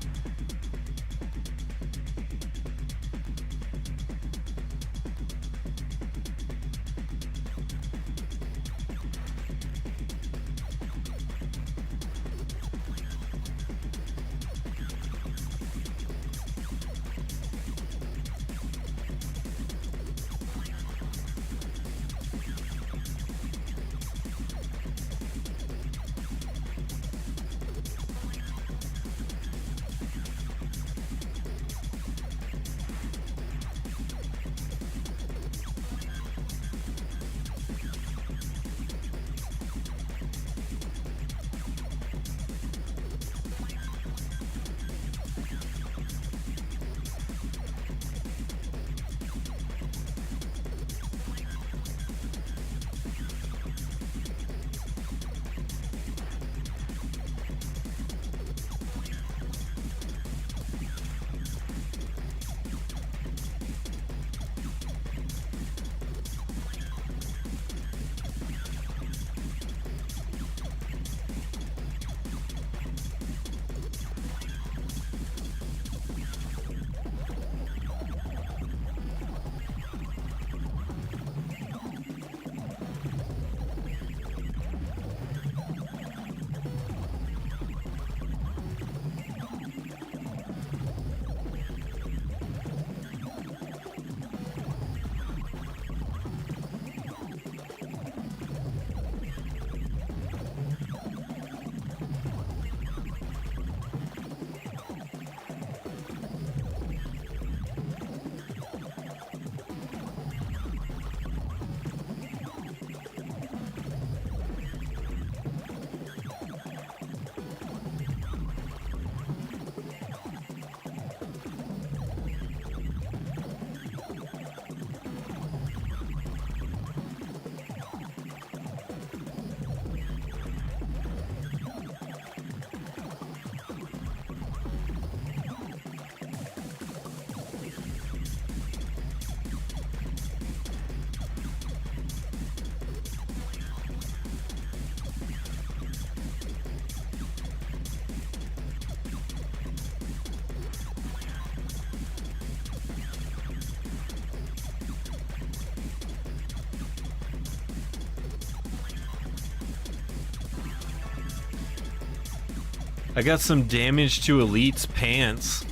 S1: I got some damage to Elite's pants.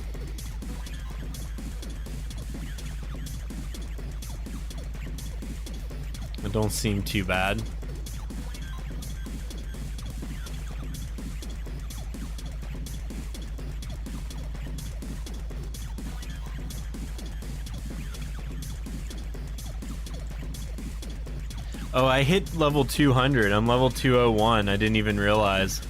S1: It don't seem too bad. Oh, I hit level 200. I'm level 201. I didn't even realize.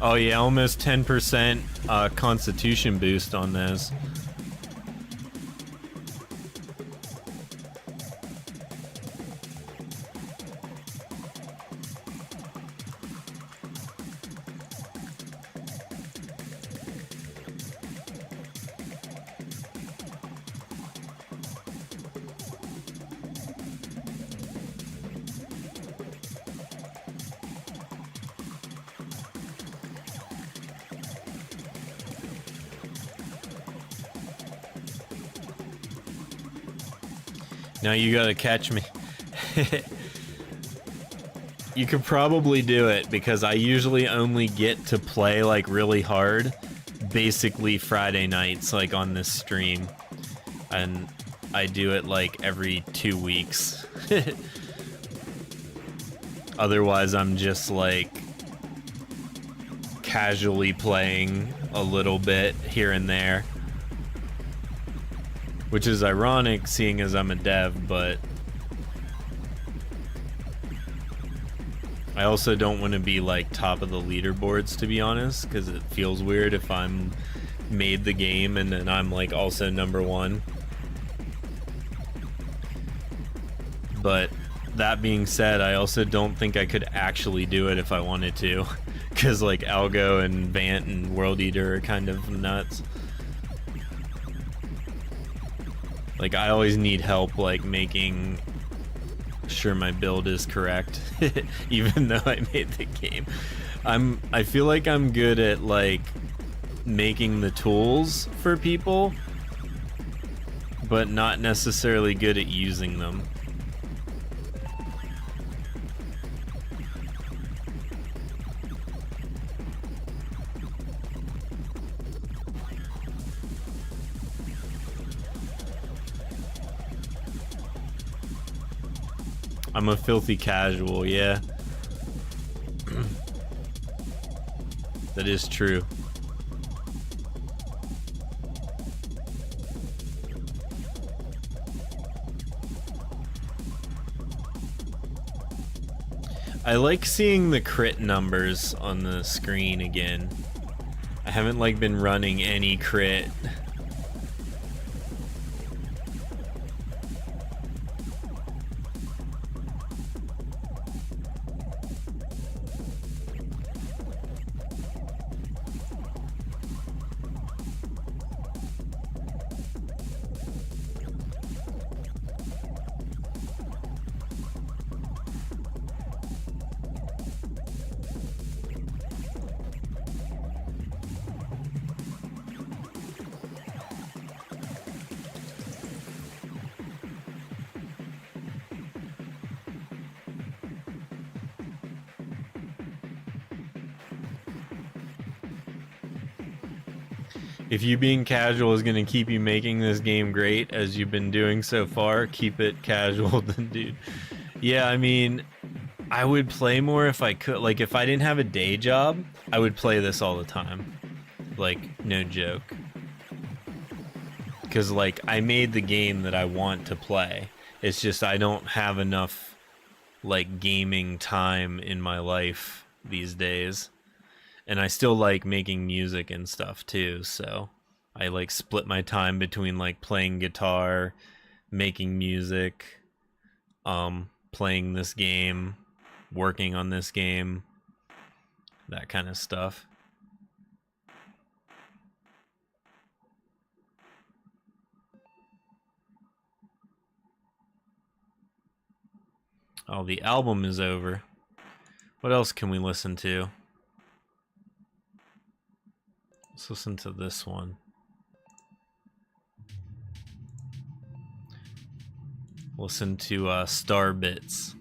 S1: Oh yeah, almost 10% constitution boost on this. Now you gotta catch me. You could probably do it because I usually only get to play like really hard basically Friday nights, like on this stream, and I do it like every 2 weeks. Otherwise I'm just like casually playing a little bit here and there. Which is ironic, seeing as I'm a dev, but I also don't want to be like top of the leaderboards, to be honest, because it feels weird if I'm made the game and then I'm like also number one. But that being said, I also don't think I could actually do it if I wanted to, because like Algo and Vant and World Eater are kind of nuts. Like, I always need help, like, making sure my build is correct, even though I made the game. I feel like I'm good at like making the tools for people, but not necessarily good at using them. I'm a filthy casual, yeah. That is true. I like seeing the crit numbers on the screen again. I haven't like been running any crit. If you being casual is going to keep you making this game great, as you've been doing so far, keep it casual then, dude. Yeah, I mean, I would play more if I could. Like, if I didn't have a day job, I would play this all the time. Like, no joke. Because, like, I made the game that I want to play. It's just I don't have enough, like, gaming time in my life these days. And I still like making music and stuff too, so I like split my time between like playing guitar, making music, playing this game, working on this game, that kind of stuff. Oh, the album is over. What else can we listen to? Let's listen to this one. Listen to Star Bits.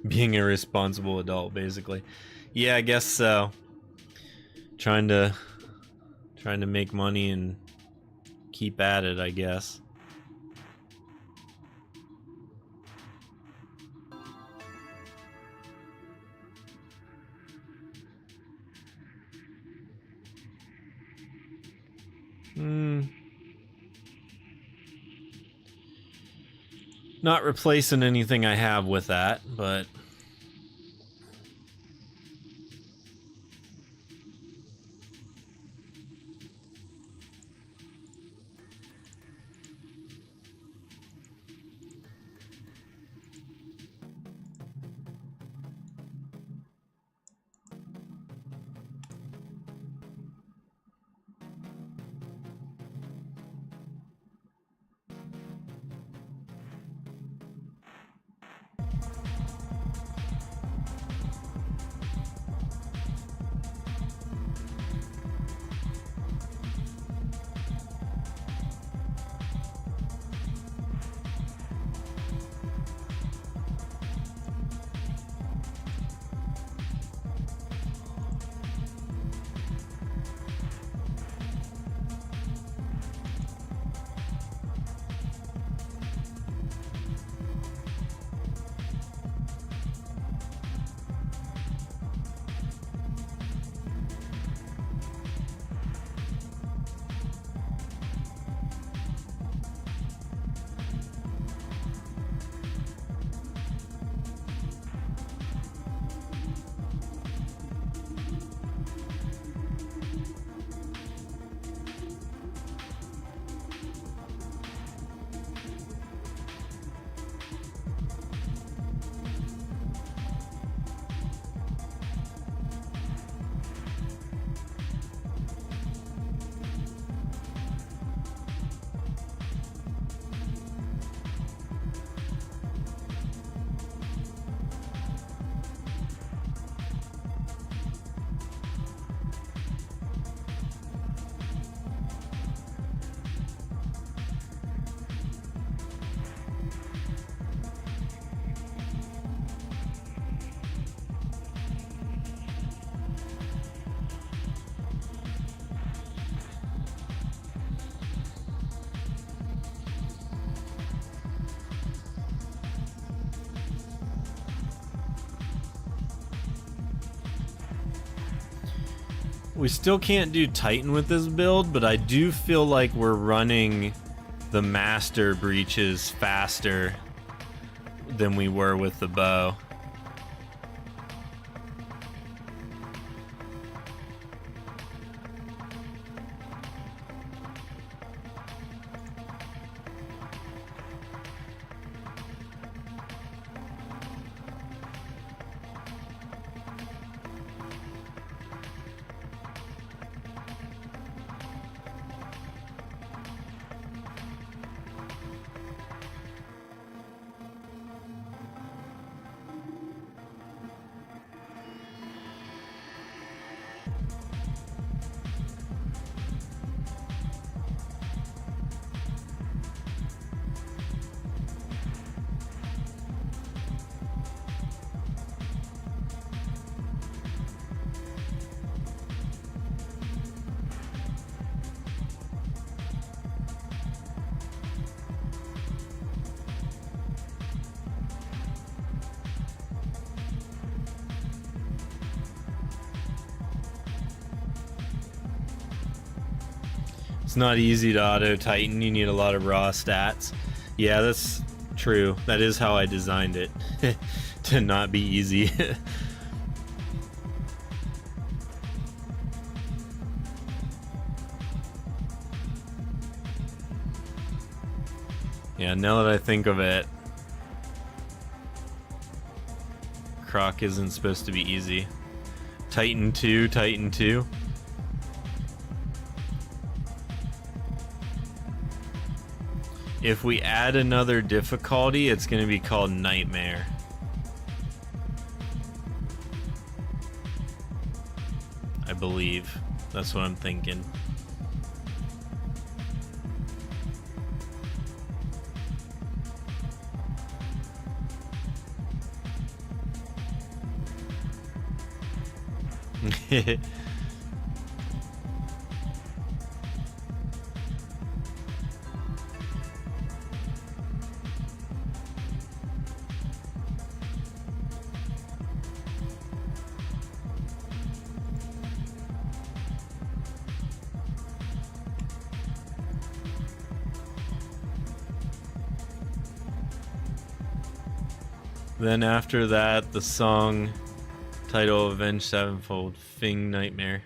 S1: Being a responsible adult, basically. Yeah, I guess so. Trying to make money and keep at it, I guess. Not replacing anything I have with that, but We still can't do Titan with this build, but I do feel like we're running the Master breaches faster than we were with the bow. It's not easy to auto Titan, you need a lot of raw stats. Yeah, that's true. That is how I designed it, to not be easy. Yeah, now that I think of it, Croc isn't supposed to be easy. Titan 2, Titan 2. If we add another difficulty, it's going to be called Nightmare. I believe. That's what I'm thinking. Then after that, the song title Avenged Sevenfold, Fing Nightmare.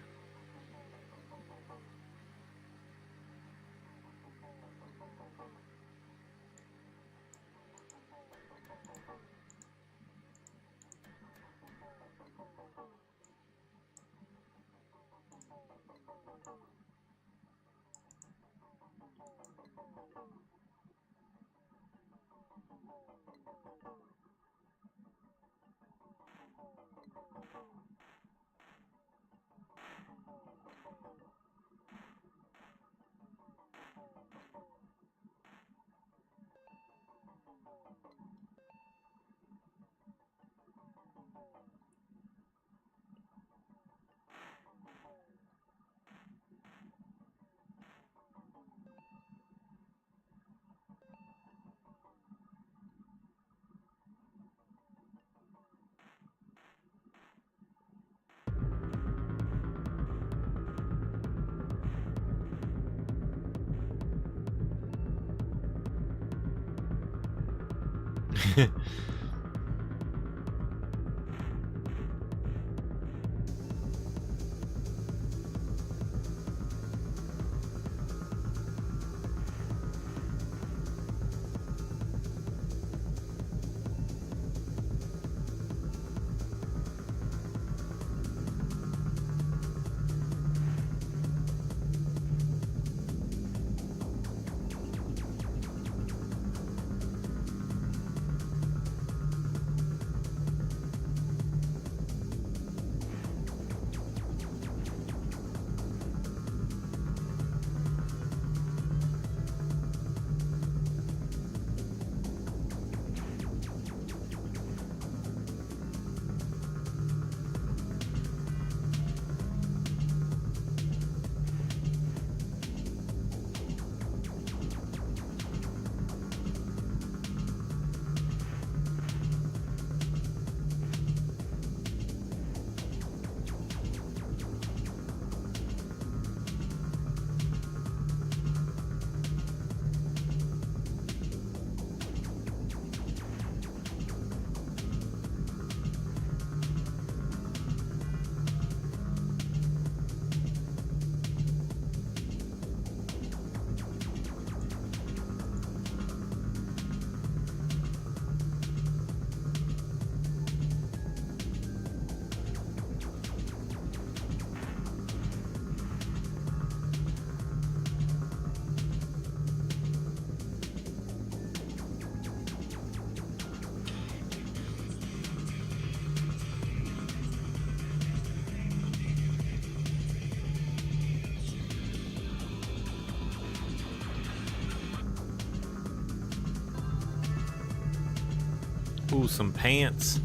S1: Ooh, some pants.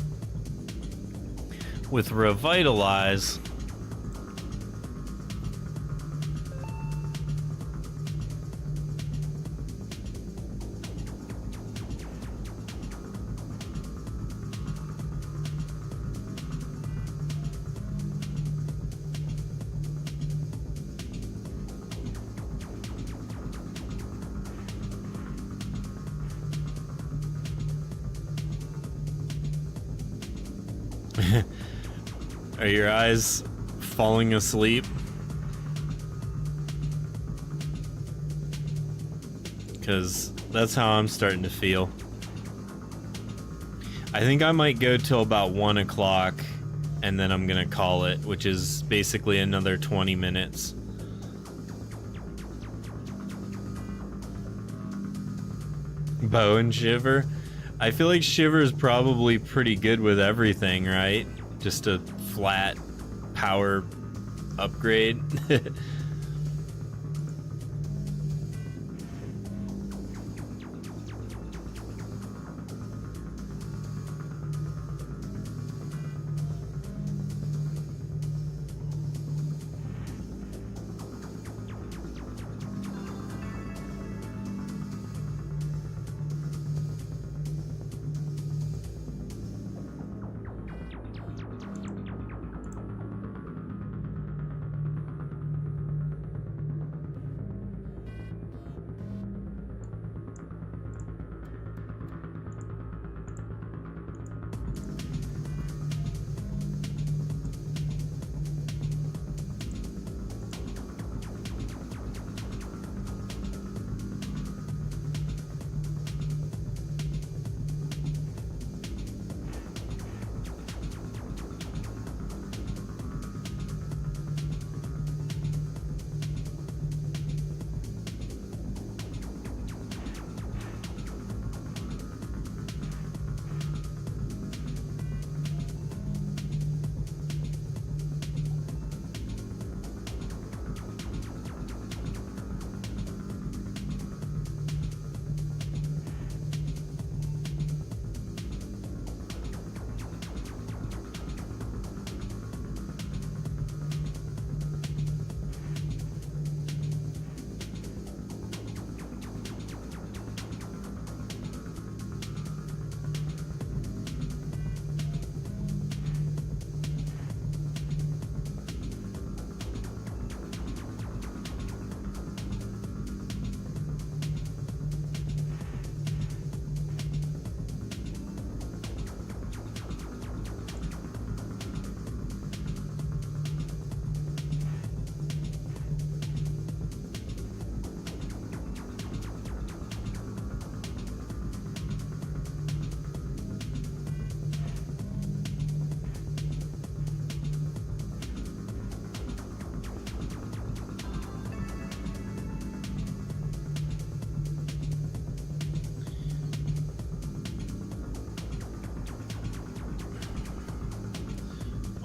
S1: With Revitalize. Are your eyes falling asleep? Because that's how I'm starting to feel. I think I might go till about 1 o'clock and then I'm gonna call it, which is basically another 20 minutes. Bow and Shiver? I feel like Shiver is probably pretty good with everything, right? Just a flat power upgrade.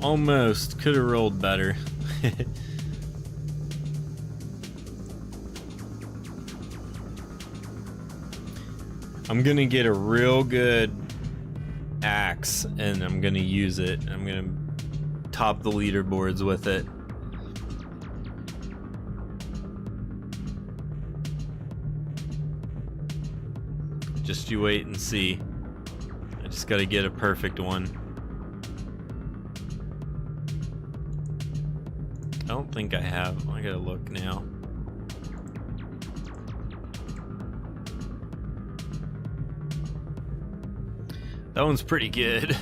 S1: Almost. Could have rolled better. I'm gonna get a real good axe and I'm gonna use it. I'm gonna top the leaderboards with it. Just you wait and see. I just gotta get a perfect one. I don't think I have. I gotta look now. That one's pretty good.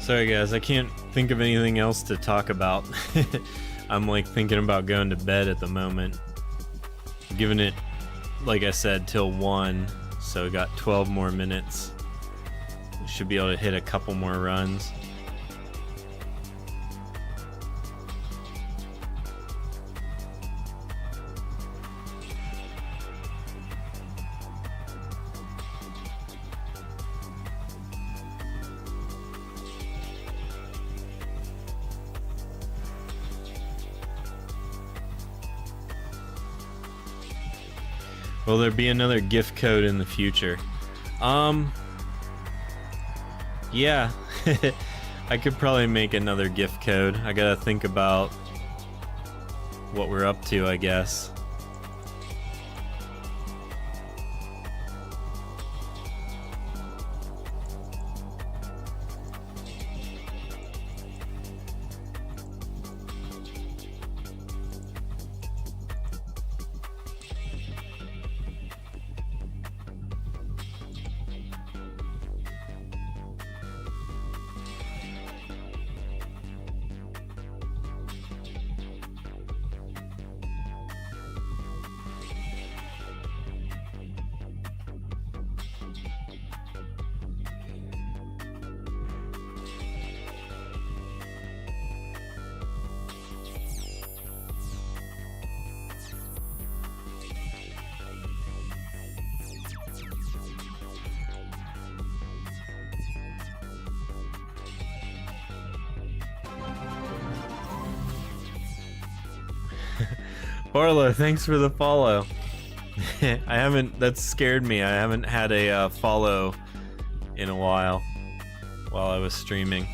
S1: Sorry guys, I can't think of anything else to talk about. I'm like thinking about going to bed at the moment. Giving it, like I said, till 1, so we got 12 more minutes. We should be able to hit a couple more runs. Will there be another gift code in the future? Yeah. I could probably make another gift code. I gotta think about what we're up to, I guess. Barlow, thanks for the follow. That scared me. I haven't had a follow in a while I was streaming.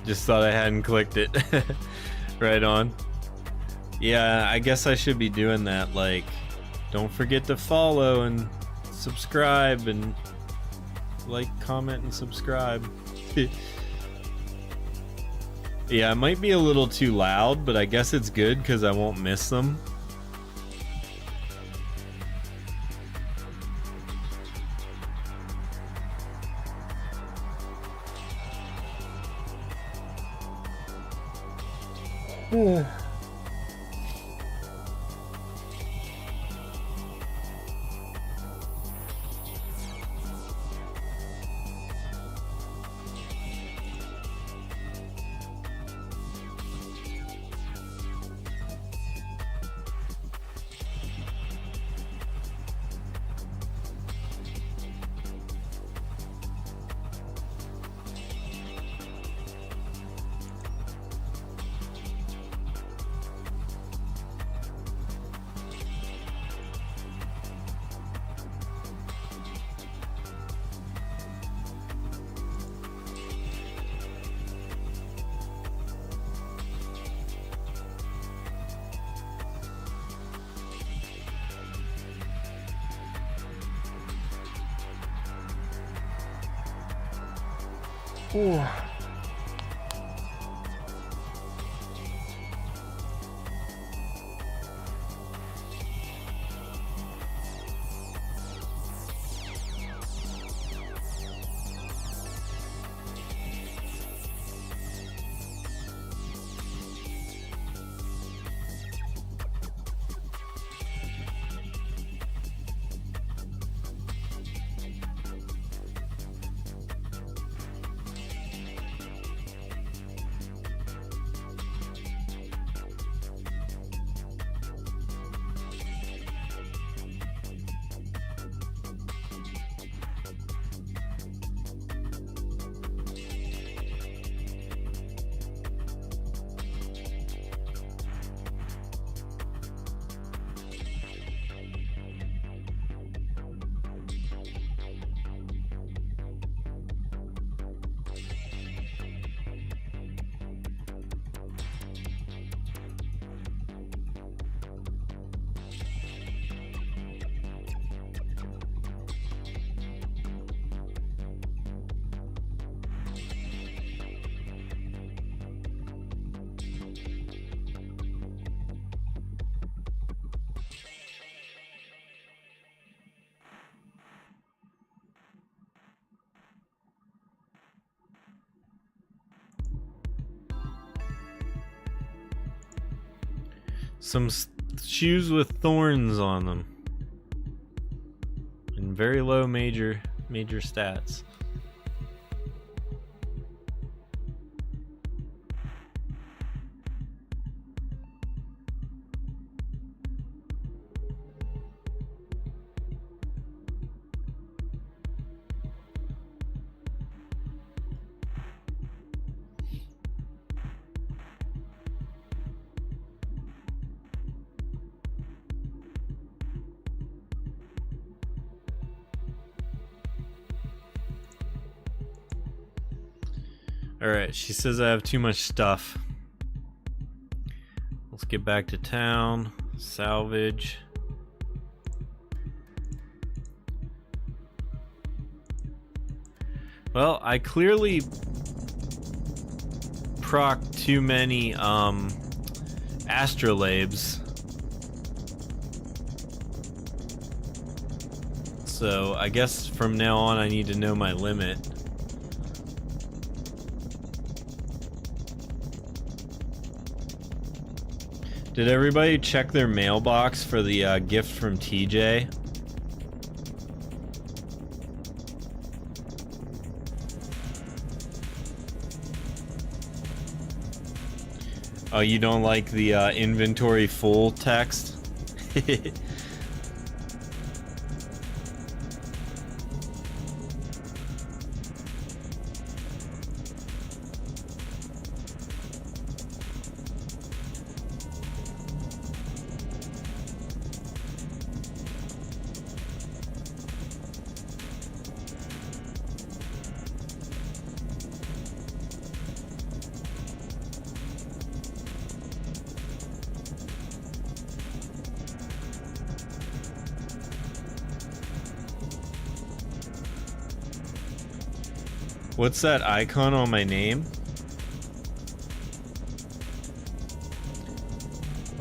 S1: Just thought I hadn't clicked it. Right on. Yeah, I guess I should be doing that. Like, don't forget to follow and subscribe and like, comment, and subscribe. Yeah, it might be a little too loud, but I guess it's good because I won't miss them. Ooh. Some shoes with thorns on them. And very low major stats. Alright, she says I have too much stuff. Let's get back to town. Salvage. Well, I clearly proc too many astrolabes. So I guess from now on I need to know my limit. Did everybody check their mailbox for the gift from TJ? Oh, you don't like the inventory full text? What's that icon on my name?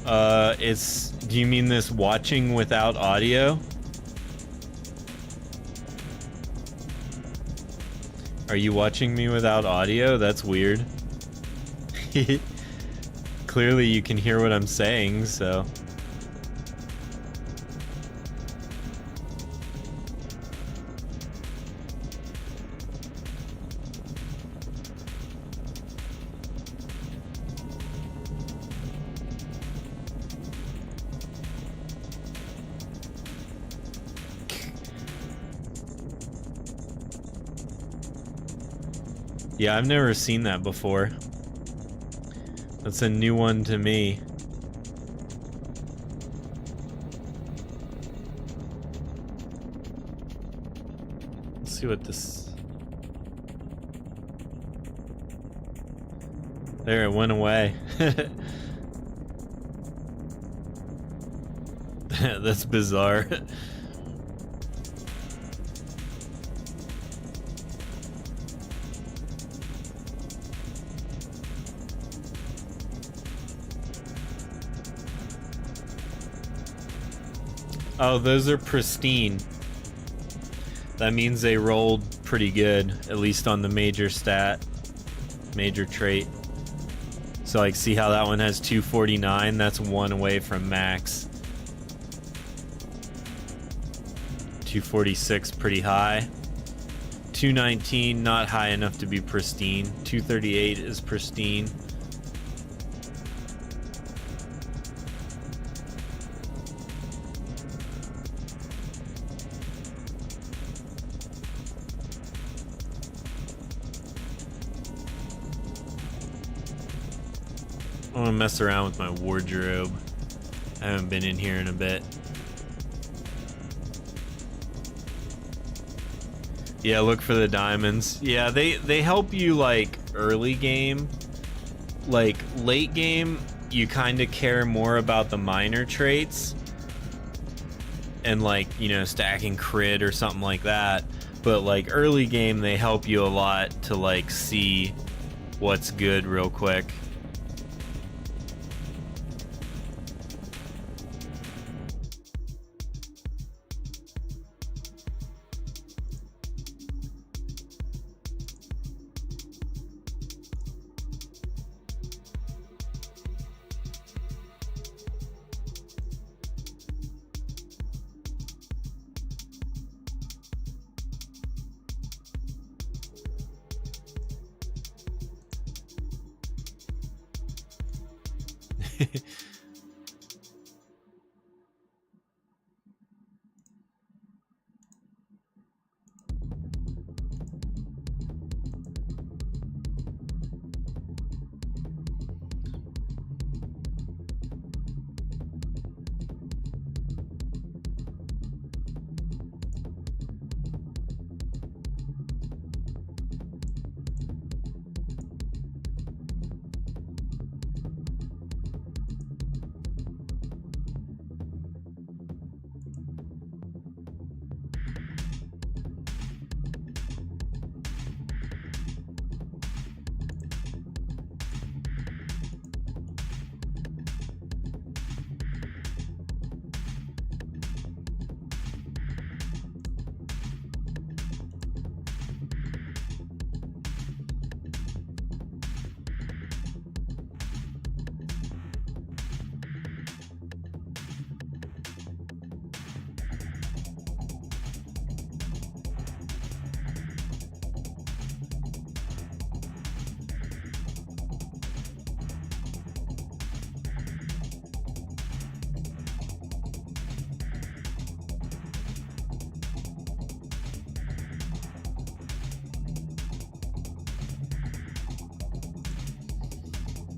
S1: Do you mean this watching without audio? Are you watching me without audio? That's weird. Clearly you can hear what I'm saying, so... Yeah, I've never seen that before. That's a new one to me. Let's see what this... There, it went away. That's bizarre. Oh, those are pristine. That means they rolled pretty good, at least on the major trait. So like, see how that one has 249? That's one away from max. 246, pretty high. 219, not high enough to be pristine. 238 is pristine. I want to mess around with my wardrobe. I haven't been in here in a bit. Yeah, look for the diamonds. Yeah, they help you like early game. Like late game, you kind of care more about the minor traits. And like, you know, stacking crit or something like that. But like early game, they help you a lot to like see what's good real quick.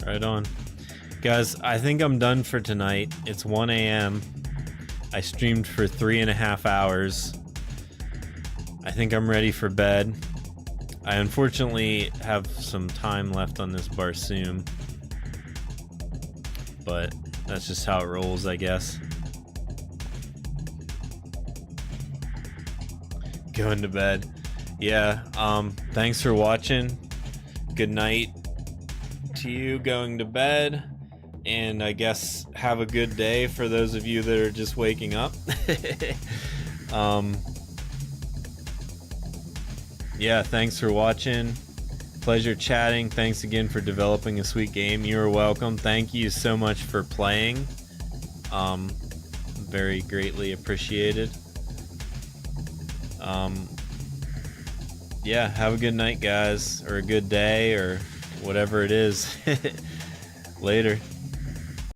S1: Right on. Guys, I think I'm done for tonight. It's 1 a.m. I streamed for 3.5 hours. I think I'm ready for bed. I unfortunately have some time left on this Barsoom, but that's just how it rolls, I guess. Going to bed. Yeah, thanks for watching. Good night to you going to bed, and I guess have a good day for those of you that are just waking up. Yeah, thanks for watching. Pleasure chatting. Thanks again for developing a sweet game. You're welcome. Thank you so much for playing. Very greatly appreciated. Yeah, have a good night, guys, or a good day, or whatever it is. Later.